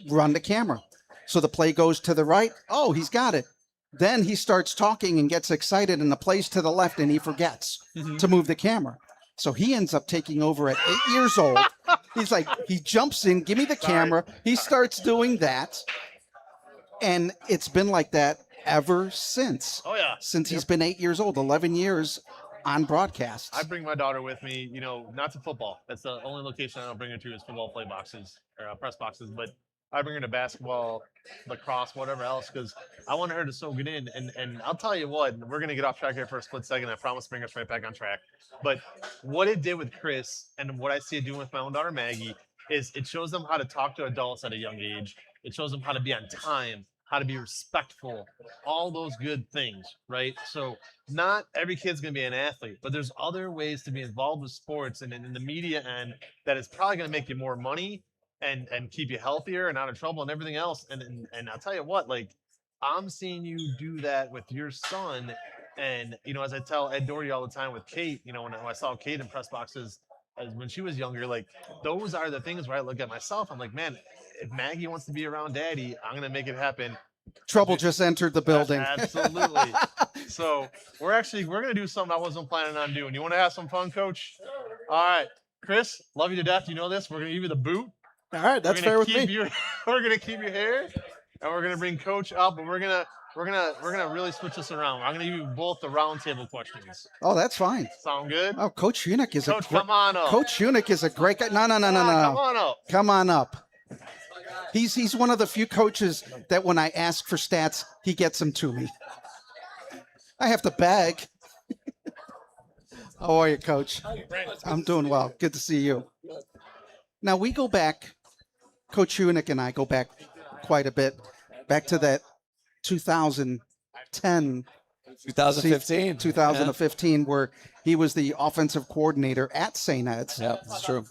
run the camera. So the play goes to the right. Oh, he's got it. Then he starts talking and gets excited and the play's to the left and he forgets to move the camera. So he ends up taking over at 8 years old. He's like, he jumps in, give me the camera. He starts doing that. And it's been like that ever since. Oh yeah. Since he's been 8 years old, 11 years on broadcasts. I bring my daughter with me, not to football. That's the only location I don't bring her to is football play boxes or press boxes. But I bring her to basketball, lacrosse, whatever else, because I want her to soak it in. And I'll tell you what, we're going to get off track here for a split second. I promise to bring us right back on track. But what it did with Chris and what I see it doing with my own daughter, Maggie, is it shows them how to talk to adults at a young age. It shows them how to be on time, how to be respectful, all those good things, right? So not every kid's going to be an athlete, but there's other ways to be involved with sports and in the media end that is probably going to make you more money and keep you healthier and out of trouble and everything else. And I'll tell you what, like, I'm seeing you do that with your son. And, as I tell Ed Doherty all the time with Kate, when I saw Kate in press boxes as when she was younger, like, those are the things where I look at myself. I'm like, man, if Maggie wants to be around Daddy, I'm going to make it happen. Trouble just entered the building. Absolutely. So we're going to do something I wasn't planning on doing. You want to have some fun, Coach? All right. Chris, love you to death. You know this. We're going to give you the boot. All right, that's fair with me. We're going to keep your hair, and we're going to bring Coach up, and we're gonna really switch this around. I'm going to give you both the round table questions. Oh, that's fine. Sound good? Oh, Coach Unick is come on up. Coach Unick is a great guy. No. Come on up. Come on up. He's one of the few coaches that when I ask for stats, he gets them to me. I have to beg. How are you, Coach? I'm doing well. Good to see you. Now we go back, Coach Unick and I go back quite a bit, back to that 2010, 2015, where he was the offensive coordinator at St. Ed's. Yeah, that's true.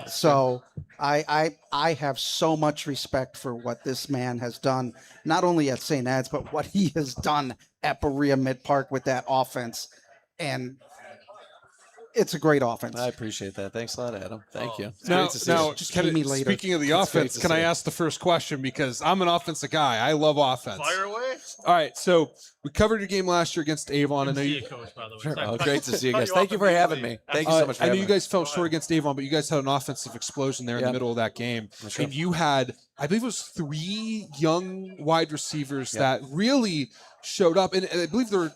So I have so much respect for what this man has done, not only at St. Ed's, but what he has done at Berea Mid Park with that offense. And it's a great offense. I appreciate that. Thanks a lot, Adam. Thank you. It's Now, great to see you. just speaking of the offense, can I ask the first question? Because I'm an offensive guy. I love offense. Fire away. All right, so we covered your game last year against Avon. I know you, Coach, by the way. Sure. Sorry. Oh, great to see you guys. Thank you for having me. Thank you so much for I know having you me. guys fell short against Avon, but you guys had an offensive explosion there in the middle of that game. Sure. And you had, I believe it was 3 young wide receivers that really showed up. And I believe the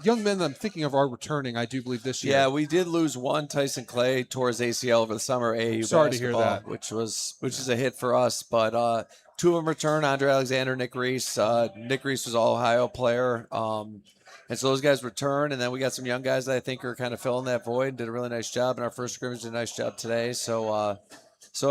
young men that I'm thinking of are returning, I do believe, this year. Yeah, we did lose one. Tyson Clay tore his ACL over the summer AAU Sorry to hear basketball, that. which is a hit for us. But 2 of them return: Andre Alexander, Nick Reese. Nick Reese was all Ohio player, and so those guys return. And then we got some young guys that I think are kind of filling that void. Did a really nice job in our first scrimmage. Did a nice job today. So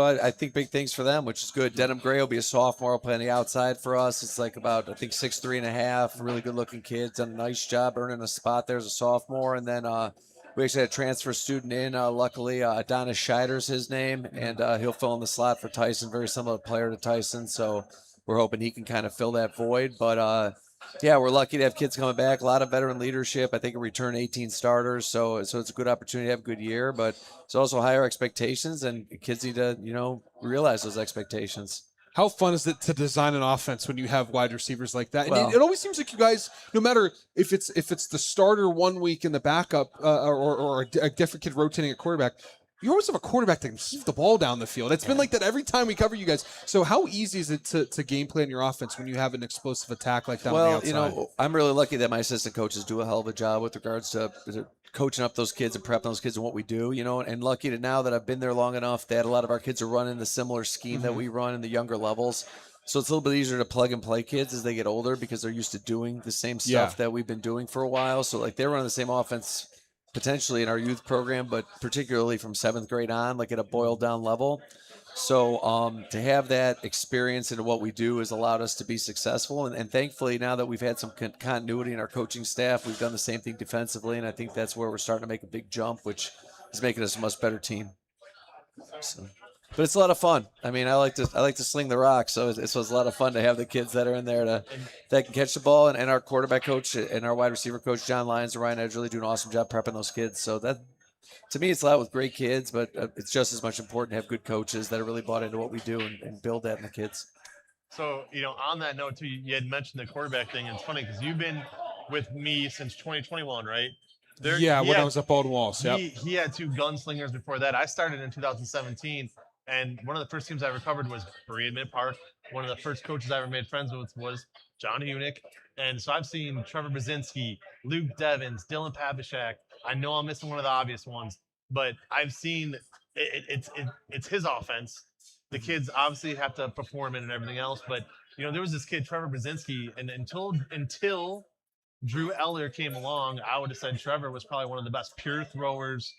I think big things for them, which is good. Denham Gray will be a sophomore, will play on the outside for us. It's like about, I think, 6'3.5", really good-looking kid. Done a nice job earning a spot there as a sophomore. And then we actually had a transfer student in, luckily. Adonis Scheider's his name, and he'll fill in the slot for Tyson, very similar player to Tyson. So we're hoping he can kind of fill that void. But, yeah, we're lucky to have kids coming back. A lot of veteran leadership. I think we return 18 starters, so it's a good opportunity to have a good year. But it's also higher expectations, and kids need to, realize those expectations. How fun is it to design an offense when you have wide receivers like that? Well, And it always seems like you guys, no matter if it's the starter one week and the backup or a different kid rotating at quarterback, you always have a quarterback that can heave the ball down the field. It's been like that every time we cover you guys. So how easy is it to game plan your offense when you have an explosive attack like that on the outside? I'm really lucky that my assistant coaches do a hell of a job with regards to coaching up those kids and prepping those kids and what we do, and lucky to now that I've been there long enough that a lot of our kids are running the similar scheme that we run in the younger levels. So it's a little bit easier to plug and play kids as they get older because they're used to doing the same stuff that we've been doing for a while. So like they're running the same offense potentially in our youth program, but particularly from 7th grade on, like at a boiled down level. So to have that experience into what we do has allowed us to be successful. And thankfully, now that we've had some continuity in our coaching staff, we've done the same thing defensively. And I think that's where we're starting to make a big jump, which is making us a much better team. So, but it's a lot of fun. I mean, I like to sling the rock, so it's a lot of fun to have the kids that are in there that can catch the ball. And our quarterback coach and our wide receiver coach, John Lyons and Ryan Edge, really do an awesome job prepping those kids. So that, to me, it's a lot with great kids, but it's just as much important to have good coaches that are really bought into what we do and build that in the kids. So, on that note too, you had mentioned the quarterback thing. And it's funny because you've been with me since 2021, right? Yeah, he when I had- was at Baldwin Walls. Yep. He had two gunslingers before that. I started in 2017, and one of the first teams I ever covered was Berea Mid Park. One of the first coaches I ever made friends with was John Hunick. And so I've seen Trevor Brzezinski, Luke Devins, Dylan Pavishak. I know I'm missing one of the obvious ones, but I've seen it's his offense. The kids obviously have to perform it and everything else, but there was this kid Trevor Brzezinski, and until Drew Eller came along, I would have said Trevor was probably one of the best pure throwers,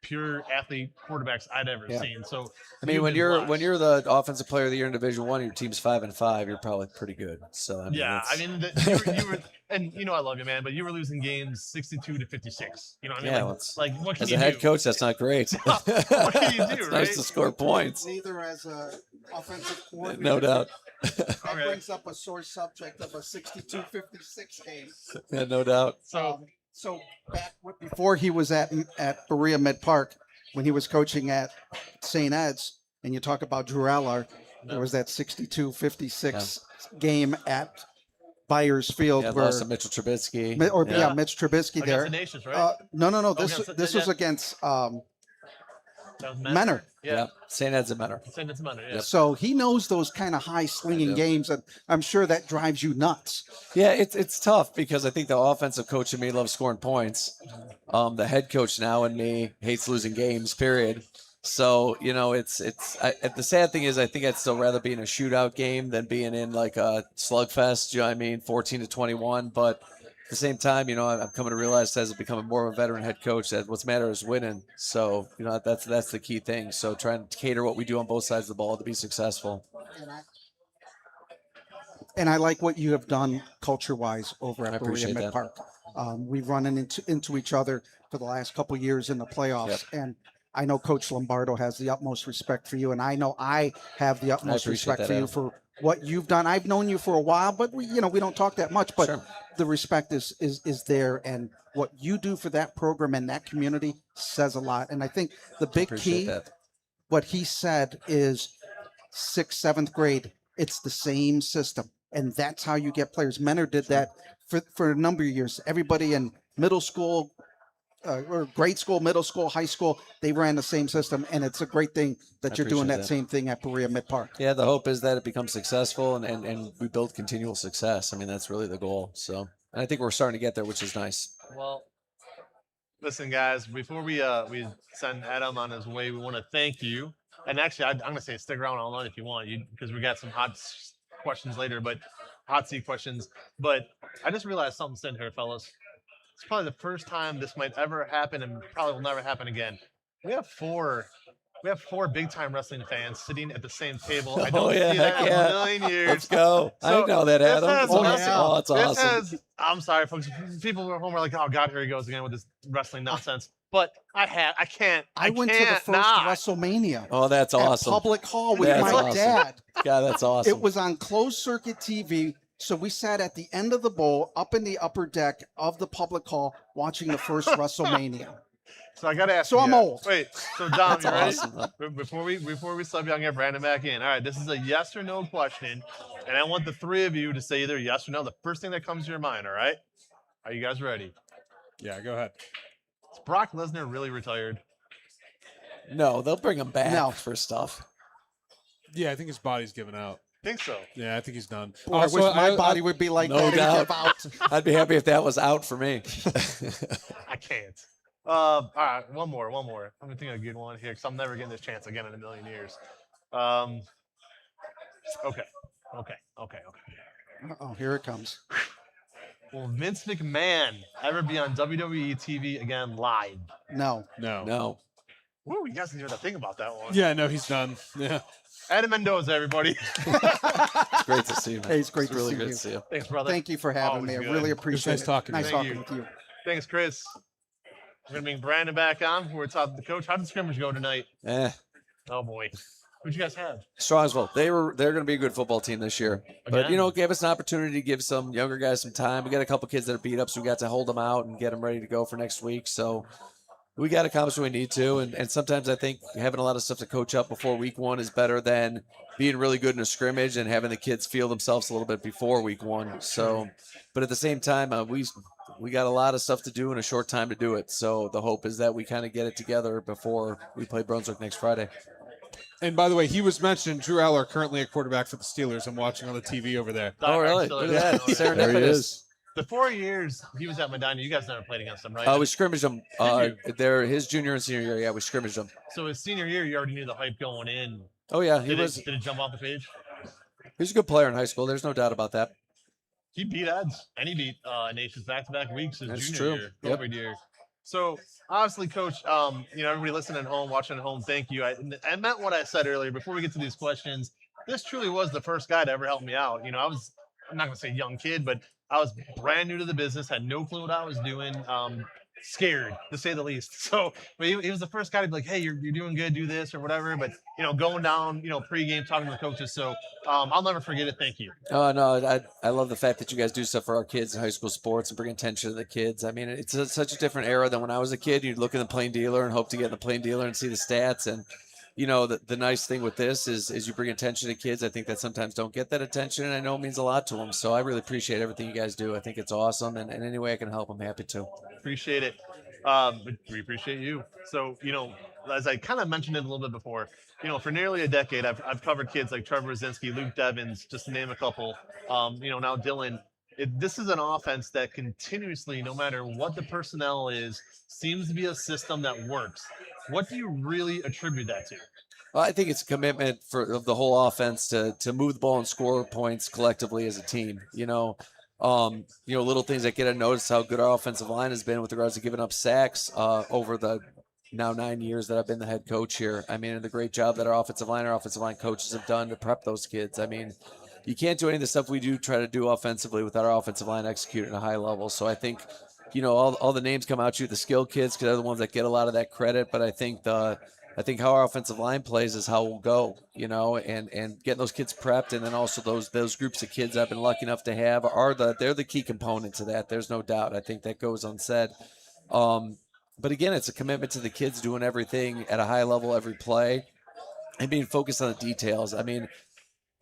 pure athlete quarterbacks I'd ever Yeah. seen. So I mean, you've when been you're blessed. the offensive player of the year in Division One, your team's 5-5. You're probably pretty good. So I mean, Yeah, it's- I mean, you were, and I love you, man, but you were losing games 62-56. You know what I mean? Yeah, like, it's- like what can as you a head do? coach, that's not great. What can you do, It's right? nice to score points. Neither as a offensive coordinator. No doubt. That brings up a sore subject of a 62-56 game. Yeah, no doubt. So back before he was at Berea Mid Park, when he was coaching at St. Ed's, and you talk about Drew Eller, there was that 62-56 game at Byers Field Yeah, where lost to Mitchell Trubisky. Mitch Trubisky Against there. the Nations, right? No. Against This was against That was Menor. Yeah. St. Ed's and Menor. St. Ed's and Menor, yeah. So he knows those kind of high slinging games, and I'm sure that drives you nuts. Yeah, it's tough because I think the offensive coach in me loves scoring points. The head coach now in me hates losing games. Period. So the sad thing is I think I'd still rather be in a shootout game than being in like a slugfest. You know what I mean, 14-21. But at the same time, I'm coming to realize as I'm becoming more of a veteran head coach that what's matter is winning. So that's the key thing. So trying to cater what we do on both sides of the ball to be successful. And I like what you have done culture-wise over I at Berea appreciate Mid that. Park. We've run into each other for the last couple years in the playoffs, and I know Coach Lombardo has the utmost respect for you, and I know I have the utmost appreciate respect that, for you Adam. for what you've done. I've known you for a while, but we don't talk that much. But the respect is there, and what you do for that program and that community says a lot. And I think the big appreciate key, that. what he said is 6th, 7th grade. It's the same system, and that's how you get players. Menor did that for a number of years. Everybody in middle school, or grade school, middle school, high school, they ran the same system, and it's a great thing that I you're doing appreciate that that. same thing at Berea Mid Park. Yeah, the hope is that it becomes successful and we build continual success. I mean, that's really the goal. So, and I think we're starting to get there, which is nice. Well, listen, guys, before we send Adam on his way, we want to thank you. And actually, I'm going to say stick around all night if you want, because we got some questions later, but hot seat questions. But I just realized something sitting here, fellas. It's probably the first time this might ever happen, and probably will never happen again. We have four big time wrestling fans sitting at the same table. I don't Oh, yeah, see that heck in yeah. a million years. Let's go. I didn't know that, this Adam. has Oh, nothing- yeah. Oh, that's this awesome. I'm sorry, folks. People at home are like, "Oh God, here he goes again with this wrestling nonsense." But I can't. I went to the can't first not. WrestleMania. Oh, that's at awesome. Public Hall with That's my awesome. dad. God, that's awesome. It was on closed circuit TV. So we sat at the end of the bowl, up in the upper deck of the Public Hall, watching the first WrestleMania. So I got to ask. So you I'm guys. old. Wait. So Dom, That's you ready? awesome. Before we sub you on, get Brandon back in. All right. This is a yes or no question, and I want the three of you to say either yes or no. The first thing that comes to your mind. All right. Are you guys ready? Yeah, go ahead. Is Brock Lesnar really retired? No, they'll bring him back No. for stuff. Yeah, I think his body's given out. Think so. Yeah, I think he's done. Boy, I wish my body would be like No that and doubt. give out. I'd be happy if that was out for me. I can't. All right, one more. I'm gonna think of a good one here because I'm never getting this chance again in a million years. Okay. Oh, here it comes. Will Vince McMahon ever be on WWE TV again live? No. No. Woo, you guys didn't even think about that one. Yeah, no, he's done. Yeah. Adam Mendoza, everybody. It's great to see you, man. Hey, it's great to really see great you. to see you. Thanks, brother. Thank you for having Always me. I good. really It was appreciate nice it. talking to Nice you. talking Thank with you. Thanks, Chris. We're gonna bring Brandon back on. We're talking to the coach. How did the scrimmage go tonight? Oh boy. Who'd you guys have? Strongsville. They're going to be a good football team this year. But Again? gave us an opportunity to give some younger guys some time. We got a couple kids that are beat up, so we got to hold them out and get them ready to go for next week. So we got to accomplish what we need to. And sometimes I think having a lot of stuff to coach up before week one is better than being really good in a scrimmage and having the kids feel themselves a little bit before week one. So, but at the same time, we got a lot of stuff to do in a short time to do it. So the hope is that we kind of get it together before we play Brunswick next Friday. And by the way, he was mentioned, Drew Aller, currently a quarterback for the Steelers. I'm watching on the TV over there. Oh, really? Look at that. Serendipitous. The 4 years he was at Medina, you guys never played against him, right? We scrimmaged him. His junior and senior year. Yeah, we scrimmaged him. So his senior year, you already knew the hype going in. Oh yeah, Did it jump off the page? He was a good player in high school. There's no doubt about that. He beat Eds, and he beat Nations back-to-back weeks his That's junior true. year, Yep. COVID year. So obviously, Coach, everybody listening at home, watching at home, thank you. I meant what I said earlier. Before we get to these questions, this truly was the first guy to ever help me out. I'm not gonna say young kid, but I was brand new to the business, had no clue what I was doing. Scared to say the least. So, but he was the first guy to be like, "Hey, you're doing good, do this or whatever." But going down, pregame, talking to the coaches. So, I'll never forget it. Thank you. Oh no, I love the fact that you guys do stuff for our kids in high school sports and bring attention to the kids. I mean, it's such a different era than when I was a kid. You'd look in the plain dealer and hope to get in the plain dealer and see the stats. And the nice thing with this is you bring attention to kids. I think that sometimes don't get that attention, and I know it means a lot to them. So I really appreciate everything you guys do. I think it's awesome, and any way I can help, I'm happy to. Appreciate it. We appreciate you. So, as I kind of mentioned it a little bit before, for nearly a decade, I've covered kids like Trevor Rosinski, Luke Devins, just to name a couple. Now Dylan. This is an offense that continuously, no matter what the personnel is, seems to be a system that works. What do you really attribute that to? Well, I think it's a commitment of the whole offense to move the ball and score points collectively as a team. Little things that get unnoticed, how good our offensive line has been with regards to giving up sacks over the now 9 years that I've been the head coach here. I mean, the great job that our offensive line coaches have done to prep those kids. I mean, you can't do any of the stuff we do try to do offensively without our offensive line executing at a high level. So I think, all the names come out to you, the skilled kids, because they're the ones that get a lot of that credit. But I think how our offensive line plays is how we'll go, and getting those kids prepped, and then also those groups of kids I've been lucky enough to have they're the key component to that. There's no doubt. I think that goes unsaid. But again, it's a commitment to the kids doing everything at a high level every play and being focused on the details. I mean,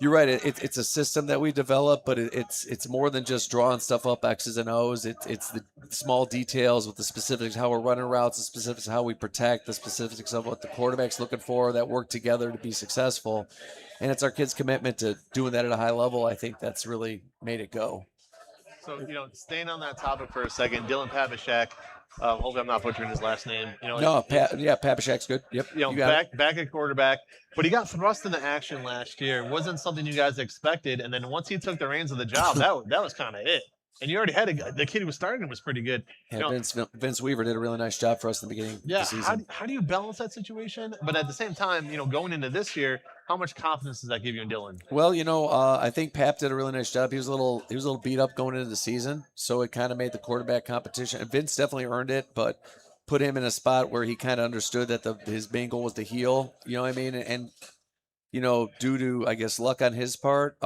you're right. It's a system that we develop, but it's more than just drawing stuff up X's and O's. It's the small details with the specifics, how we're running routes, the specifics of how we protect, the specifics of what the quarterback's looking for that work together to be successful. And it's our kids' commitment to doing that at a high level. I think that's really made it go. So, staying on that topic for a second, Dylan Pavishak, hopefully I'm not butchering his last name. Pavishak's good. Yep. You got back at quarterback, but he got thrust into action last year. It wasn't something you guys expected. And then once he took the reins of the job, that was kind of it. And you already had the kid who was starting was pretty good. Yeah, Vince Weaver did a really nice job for us in the beginning of the season. How do you balance that situation? But at the same time, going into this year, how much confidence does that give you in Dylan? Well, I think Pap did a really nice job. He was a little beat up going into the season, so it kind of made the quarterback competition. And Vince definitely earned it, but put him in a spot where he kind of understood that his main goal was to heal. You know what I mean? And due to I guess luck on his part,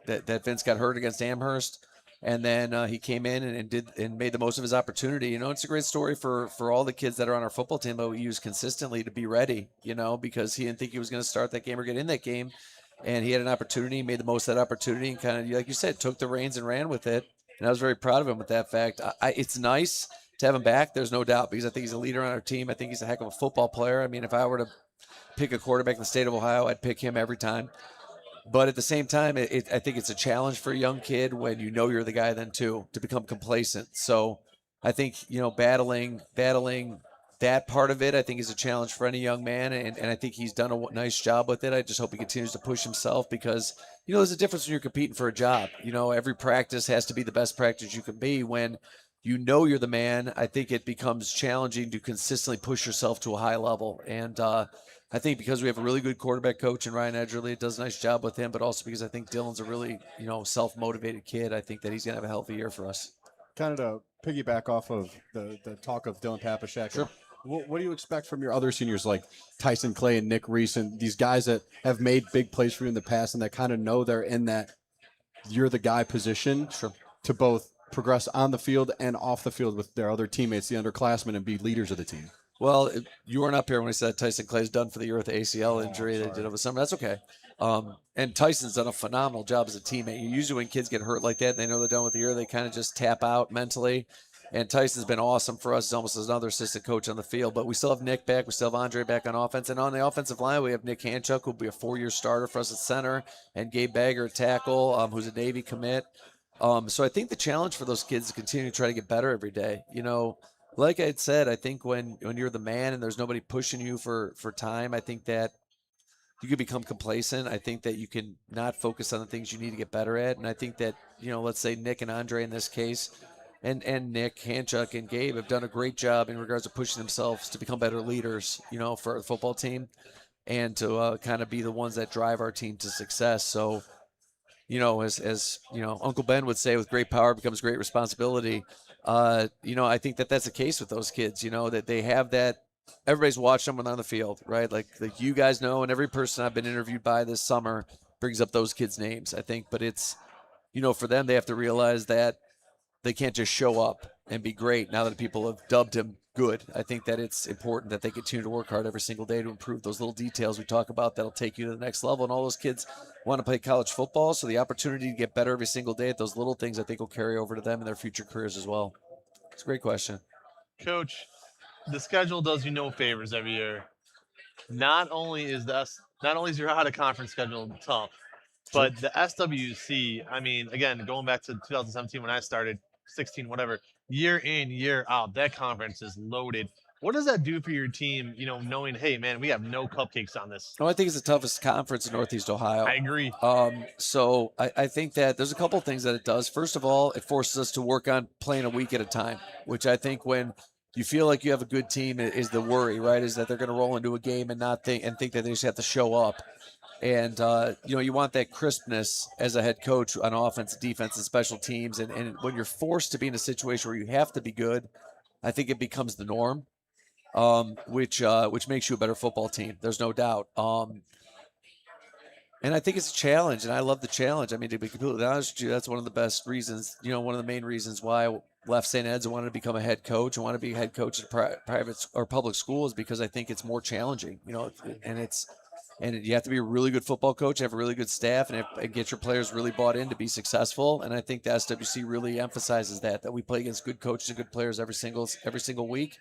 that Vince got hurt against Amherst, and then he came in and made the most of his opportunity. It's a great story for all the kids that are on our football team that we use consistently to be ready. Because he didn't think he was going to start that game or get in that game, and he had an opportunity, made the most of that opportunity, and kind of like you said, took the reins and ran with it. And I was very proud of him with that fact. It's nice to have him back. There's no doubt, because I think he's a leader on our team. I think he's a heck of a football player. I mean, if I were to pick a quarterback in the state of Ohio, I'd pick him every time. But at the same time, I think it's a challenge for a young kid when you're the guy then too, to become complacent. So I think, battling that part of it, I think is a challenge for any young man. And I think he's done a nice job with it. I just hope he continues to push himself, because, there's a difference when you're competing for a job. Every practice has to be the best practice you can be. When you're the man, I think it becomes challenging to consistently push yourself to a high level. And, I think because we have a really good quarterback coach in Ryan Edgerly, does a nice job with him, but also because I think Dylan's a really, self-motivated kid. I think that he's going to have a healthy year for us. Kind of to piggyback off of the talk of Dylan Pavishak. Sure. What do you expect from your other seniors like Tyson Clay and Nick Reese, and these guys that have made big plays for you in the past and that kind of know they're in that you're the guy position to both progress on the field and off the field with their other teammates, the underclassmen, and be leaders of the team. Well, you weren't up here when we said Tyson Clay's done for the year with the ACL injury they did over the summer. That's okay. And Tyson's done a phenomenal job as a teammate. Usually when kids get hurt like that, they know they're done with the year, they kind of just tap out mentally. And Tyson's been awesome for us. He's almost another assistant coach on the field. But we still have Nick back. We still have Andre back on offense. And on the offensive line, we have Nick Hanchuk, who'll be a 4-year starter for us at center, and Gabe Bagger at tackle, who's a Navy commit. So I think the challenge for those kids is continue to try to get better every day. You know, like I had said, I think when you're the man and there's nobody pushing you for time, I think that you could become complacent. I think that you can not focus on the things you need to get better at. And I think that, let's say Nick and Andre in this case, and Nick, Hanchuk, and Gabe have done a great job in regards to pushing themselves to become better leaders, for the football team and to kind of be the ones that drive our team to success. So, as Uncle Ben would say, with great power becomes great responsibility. I think that that's the case with those kids, that they have that. Everybody's watched them when they're on the field, right? Like you guys know, and every person I've been interviewed by this summer brings up those kids' names, I think. But it's, for them, they have to realize that they can't just show up and be great now that people have dubbed him good. I think that it's important that they continue to work hard every single day to improve those little details we talk about that'll take you to the next level. And all those kids want to play college football, so the opportunity to get better every single day at those little things, I think, will carry over to them in their future careers as well. It's a great question. Coach, the schedule does you no favors every year. Not only is your out of conference schedule tough, but the SWC, I mean, again, going back to 2017 when I started, 16, whatever, year in, year out, that conference is loaded. What does that do for your team, knowing, hey, man, we have no cupcakes on this? No, I think it's the toughest conference in Northeast Ohio. I agree. So I think that there's a couple of things that it does. First of all, it forces us to work on playing a week at a time, which I think when you feel like you have a good team is the worry, right? Is that they're going to roll into a game and not think that they just have to show up. And, you want that crispness as a head coach on offense, defense, and special teams. And when you're forced to be in a situation where you have to be good, I think it becomes the norm, which makes you a better football team. There's no doubt. And I think it's a challenge, and I love the challenge. I mean, to be completely honest with you, that's one of the best reasons, one of the main reasons why I left St. Ed's and wanted to become a head coach and want to be a head coach at private or public schools, because I think it's more challenging, and you have to be a really good football coach, have a really good staff, and get your players really bought in to be successful. And I think the SWC really emphasizes that we play against good coaches and good players every single week.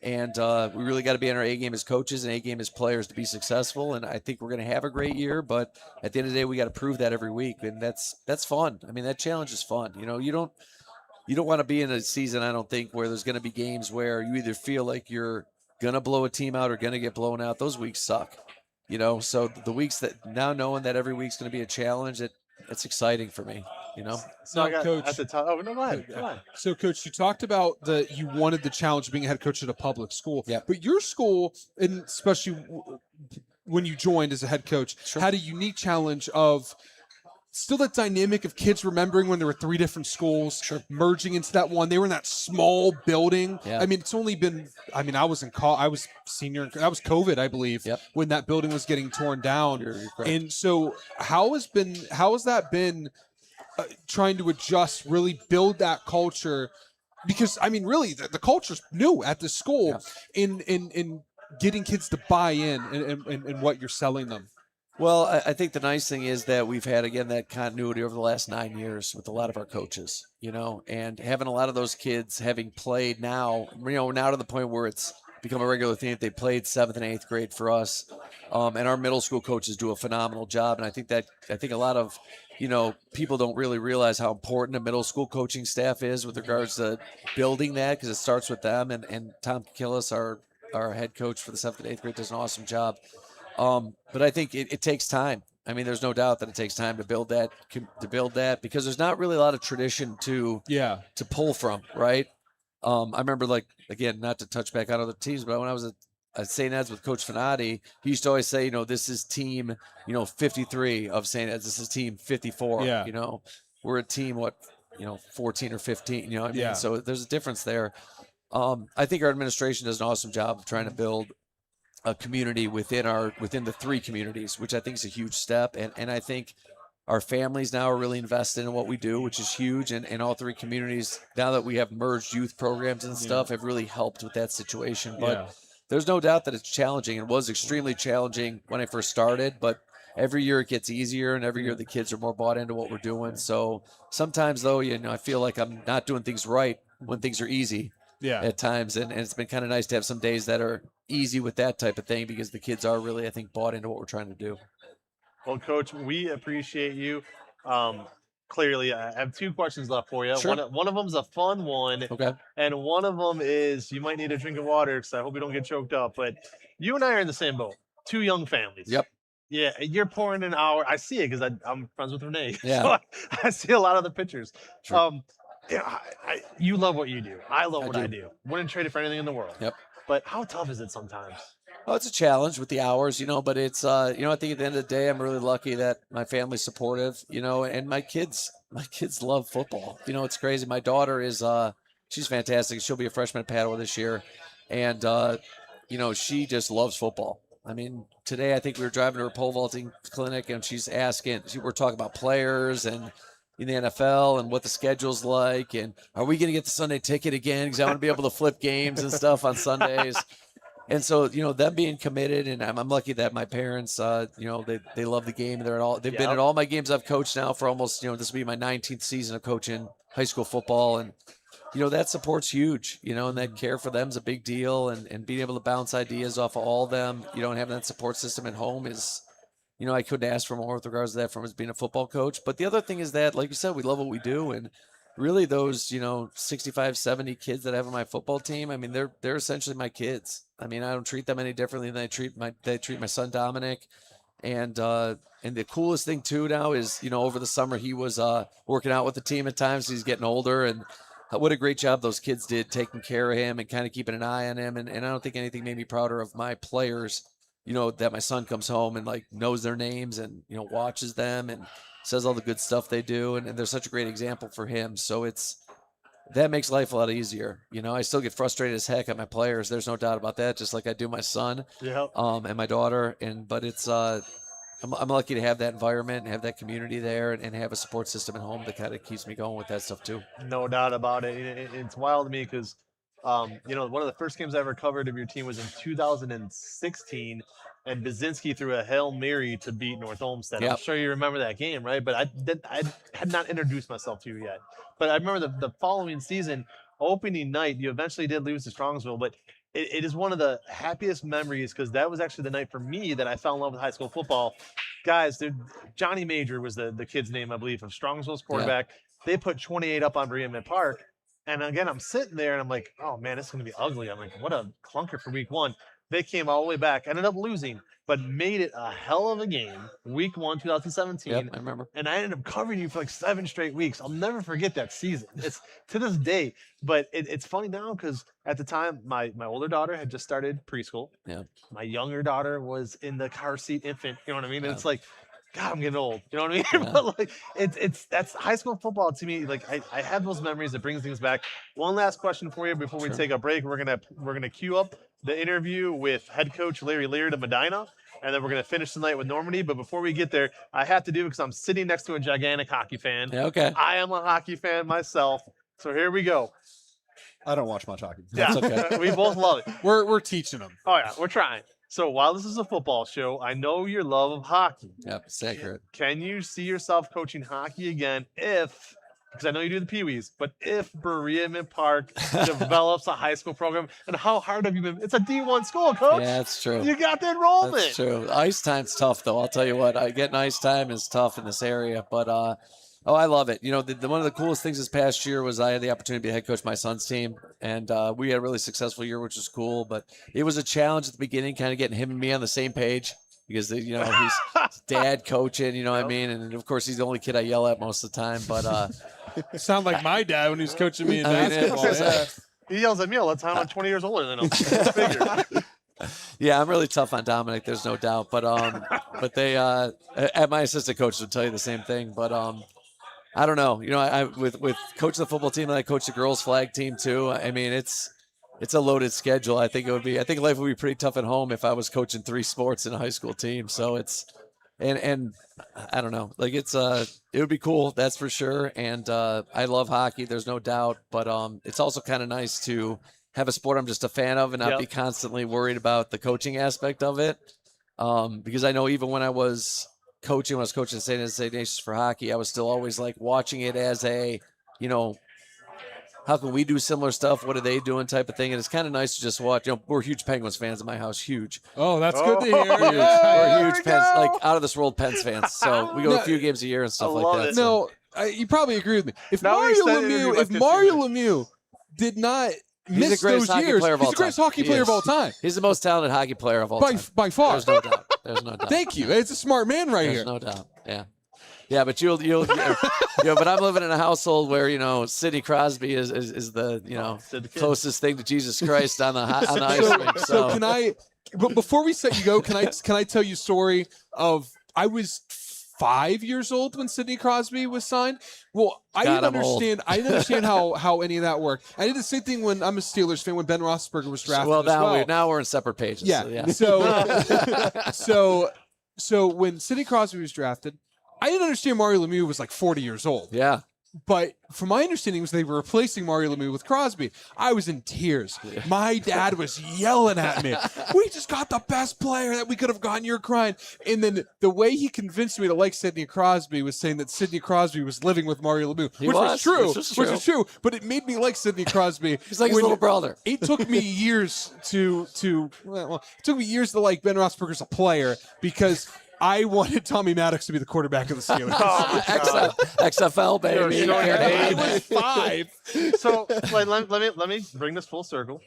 And we really got to be on our A game as coaches and A game as players to be successful. And I think we're going to have a great year, but at the end of the day, we got to prove that every week. And that's fun. I mean, that challenge is fun. You don't want to be in a season, I don't think, where there's going to be games where you either feel like you're going to blow a team out or going to get blown out. Those weeks suck. So the weeks that now knowing that every week's going to be a challenge, it's exciting for me, So I got Coach. at the top. Oh, no, go ahead. Go ahead. So, Coach, you talked about you wanted the challenge of being a head coach at a public school. Yeah. But your school, and especially when you joined as a head coach, had a unique challenge of still that dynamic of kids remembering when there were 3 different schools merging into that one. They were in that small building. Yeah. I mean, it's only been, I was in I was senior, that was COVID, I believe, when that building was getting torn down. You're correct. And so how has that been trying to adjust, really build that culture? Because, really, the culture's new at the school in getting kids to buy in and what you're selling them. Well, I think the nice thing is that we've had, again, that continuity over the last 9 years with a lot of our coaches, and having a lot of those kids having played now to the point where it's become a regular thing that they played 7th and 8th grade for us. And our middle school coaches do a phenomenal job. And I think a lot of, people don't really realize how important a middle school coaching staff is with regards to building that, because it starts with them. And Tom Killis, our head coach for the 7th and 8th grade, does an awesome job. But I think it takes time. I mean, there's no doubt that it takes time to build that because there's not really a lot of tradition to pull from, right? I remember, like, again, not to touch back on other teams, but when I was at St. Ed's with Coach Finati, he used to always say, this is team, 53 of St. Ed's. This is team 54. Yeah. We're a team, 14 or 15, what I mean? Yeah. So there's a difference there. I think our administration does an awesome job of trying to build a community within the 3 communities, which I think is a huge step. And I think, Our families now are really invested in what we do, which is huge. And all three communities, now that we have merged youth programs and stuff, have really helped with that situation. But there's no doubt that it's challenging. It was extremely challenging when I first started, but every year it gets easier, and every year the kids are more bought into what we're doing. So sometimes, though, I feel like I'm not doing things right when things are easy at times. And it's been kind of nice to have some days that are easy with that type of thing, because the kids are really, I think, bought into what we're trying to do. Well, Coach, we appreciate you. Clearly, I have two questions left for you. Sure. One of them's a fun one. Okay. And one of them is, you might need a drink of water because I hope you don't get choked up. But you and I are in the same boat. Two young families. Yep. Yeah, you're pouring an hour. I see it because I'm friends with Renee. Yeah. So I see a lot of the pictures. Sure. You love what you do. I love what I do. do. Wouldn't trade it for anything in the world. Yep. But how tough is it sometimes? Well, it's a challenge with the hours, but it's, I think at the end of the day, I'm really lucky that my family's supportive, and my kids love football. It's crazy. My daughter is, she's fantastic. She'll be a freshman at Padua this year. And, she just loves football. I mean, today I think we were driving to her pole vaulting clinic, and she's asking, we're talking about players and in the NFL and what the schedule's like, and are we going to get the Sunday ticket again? Because I want to be able to flip games and stuff on Sundays. And so, them being committed, and I'm lucky that my parents, they love the game. They've been at all my games I've coached now for almost, this will be my 19th season of coaching high school football. And, that support's huge, and that care for them is a big deal. And being able to bounce ideas off of all of them, and having that support system at home is, I couldn't ask for more with regards to that from us being a football coach. But the other thing is that, like you said, we love what we do. And really those, 65, 70 kids that I have on my football team, I mean, they're essentially my kids. I mean, I don't treat them any differently than they treat my son Dominic. And the coolest thing too now is, over the summer he was working out with the team at times. He's getting older, and what a great job those kids did taking care of him and kind of keeping an eye on him. And I don't think anything made me prouder of my players, that my son comes home and knows their names and, watches them and says all the good stuff they do. And they're such a great example for him. So that makes life a lot easier. I still get frustrated as heck at my players. There's no doubt about that. Just like I do my son, and my daughter. But it's, I'm lucky to have that environment and have that community there and have a support system at home that kind of keeps me going with that stuff too. No doubt about it. It's wild to me because, one of the first games I ever covered of your team was in 2016, and Baczynski threw a Hail Mary to beat North Olmsted. I'm sure you remember that game, right? But I had not introduced myself to you yet. But I remember the following season, opening night, you eventually did lose to Strongsville, but it is one of the happiest memories because that was actually the night for me that I fell in love with high school football. Guys, Johnny Major was the kid's name, I believe, of Strongsville's quarterback. Yeah. They put 28 up on Bremen Park. And again, I'm sitting there and I'm like, oh man, it's going to be ugly. I'm like, what a clunker for week one. They came all the way back, ended up losing, but made it a hell of a game. Week 1, 2017. Yep, I remember. And I ended up covering you for 7 straight weeks. I'll never forget that season. It's to this day. But it's funny now because at the time, my older daughter had just started preschool. Yeah. My younger daughter was in the car seat infant. You know what I mean? And it's like, God, I'm getting old. You know what I mean? Yeah. But that's high school football to me. I have those memories. It brings things back. One last question for you before we take a break. We're gonna queue up the interview with head coach Larry Leard of Medina, and then we're gonna finish tonight with Normandy. But before we get there, I have to do it because I'm sitting next to a gigantic hockey fan. Yeah, okay. I am a hockey fan myself. So here we go. I don't watch much hockey. Yeah, That's okay. We both love it. We're teaching them. Oh yeah, we're trying. So while this is a football show, I know your love of hockey. Yep, sacred. Can you see yourself coaching hockey again if, because I know you do the Pee-wees, but if Berea Park develops a high school program, and how hard have you been? It's a D1 school, coach. Yeah, that's true. You got the enrollment. That's true. Ice time's tough, though. I'll tell you what. Getting ice time is tough in this area, but I love it. One of the coolest things this past year was I had the opportunity to be head coach of my son's team, and we had a really successful year, which was cool. But it was a challenge at the beginning, kind of getting him and me on the same page because he's dad coaching, what I mean, and of course he's the only kid I yell at most of the time. But you sound like my dad when he was coaching me in basketball. He yells at me all the time. I'm 20 years older than him. Yeah, I'm really tough on Dominic. There's no doubt. But they at my assistant coaches would tell you the same thing. But I don't know. I with coaching the football team and I coach the girls flag team too. I mean, it's a loaded schedule. I think life would be pretty tough at home if I was coaching 3 sports in a high school team. So it's and I don't know, like it would be cool, that's for sure. And I love hockey, there's no doubt, but it's also kind of nice to have a sport I'm just a fan of and not be constantly worried about the coaching aspect of it. Because I know even when I was coaching St. Ignatius for hockey, I was still always like watching it as a, how can we do similar stuff? What are they doing type of thing? And it's kind of nice to just watch. We're huge Penguins fans in my house, huge. Oh, that's good to hear. Huge. We're huge Pens, like out of this world Pens fans. So we go a few games a year and stuff like that. No, you probably agree with me. If Now we Mario said it Lemieux, about if 15 Mario minutes. Lemieux did not He's miss the greatest those hockey years, player of all he's the greatest time. hockey He player of is. all time. He's the most talented hockey player of all time. By far. There's no doubt. There's no doubt. Thank you. It's a smart man right There's here. no doubt. Yeah. Yeah, but you'll but I'm living in a household where, Sidney Crosby is the, closest thing to Jesus Christ on the ice rink. So can I, but before we set you go, can I tell you a story of, I was 5 years old when Sidney Crosby was signed. Well, I God, didn't I'm old. understand. I didn't understand how any of that worked. I did the same thing when I'm a Steelers fan when Ben Roethlisberger was drafted. Well, as now we're in separate pages. Yeah. So, yeah. So when Sidney Crosby was drafted, I didn't understand Mario Lemieux was like 40 years old. Yeah. But from my understanding was they were replacing Mario Lemieux with Crosby. I was in tears. My dad was yelling at me. We just got the best player that we could have gotten. You're crying. And then the way he convinced me to like Sidney Crosby was saying that Sidney Crosby was living with Mario Lemieux, which was true. Which was true. But it made me like Sidney Crosby. He's like his little brother. It took me years to it took me years to like Ben Roethlisberger as a player because I wanted Tommy Maddox to be the quarterback of the Steelers. XFL, baby. I was 5. So let me bring this full circle.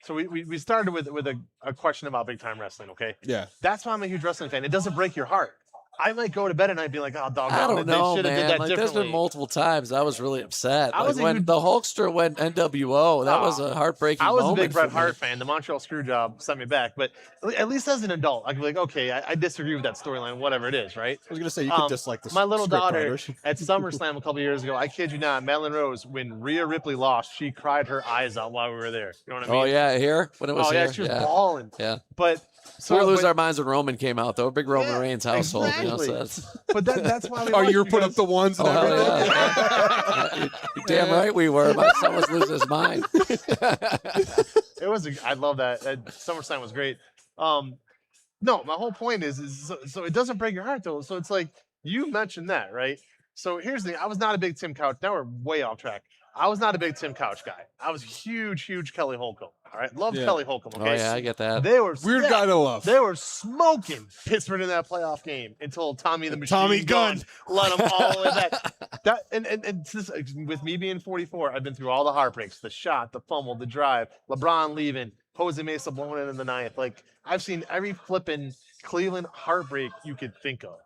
So we started with a question about big time wrestling, okay? Yeah. That's why I'm a huge wrestling fan. It doesn't break your heart. I might go to bed at night and be like, oh, dog, I don't know, they should have man. did that Like, there's differently. been multiple times I was really upset. I was Like, when even- the Hulkster went NWO, that was a heartbreaking I was a moment big Bret for me. Hart fan. The Montreal Screwjob sent me back. But at least as an adult, I could be like, okay, I disagree with that storyline, whatever it is, right? I was gonna say you could dislike the My little script daughter writers. at SummerSlam a couple years ago, I kid you not, Madeline Rose, when Rhea Ripley lost, she cried her eyes out while we were there. You know what I mean? Oh, yeah, here? When it was oh, here? yeah, she was bawling. Yeah. But So we lose but- our minds when Roman came out, though. A big Roman Reigns household. exactly. So that's... But that's why we Oh, watch you're it, putting up because- the ones and Oh, hell everything? yeah. You're damn right we were. My son was losing his mind. It was. I love that. SummerSlam was great. No, my whole point is so it doesn't break your heart though. So it's like you mentioned that, right? So here's the thing. I was not a big Tim Couch. Now we're way off track. I was not a big Tim Couch guy. I was huge Kelly Holcomb. All right, love Yeah. Kelly Holcomb. Oh, Okay, yeah, I get that. They were Weird guy to love. They were smoking Pittsburgh in that playoff game until Tommy the Machine Tommy Gunn. let them all the way back. That and this, with me being 44, I've been through all the heartbreaks: the shot, the fumble, the drive, LeBron leaving, Jose Mesa blowing it in the ninth. Like I've seen every flipping Cleveland heartbreak you could think of.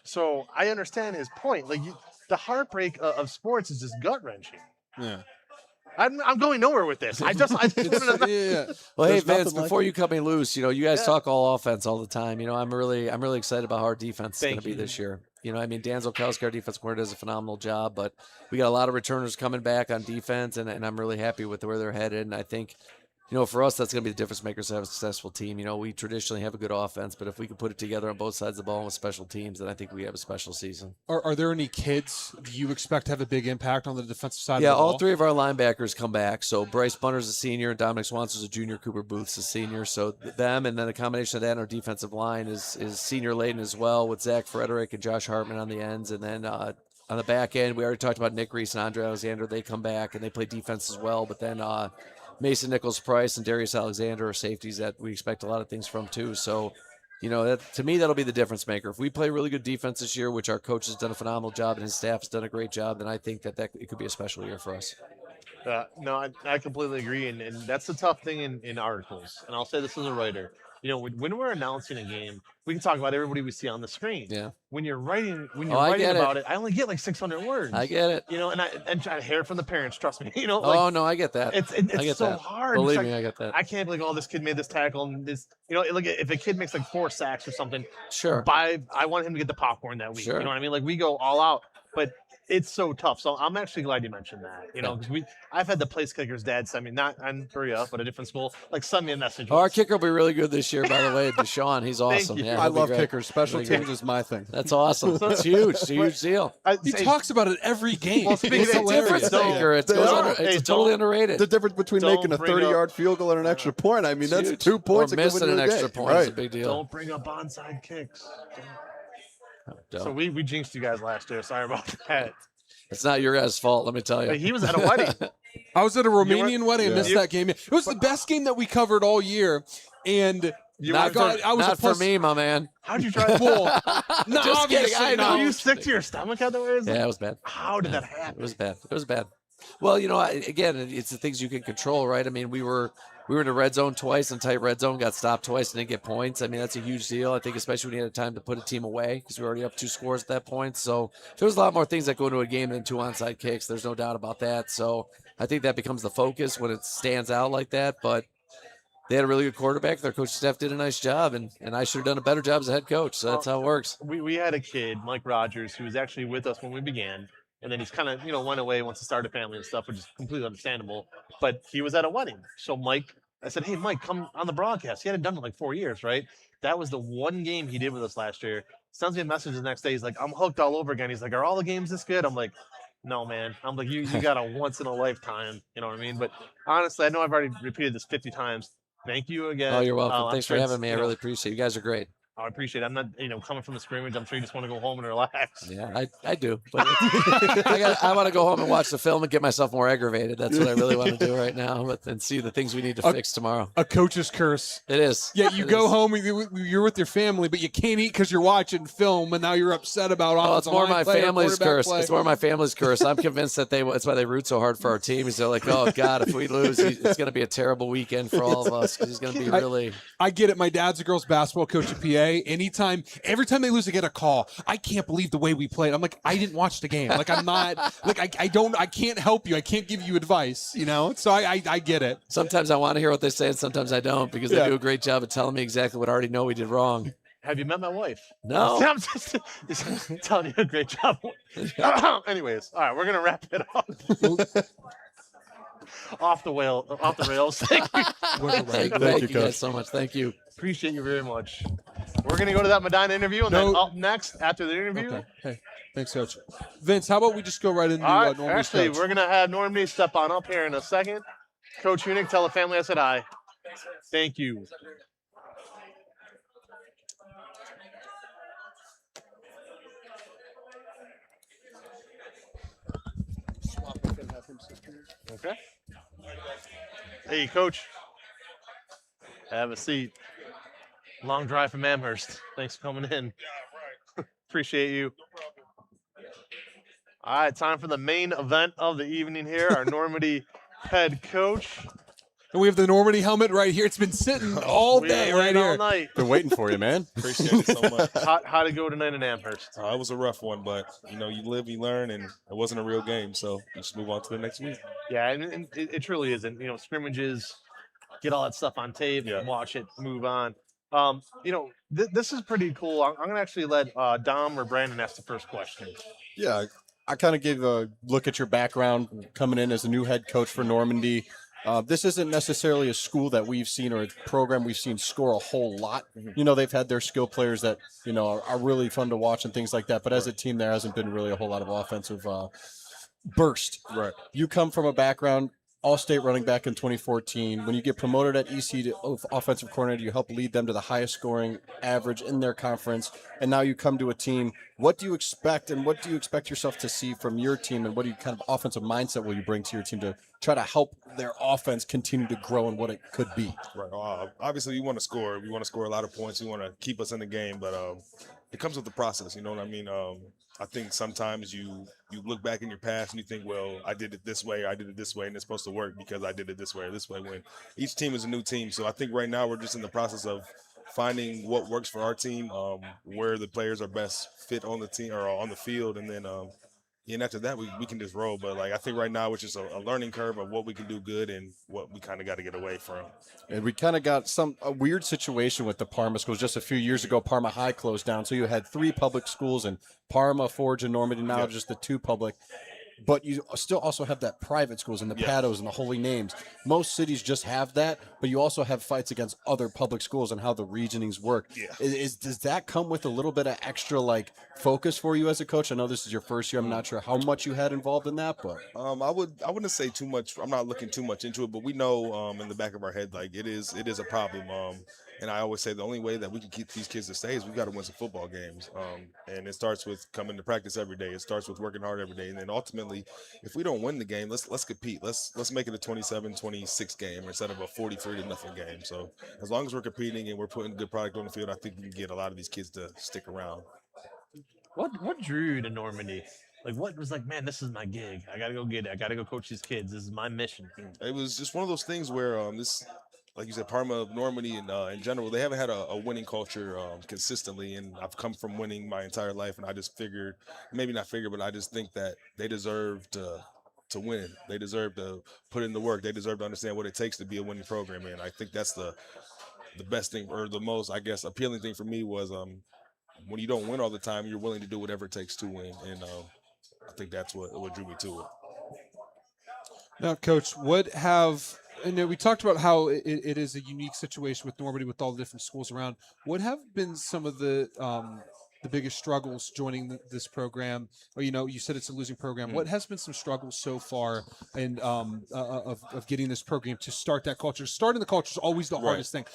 So I understand his point. Like the heartbreak of sports is just gut wrenching. Yeah. I'm going nowhere with this. I just wanted to Yeah. Well, hey There's Vince, nothing like before it. you cut me loose, you guys talk all offense all the time. I'm really excited about how our defense is going Thank to be you. this year. I mean, Dan Zolkowski, our defense coordinator, does a phenomenal job, but we got a lot of returners coming back on defense, and I'm really happy with where they're headed. And I think, for us, that's going to be the difference makers to have a successful team. We traditionally have a good offense, but if we can put it together on both sides of the ball with special teams, then I think we have a special season. Are there any kids that you expect to have a big impact on the defensive side Yeah, of the ball? all 3 of our linebackers come back. So Bryce Bunner's a senior, Dominic Swanson's a junior, Cooper Booth's a senior. So them, and then the combination of that and our defensive line is senior laden as well, with Zach Frederick and Josh Hartman on the ends. And then on the back end, we already talked about Nick Reese and Andre Alexander. They come back and they play defense as well. But then Mason Nichols-Price and Darius Alexander are safeties that we expect a lot of things from too. So, to me, that'll be the difference maker. If we play really good defense this year, which our coach has done a phenomenal job and his staff has done a great job, then I think that it could be a special year for us. No, I completely agree, and that's the tough thing in articles. And I'll say this as a writer. When we're announcing a game, we can talk about everybody we see on the screen. Yeah. When you're writing I get about it, I only get like 600 words. I get it. And I hear it from the parents. Trust me. Oh, no, I get that. It's I get so that. hard. Believe It's me, like, I get that. I can't believe, this kid made this tackle and this. Look, if a kid makes like 4 sacks or something, Sure. I want him to get the popcorn that week. Sure. You know what I mean? Like we go all out, but it's so tough. So I'm actually glad you mentioned that. You know, because I've had the place kicker's dad send me, not on Berea, but a different school, like send me a message. Oh, our once. kicker will be really good this year, by the way. Deshaun, he's awesome. you. Yeah, I he'll be love great. kickers. Special He'll be teams great. is my thing. That's awesome. It's huge. It's a huge deal. He talks about it every game. Well, speaking It's of hilarious. Difference maker. It's totally underrated. The difference between Don't making a bring up- 30-yard field goal and an extra point, I mean, It's that's huge. 2 points. Or that could missing win an you the extra game. point is a Right. big deal. Don't bring up onside kicks. So Don't. we jinxed you guys last year. Sorry about that. It's not your guys' fault, let me tell you. But he was at a wedding. I was at a Romanian wedding. I Yeah. missed that game. It was the best game that we covered all year. And Not for me, my man. How'd you try? Well, no, Just kidding. obviously I know. Were you sick to your stomach otherwise? Yeah, it was bad. How did that happen? It was bad. It was bad. Well, you know, again, it's the things you can control, right? I mean, we were in the red zone twice, in tight red zone, got stopped twice, and didn't get points. I mean, that's a huge deal. I think, especially when you had time to put a team away, because we were already up 2 scores at that point. So there was a lot more things that go into a game than 2 onside kicks. There's no doubt about that. So I think that becomes the focus when it stands out like that. But they had a really good quarterback. Their coaching staff did a nice job, and I should have done a better job as a head coach. So that's how it works. We had a kid, Mike Rogers, who was actually with us when we began. And then he's kind of, went away, wants to start a family and stuff, which is completely understandable. But he was at a wedding. So I said, hey, Mike, come on the broadcast. He hadn't done it in like 4 years, right? That was the one game he did with us last year. Sends me a message the next day. He's like, I'm hooked all over again. He's like, are all the games this good? I'm like, no, man. I'm like, you got a once in a lifetime. You know what I mean? But honestly, I know I've already repeated this 50 times. Thank you again. Oh, you're welcome. I'm Thanks sure for it's, having me. I really appreciate it. You guys are great. I appreciate it. I'm not, coming from the scrimmage. I'm sure you just want to go home and relax. Yeah, I do. But I want to go home and watch the film and get myself more aggravated. That's what I really want to do right now, and see the things we need to fix tomorrow. A coach's curse. It is. Yeah, you go home, you're with your family, but you can't eat because you're watching film, and now you're upset about Oh, it's offensive more line my play or family's quarterback curse. play. It's more my family's curse. I'm convinced that that's why they root so hard for our team. Is they're like, oh God, if we lose, it's going to be a terrible weekend for all of us. 'Cause he's going to be really. I get it. My dad's a girls basketball coach at PA. Every time they lose, I get a call. I can't believe the way we played. I'm like, I didn't watch the game. Like, I'm not, like, I can't help you. I can't give you advice, So I get it. Sometimes I want to hear what they say, and sometimes I don't, because they do a great job of telling me exactly what I already know we did wrong. Have you met my wife? No. I'm just telling you a great job. Anyways, all right, we're gonna wrap it up. off the rails. Thank you. Thank you guys so much. Thank you. Appreciate you very much. We're gonna go to that Medina interview, and then up next after the interview. Okay. Hey, thanks, Coach. Vince, how about we just go right into All right, Normandy's actually, coach? we're gonna have Normandy step on up here in a second. Coach Hunick, tell the family I said hi. Thank you. Okay. Hey, Coach. Have a seat. Long drive from Amherst. Thanks for coming in. Appreciate you. All right, time for the main event of the evening here. Our Normandy head coach. And we have the Normandy helmet right here. It's been sitting all day right all here. night. Been waiting for you, man. Appreciate it so much. How'd it go tonight in Amherst? It was a rough one, but you live, you learn, and it wasn't a real game, so you just move on to the next week. Yeah, and it truly isn't. Scrimmages, get all that stuff on tape, watch it, move on. This is pretty cool. I'm gonna actually let Dom or Brandon ask the first question. Yeah, I kind of gave a look at your background coming in as a new head coach for Normandy. This isn't necessarily a school that we've seen or a program we've seen score a whole lot. They've had their skill players that, are really fun to watch and things like that. But as a team, there hasn't been really a whole lot of offensive burst. Right. You come from a background, all-state running back in 2014. When you get promoted at EC to offensive coordinator, you help lead them to the highest scoring average in their conference. And now you come to a team. What do you expect, and what do you expect yourself to see from your team, and what kind of offensive mindset will you bring to your team to try to help their offense continue to grow and what it could be? Right. Obviously, we want to score. We want to score a lot of points. We want to keep us in the game, but it comes with the process. You know what I mean? I think sometimes you look back in your past and you think, well, I did it this way, or I did it this way, and it's supposed to work because I did it this way or this way, when each team is a new team. So I think right now we're just in the process of finding what works for our team, where the players are best fit on the team or on the field, and then and after that, we can just roll. But like I think right now, it's just a learning curve of what we can do good and what we kind of got to get away from. And we kind of got a weird situation with the Parma schools. Just a few years ago, Parma High closed down, so you had 3 public schools in Parma, Forge, and Normandy. Now just the 2 public. But you still also have that private schools and the Pados and the Holy Names. Most cities just have that, but you also have fights against other public schools and how the reasonings work. Yeah. Does that come with a little bit of extra like focus for you as a coach? I know this is your first year. I'm not sure how much you had involved in that, but I wouldn't say too much. I'm not looking too much into it, but we know in the back of our head like it is a problem. And I always say the only way that we can keep these kids to stay is we got to win some football games. And it starts with coming to practice every day. It starts with working hard every day. And then ultimately, if we don't win the game, let's compete. Let's make it a 27-26 game instead of a 43-0 game. So as long as we're competing and we're putting good product on the field, I think we can get a lot of these kids to stick around. What drew you to Normandy? Like, what was like, man, this is my gig. I got to go get it. I got to go coach these kids. This is my mission. It was just one of those things where like you said, Parma, Normandy, and in general, they haven't had a winning culture consistently. And I've come from winning my entire life, and I just figured, maybe not figured, but I just think that they deserve to win. They deserve to put in the work. They deserve to understand what it takes to be a winning program. And I think that's the best thing, or the most, I guess, appealing thing for me was when you don't win all the time, you're willing to do whatever it takes to win. And I think that's what drew me to it. Now, Coach, we talked about how it is a unique situation with Normandy, with all the different schools around. What have been some of the biggest struggles joining this program? Or, you said it's a losing program. What has been some struggles so far and of getting this program to start that culture? Starting the culture is always the hardest thing.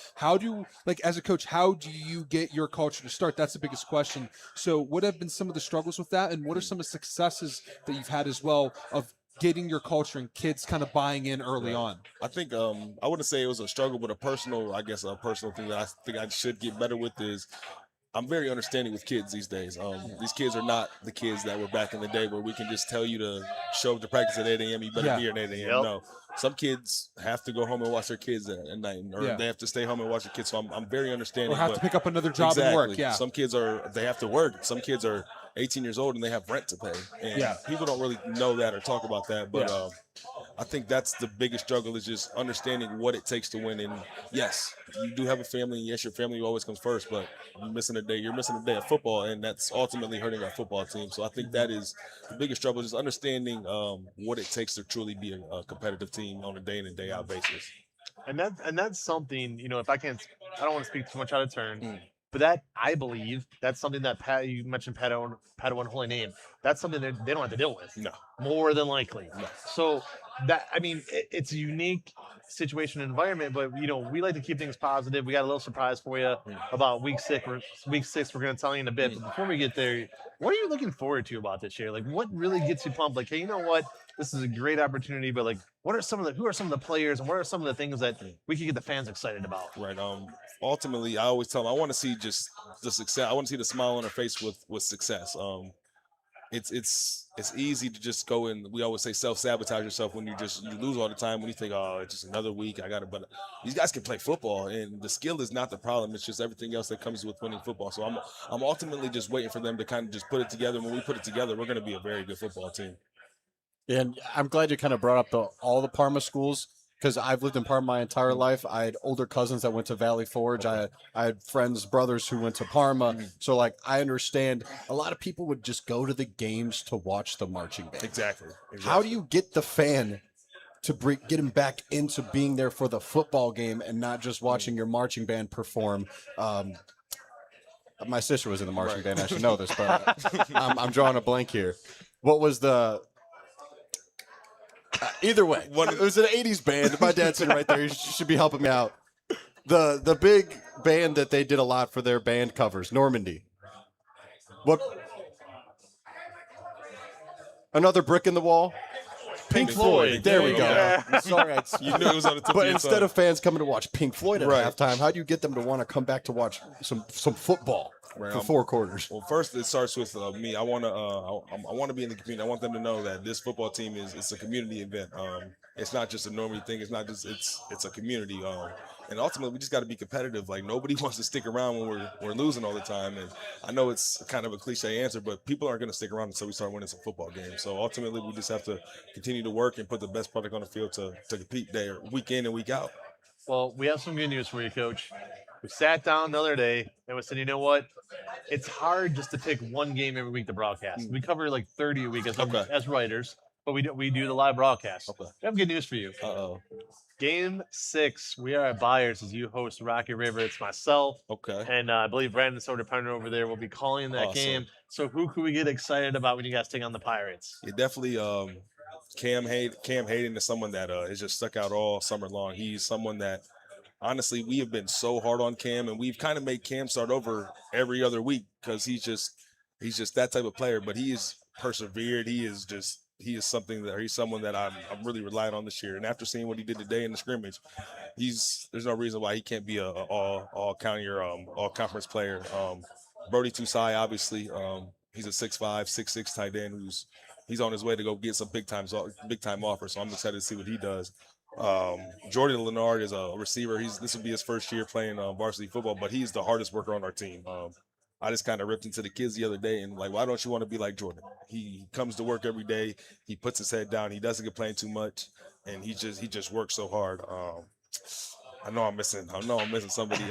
As a coach, how do you get your culture to start? That's the biggest question. So what have been some of the struggles with that? And what are some of the successes that you've had as well of getting your culture and kids kind of buying in early on? I think I wouldn't say it was a struggle, but a personal thing that I think I should get better with is I'm very understanding with kids these days. These kids are not the kids that were back in the day where we can just tell you to show up to practice at 8 a.m. You better be here at 8 a.m. No, some kids have to go home and watch their kids at night, or they have to stay home and watch their kids. So I'm very understanding. Or have to pick up another job and work. Yeah. Some kids they have to work. Some kids are 18 years old and they have rent to pay. And people don't really know that or talk about that. But I think that's the biggest struggle, is just understanding what it takes to win. And yes, you do have a family, and yes, your family always comes first, but you're missing a day of football, and that's ultimately hurting our football team. So I think that is the biggest struggle, is understanding what it takes to truly be a competitive team on a day in and day out basis. And that's something, I don't want to speak too much out of turn, but that, I believe, that's something that you mentioned Padawan Holy Name. That's something that they don't have to deal with. No. More than likely. No. So it's a unique situation and environment, but we like to keep things positive. We got a little surprise for you about week 6. We're going to tell you in a bit. But before we get there, what are you looking forward to about this year? Like, what really gets you pumped? Like, hey, you know what? This is a great opportunity, but like, who are some of the players, and what are some of the things that we can get the fans excited about? Right. Ultimately, I always tell them I want to see just the success. I want to see the smile on their face with success. It's easy to just go and, we always say, self-sabotage yourself when you lose all the time, when you think, oh, it's just another week, but these guys can play football, and the skill is not the problem. It's just everything else that comes with winning football. So I'm ultimately just waiting for them to kind of just put it together. When we put it together, we're going to be a very good football team. And I'm glad you kind of brought up all the Parma schools, because I've lived in Parma my entire life. I had older cousins that went to Valley Forge. I had brothers who went to Parma. So, like, I understand a lot of people would just go to the games to watch the marching band. Exactly. How do you get the fan to get him back into being there for the football game and not just watching your marching band perform? My sister was in the marching band. I should know this, but I'm drawing a blank here. What was the... either way, it was an 80s band. My dad's sitting right there. He should be helping me out. The big band that they did a lot for their band covers, Normandy. What? Another brick in the wall? Pink Floyd. There we go. Yeah. Sorry, you knew it was on the tip of but your instead tongue. of fans coming to watch Pink Floyd at halftime, how do you get them to want to come back to watch some football for 4 quarters? Well, first it starts with me. I want to be in the community. I want them to know that this football team it's a community event. It's not just a normal thing. It's not just it's a community. And ultimately, we just got to be competitive. Like nobody wants to stick around when we're losing all the time. And I know it's kind of a cliche answer, but people aren't going to stick around until we start winning some football games. So ultimately, we just have to continue to work and put the best product on the field to compete there week in and week out. Well, we have some good news for you, Coach. We sat down the other day and we said, you know what? It's hard just to pick one game every week to broadcast. We cover like 30 a week as writers, but we do the live broadcast. We have good news for you. Game 6, we are at Byers as you host Rocky River. It's myself. And I believe Brandon Soderpender over there will be calling that game. So who could we get excited about when you guys take on the Pirates? Yeah, definitely. Cam Hayden is someone that has just stuck out all summer long. He's someone that honestly we have been so hard on Cam, and we've kind of made Cam start over every other week because he's just that type of player. But he is persevered. He's someone that I'm really relying on this year. And after seeing what he did today in the scrimmage, there's no reason why he can't be a all county or all conference player. Brody Tusai, obviously, he's a 6'5", 6'6" tight end he's on his way to go get some big time offer. So I'm excited to see what he does. Jordan Leonard is a receiver. This will be his first year playing varsity football, but he's the hardest worker on our team. I just kind of ripped into the kids the other day and like, why don't you want to be like Jordan? He comes to work every day. He puts his head down. He doesn't complain too much, and he just works so hard. I know I'm missing somebody.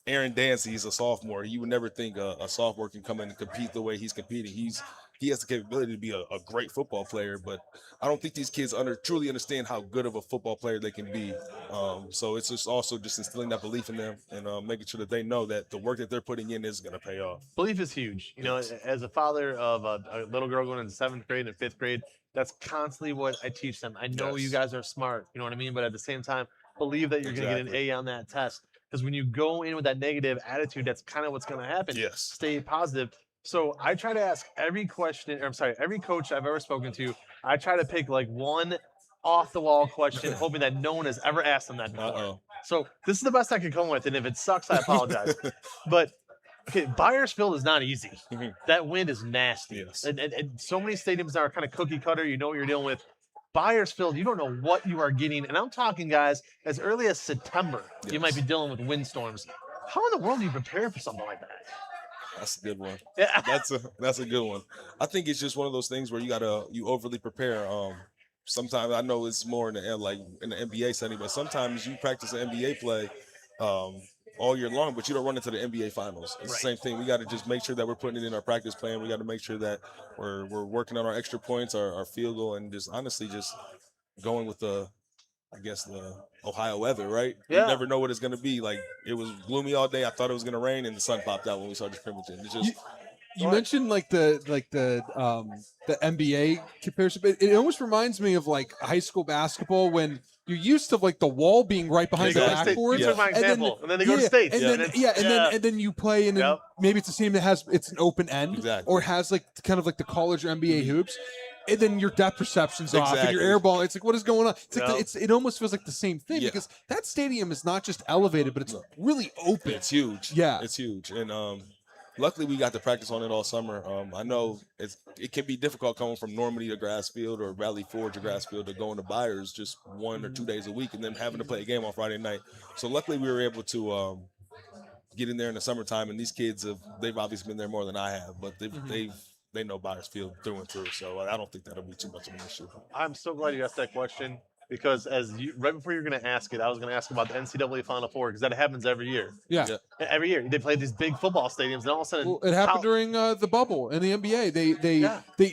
Aaron Dancy, he's a sophomore. You would never think a sophomore can come in and compete the way he's competing. He has the capability to be a great football player, but I don't think these kids truly understand how good of a football player they can be. So it's just also just instilling that belief in them and making sure that they know that the work that they're putting in is going to pay off. Belief is huge. You know, as a father of a little girl going into 7th grade and 5th grade, that's constantly what I teach them. I know you guys are smart, you know what I mean? But at the same time, believe that you're going to get an A on that test. Because when you go in with that negative attitude, that's kind of what's going to happen. Stay positive. So I try to ask every coach I've ever spoken to, I try to pick like one off-the-wall question, hoping that no one has ever asked them that before. So this is the best I can come with, and if it sucks, I apologize. But okay, Byersfield is not easy. That wind is nasty. And so many stadiums are kind of cookie cutter. You know what you're dealing with. Byersfield, you don't know what you are getting. And I'm talking, guys, as early as September, you might be dealing with windstorms. How in the world do you prepare for something like that? That's a good one. Yeah, that's a good one. I think it's just one of those things where you overly prepare. Sometimes I know it's more in the NBA setting, but sometimes you practice an NBA play all year long, but you don't run into the NBA finals. It's the same thing. We got to just make sure that we're putting it in our practice plan. We got to make sure that we're working on our extra points, our field goal, and just honestly just going with the Ohio weather, right? Yeah. You never know what it's going to be. Like, it was gloomy all day. I thought it was going to rain, and the sun popped out when we started scrimmaging. It's just you mentioned the NBA comparison, but it almost reminds me of like high school basketball when you're used to like the wall being right behind the backboard. You took my example, and then they go to states. And then you play, and then maybe it's a team that it's an open end, or has like kind of like the college or NBA hoops. And then your depth perception's off, and your air ball. It's like, what is going on? It's like it almost feels like the same thing because that stadium is not just elevated, but it's really open. It's huge. Yeah, it's huge. And luckily, we got to practice on it all summer. I know it can be difficult coming from Normandy to Grassfield or Valley Forge to Grassfield to going to Byers just 1 or 2 days a week, and then having to play a game on Friday night. So luckily, we were able to get in there in the summertime, and these kids they've obviously been there more than I have, but they know Byersfield through and through, so I don't think that'll be too much of an issue. I'm so glad you asked that question because right before you're going to ask it, I was going to ask about the NCAA Final Four because that happens every year. Yeah. Every year they play these big football stadiums, and all of a sudden it happened during the bubble in the NBA.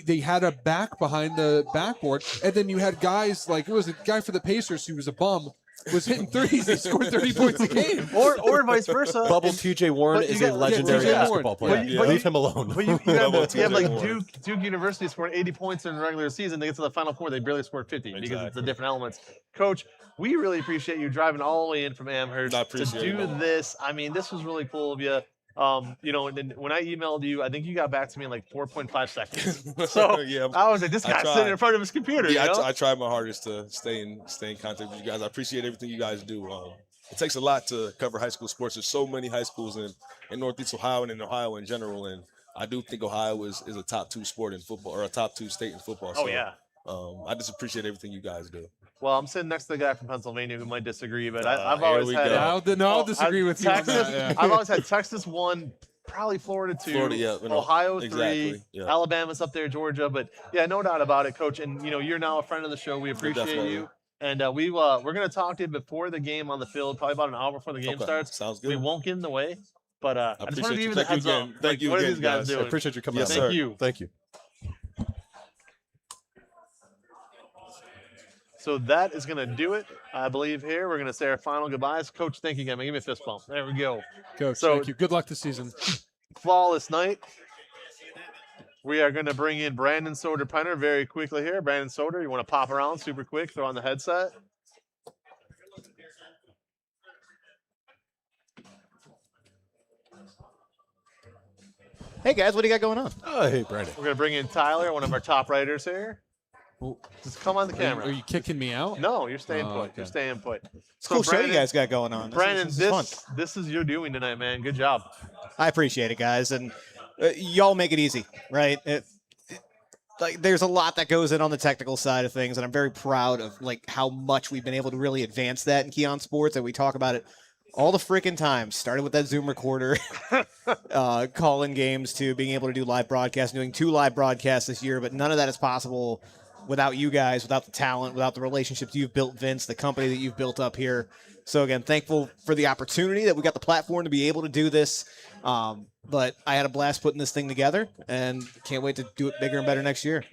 They had a back behind the backboard, and then you had guys like it was a guy for the Pacers who was a bum. Was hitting threes. He scored 30 points a game. Or vice versa. Bubble TJ Warren is a legendary basketball player. Leave him alone. But you have like Duke University scored 80 points in the regular season. They get to the Final Four. They barely scored 50 because it's the different elements. Coach, we really appreciate you driving all the way in from Amherst to do this. I mean, this was really cool of you. You know, and then when I emailed you, I think you got back to me in like 4.5 seconds. So I was like, this guy's sitting in front of his computer. Yeah, you know? I tried my hardest to stay in contact with you guys. I appreciate everything you guys do. It takes a lot to cover high school sports. There's so many high schools in Northeast Ohio and in Ohio in general, and I do think Ohio is a top 2 sport in football or a top 2 state in football. So, I just appreciate everything you guys do. Well, I'm sitting next to the guy from Pennsylvania who might disagree, but I've here always we had. go. I'll disagree with you on Texas. that, yeah. I've always had Texas 1, probably Florida 2, Florida, yeah, Ohio 3, exactly, yeah. Alabama's up there, Georgia. But yeah, no doubt about it, Coach. And you're now a friend of the show. We appreciate definitely. you. And we're gonna talk to you before the game on the field, probably about an hour before the game Okay, starts. sounds We good. won't get in the way. But I just wanted to give you the Thank you heads up. again. Thank you what again, are these guys guys. doing? I appreciate you coming Yes, out. sir. Thank you. Thank you. So that is going to do it, I believe, here. We're going to say our final goodbyes. Coach, thank you again. Give me a fist bump. There we go. Coach, So- thank you. Good luck this season. Flawless night. We are going to bring in Brandon Soder-Penner very quickly here. Brandon Soder, you want to pop around super quick, throw on the headset. Hey guys, what do you got going on? Oh, hey, Brandon. We're going to bring in Tyler, one of our top writers here. Just come on the camera. Are you kicking me out? No, you're staying put. okay. You're staying put. It's a cool show you guys got going on. Brandon, this is fun. this is your doing tonight, man. Good job. I appreciate it, guys, and y'all make it easy, right? Like, there's a lot that goes in on the technical side of things, and I'm very proud of like how much we've been able to really advance that in Kee On Sports, and we talk about it all the freaking time. Started with that Zoom recorder, calling games, to being able to do live broadcasts, doing 2 live broadcasts this year, but none of that is possible without you guys, without the talent, without the relationships you've built, Vince, the company that you've built up here. So again, thankful for the opportunity that we got the platform to be able to do this. But I had a blast putting this thing together, and can't wait to do it bigger and better next year.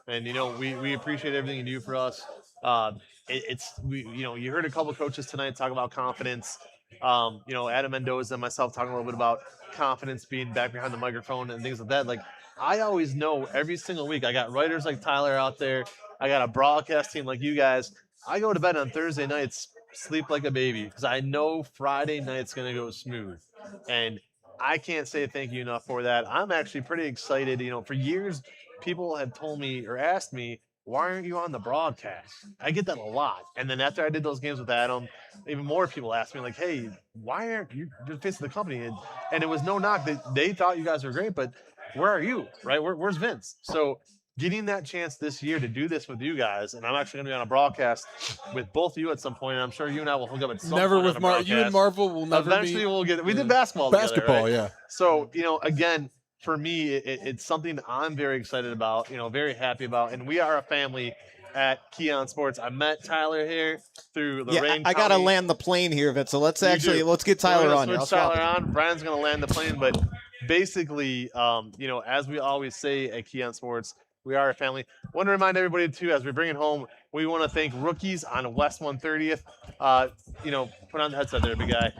And we appreciate everything you do for us. You heard a couple coaches tonight talk about confidence. Adam Mendoza and myself talking a little bit about confidence, being back behind the microphone and things like that. Like, I always know every single week I got writers like Tyler out there. I got a broadcast team like you guys. I go to bed on Thursday nights, sleep like a baby, because I know Friday night's going to go smooth. And I can't say thank you enough for that. I'm actually pretty excited. For years, people have told me or asked me, why aren't you on the broadcast? I get that a lot. And then after I did those games with Adam, even more people asked me, like, hey, why aren't you the face of the company? And it was no knock. They thought you guys were great, but where are you, right? Where's Vince? So getting that chance this year to do this with you guys, and I'm actually going to be on a broadcast with both of you at some point, and I'm sure you and I will hook up at some Never point with on a You and broadcast. Marvel will never Eventually be. we'll get. We did basketball together, Basketball, right? yeah. So again, for me, it's something I'm very excited about. Very happy about, and we are a family at Kee On Sports. I met Tyler here through the Lorraine. I gotta County. land the plane here, Vince. So let's You do. let's get So we're Tyler gonna on here. switch I'll swap Tyler with on. Brian's gonna land the plane, but basically, as we always say at Kee On Sports, we are a family. Want to remind everybody too, as we bring it home, we want to thank Rookies on West 130th. Put on the headset there, big guy.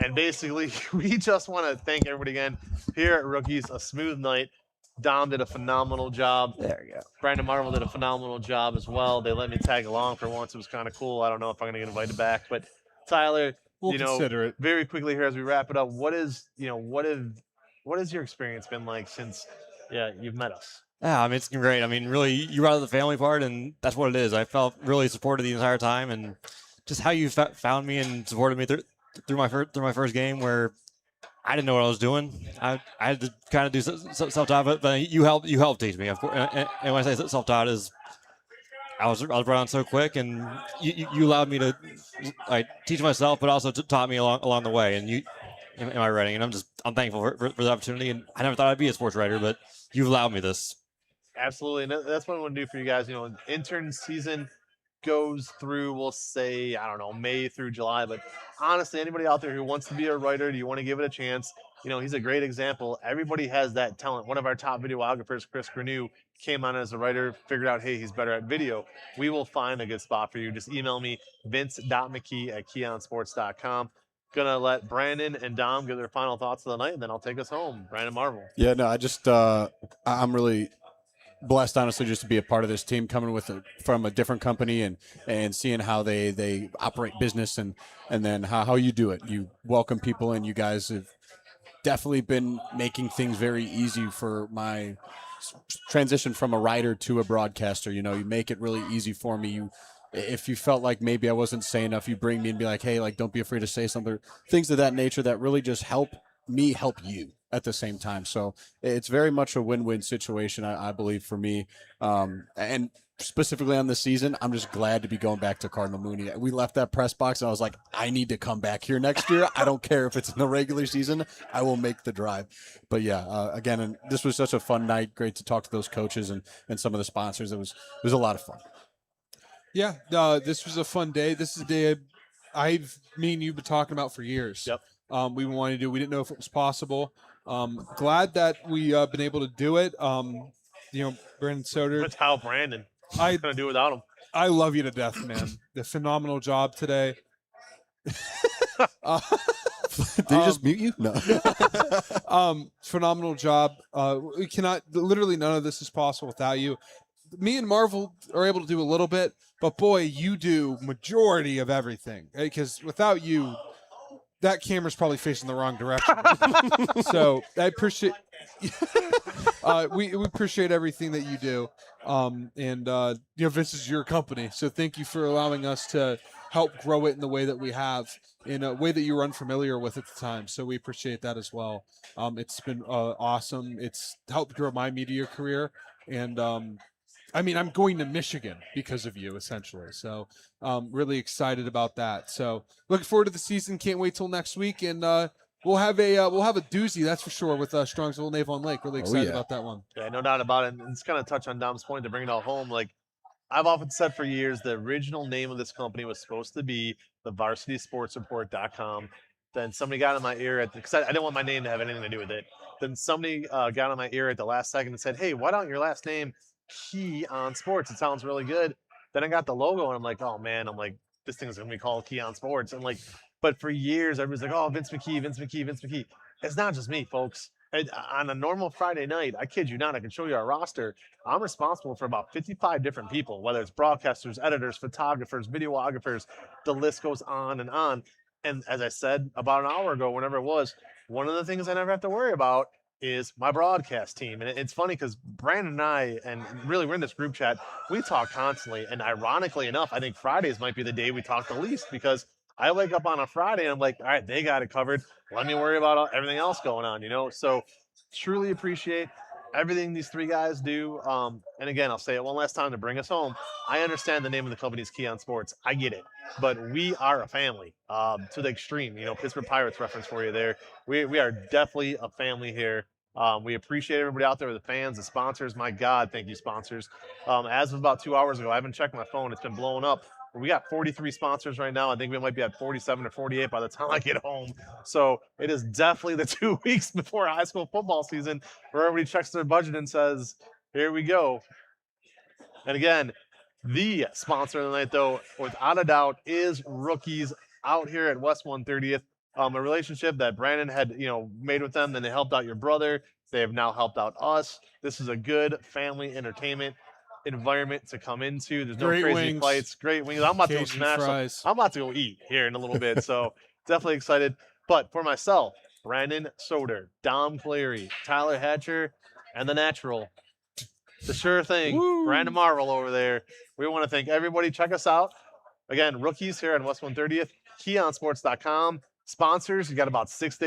And basically, we just want to thank everybody again here at Rookies. A smooth night. Dom did a phenomenal job. There you go. Brandon Marvel did a phenomenal job as well. They let me tag along for once. It was kind of cool. I don't know if I'm going to get invited back, but Tyler, We'll consider it. very quickly here as we wrap it up. What has your experience been like since you've met us? Yeah, it's been great. Really, you brought up the family part, and that's what it is. I felt really supported the entire time, and just how you found me and supported me through my first game, where I didn't know what I was doing. I had to kind of do self-taught, but you helped teach me. Of course, and when I say self-taught is, I was brought on so quick, and you allowed me to teach myself, but also taught me along the way. And in my writing, and I'm thankful for the opportunity. And I never thought I'd be a sports writer, but you've allowed me this. Absolutely, and that's what I want to do for you guys. Intern season goes through, we'll say, I don't know, May through July. But honestly, anybody out there who wants to be a writer, do you want to give it a chance? He's a great example. Everybody has that talent. One of our top videographers, Chris Grenew, came on as a writer, figured out, hey, he's better at video. We will find a good spot for you. Just email me, vince.mckee@keeonsports.com. Gonna let Brandon and Dom give their final thoughts of the night, and then I'll take us home. Brandon Marvel. Yeah, no, I'm really blessed, honestly, just to be a part of this team, coming from a different company and seeing how they operate business and then how you do it. You welcome people, and you guys have definitely been making things very easy for my transition from a writer to a broadcaster. You make it really easy for me. If you felt like maybe I wasn't saying enough, you bring me and be like, hey, don't be afraid to say something. Things of that nature that really just help me help you at the same time. So it's very much a win-win situation, I believe, for me. And specifically on this season, I'm just glad to be going back to Cardinal Mooney. We left that press box, and I was like, I need to come back here next year. I don't care if it's in the regular season. I will make the drive. But yeah, again, and this was such a fun night. Great to talk to those coaches and some of the sponsors. It was a lot of fun. Yeah, this was a fun day. This is a day me and you've been talking about for years. Yep. We wanted to do. We didn't know if it was possible. Glad that we been able to do it. Brandon Soder. Without Brandon, I gonna do without him. I love you to death, man. The phenomenal job today. Did he just mute you? No. Phenomenal job. We cannot. Literally, none of this is possible without you. Me and Marvel are able to do a little bit, but boy, you do majority of everything. Because without you, that camera's probably facing the wrong direction. So I appreciate. We appreciate everything that you do. This is your company, so thank you for allowing us to help grow it in the way that we have, in a way that you were unfamiliar with at the time. So we appreciate that as well. It's been awesome. It's helped grow my media career, and I'm going to Michigan because of you, essentially. So really excited about that. So looking forward to the season. Can't wait till next week, and we'll have a doozy, that's for sure, with Strongsville Naval and Lake. Really excited about that one. Yeah, no doubt about it. And it's kind of touch on Dom's point to bring it all home. Like I've often said for years, the original name of this company was supposed to be the VarsitySportsReport.com. Then somebody got in my ear because I didn't want my name to have anything to do with it. Then somebody got in my ear at the last second and said, "Hey, why don't your last name Kee On Sports? It sounds really good." Then I got the logo and I'm like, "Oh man," I'm like, "This thing's gonna be called Kee On Sports." And like, but for years everybody's like, "Oh, Vince McKee, Vince McKee, Vince McKee." It's not just me, folks. On a normal Friday night, I kid you not, I can show you our roster. I'm responsible for about 55 different people, whether it's broadcasters, editors, photographers, videographers. The list goes on and on. And as I said about an hour ago, whenever it was, one of the things I never have to worry about is my broadcast team. And it's funny because Brandon and I, and really we're in this group chat, we talk constantly. And ironically enough, I think Fridays might be the day we talk the least because I wake up on a Friday and I'm like, all right, they got it covered. Let me worry about everything else going on, So truly appreciate everything these three guys do. And again, I'll say it one last time to bring us home. I understand the name of the company is Kee On Sports. I get it. But we are a family to the extreme. Pittsburgh Pirates reference for you there. We are definitely a family here. We appreciate everybody out there, the fans, the sponsors. My God, thank you, sponsors. As of about 2 hours ago, I haven't checked my phone. It's been blowing up. We got 43 sponsors right now. I think we might be at 47 or 48 by the time I get home. So it is definitely the 2 weeks before high school football season where everybody checks their budget and says, here we go. And again, the sponsor of the night, though, without a doubt, is Rookies out here at West 130th. A relationship that Brandon had, made with them. Then they helped out your brother. They have now helped out us. This is a good family entertainment environment to come into. There's no Great crazy wings. fights. Great wings. I'm about to go Cajun smash them. fries. I'm about to go eat here in a little bit. So definitely excited. But for myself, Brandon Soder, Dom Cleary, Tyler Hatcher, and the natural, the sure thing, Brandon Marvel over there. We want to thank everybody. Check us out. Again, Rookies here on West 130th, KeeOnSports.com. Sponsors, you got about 6 days.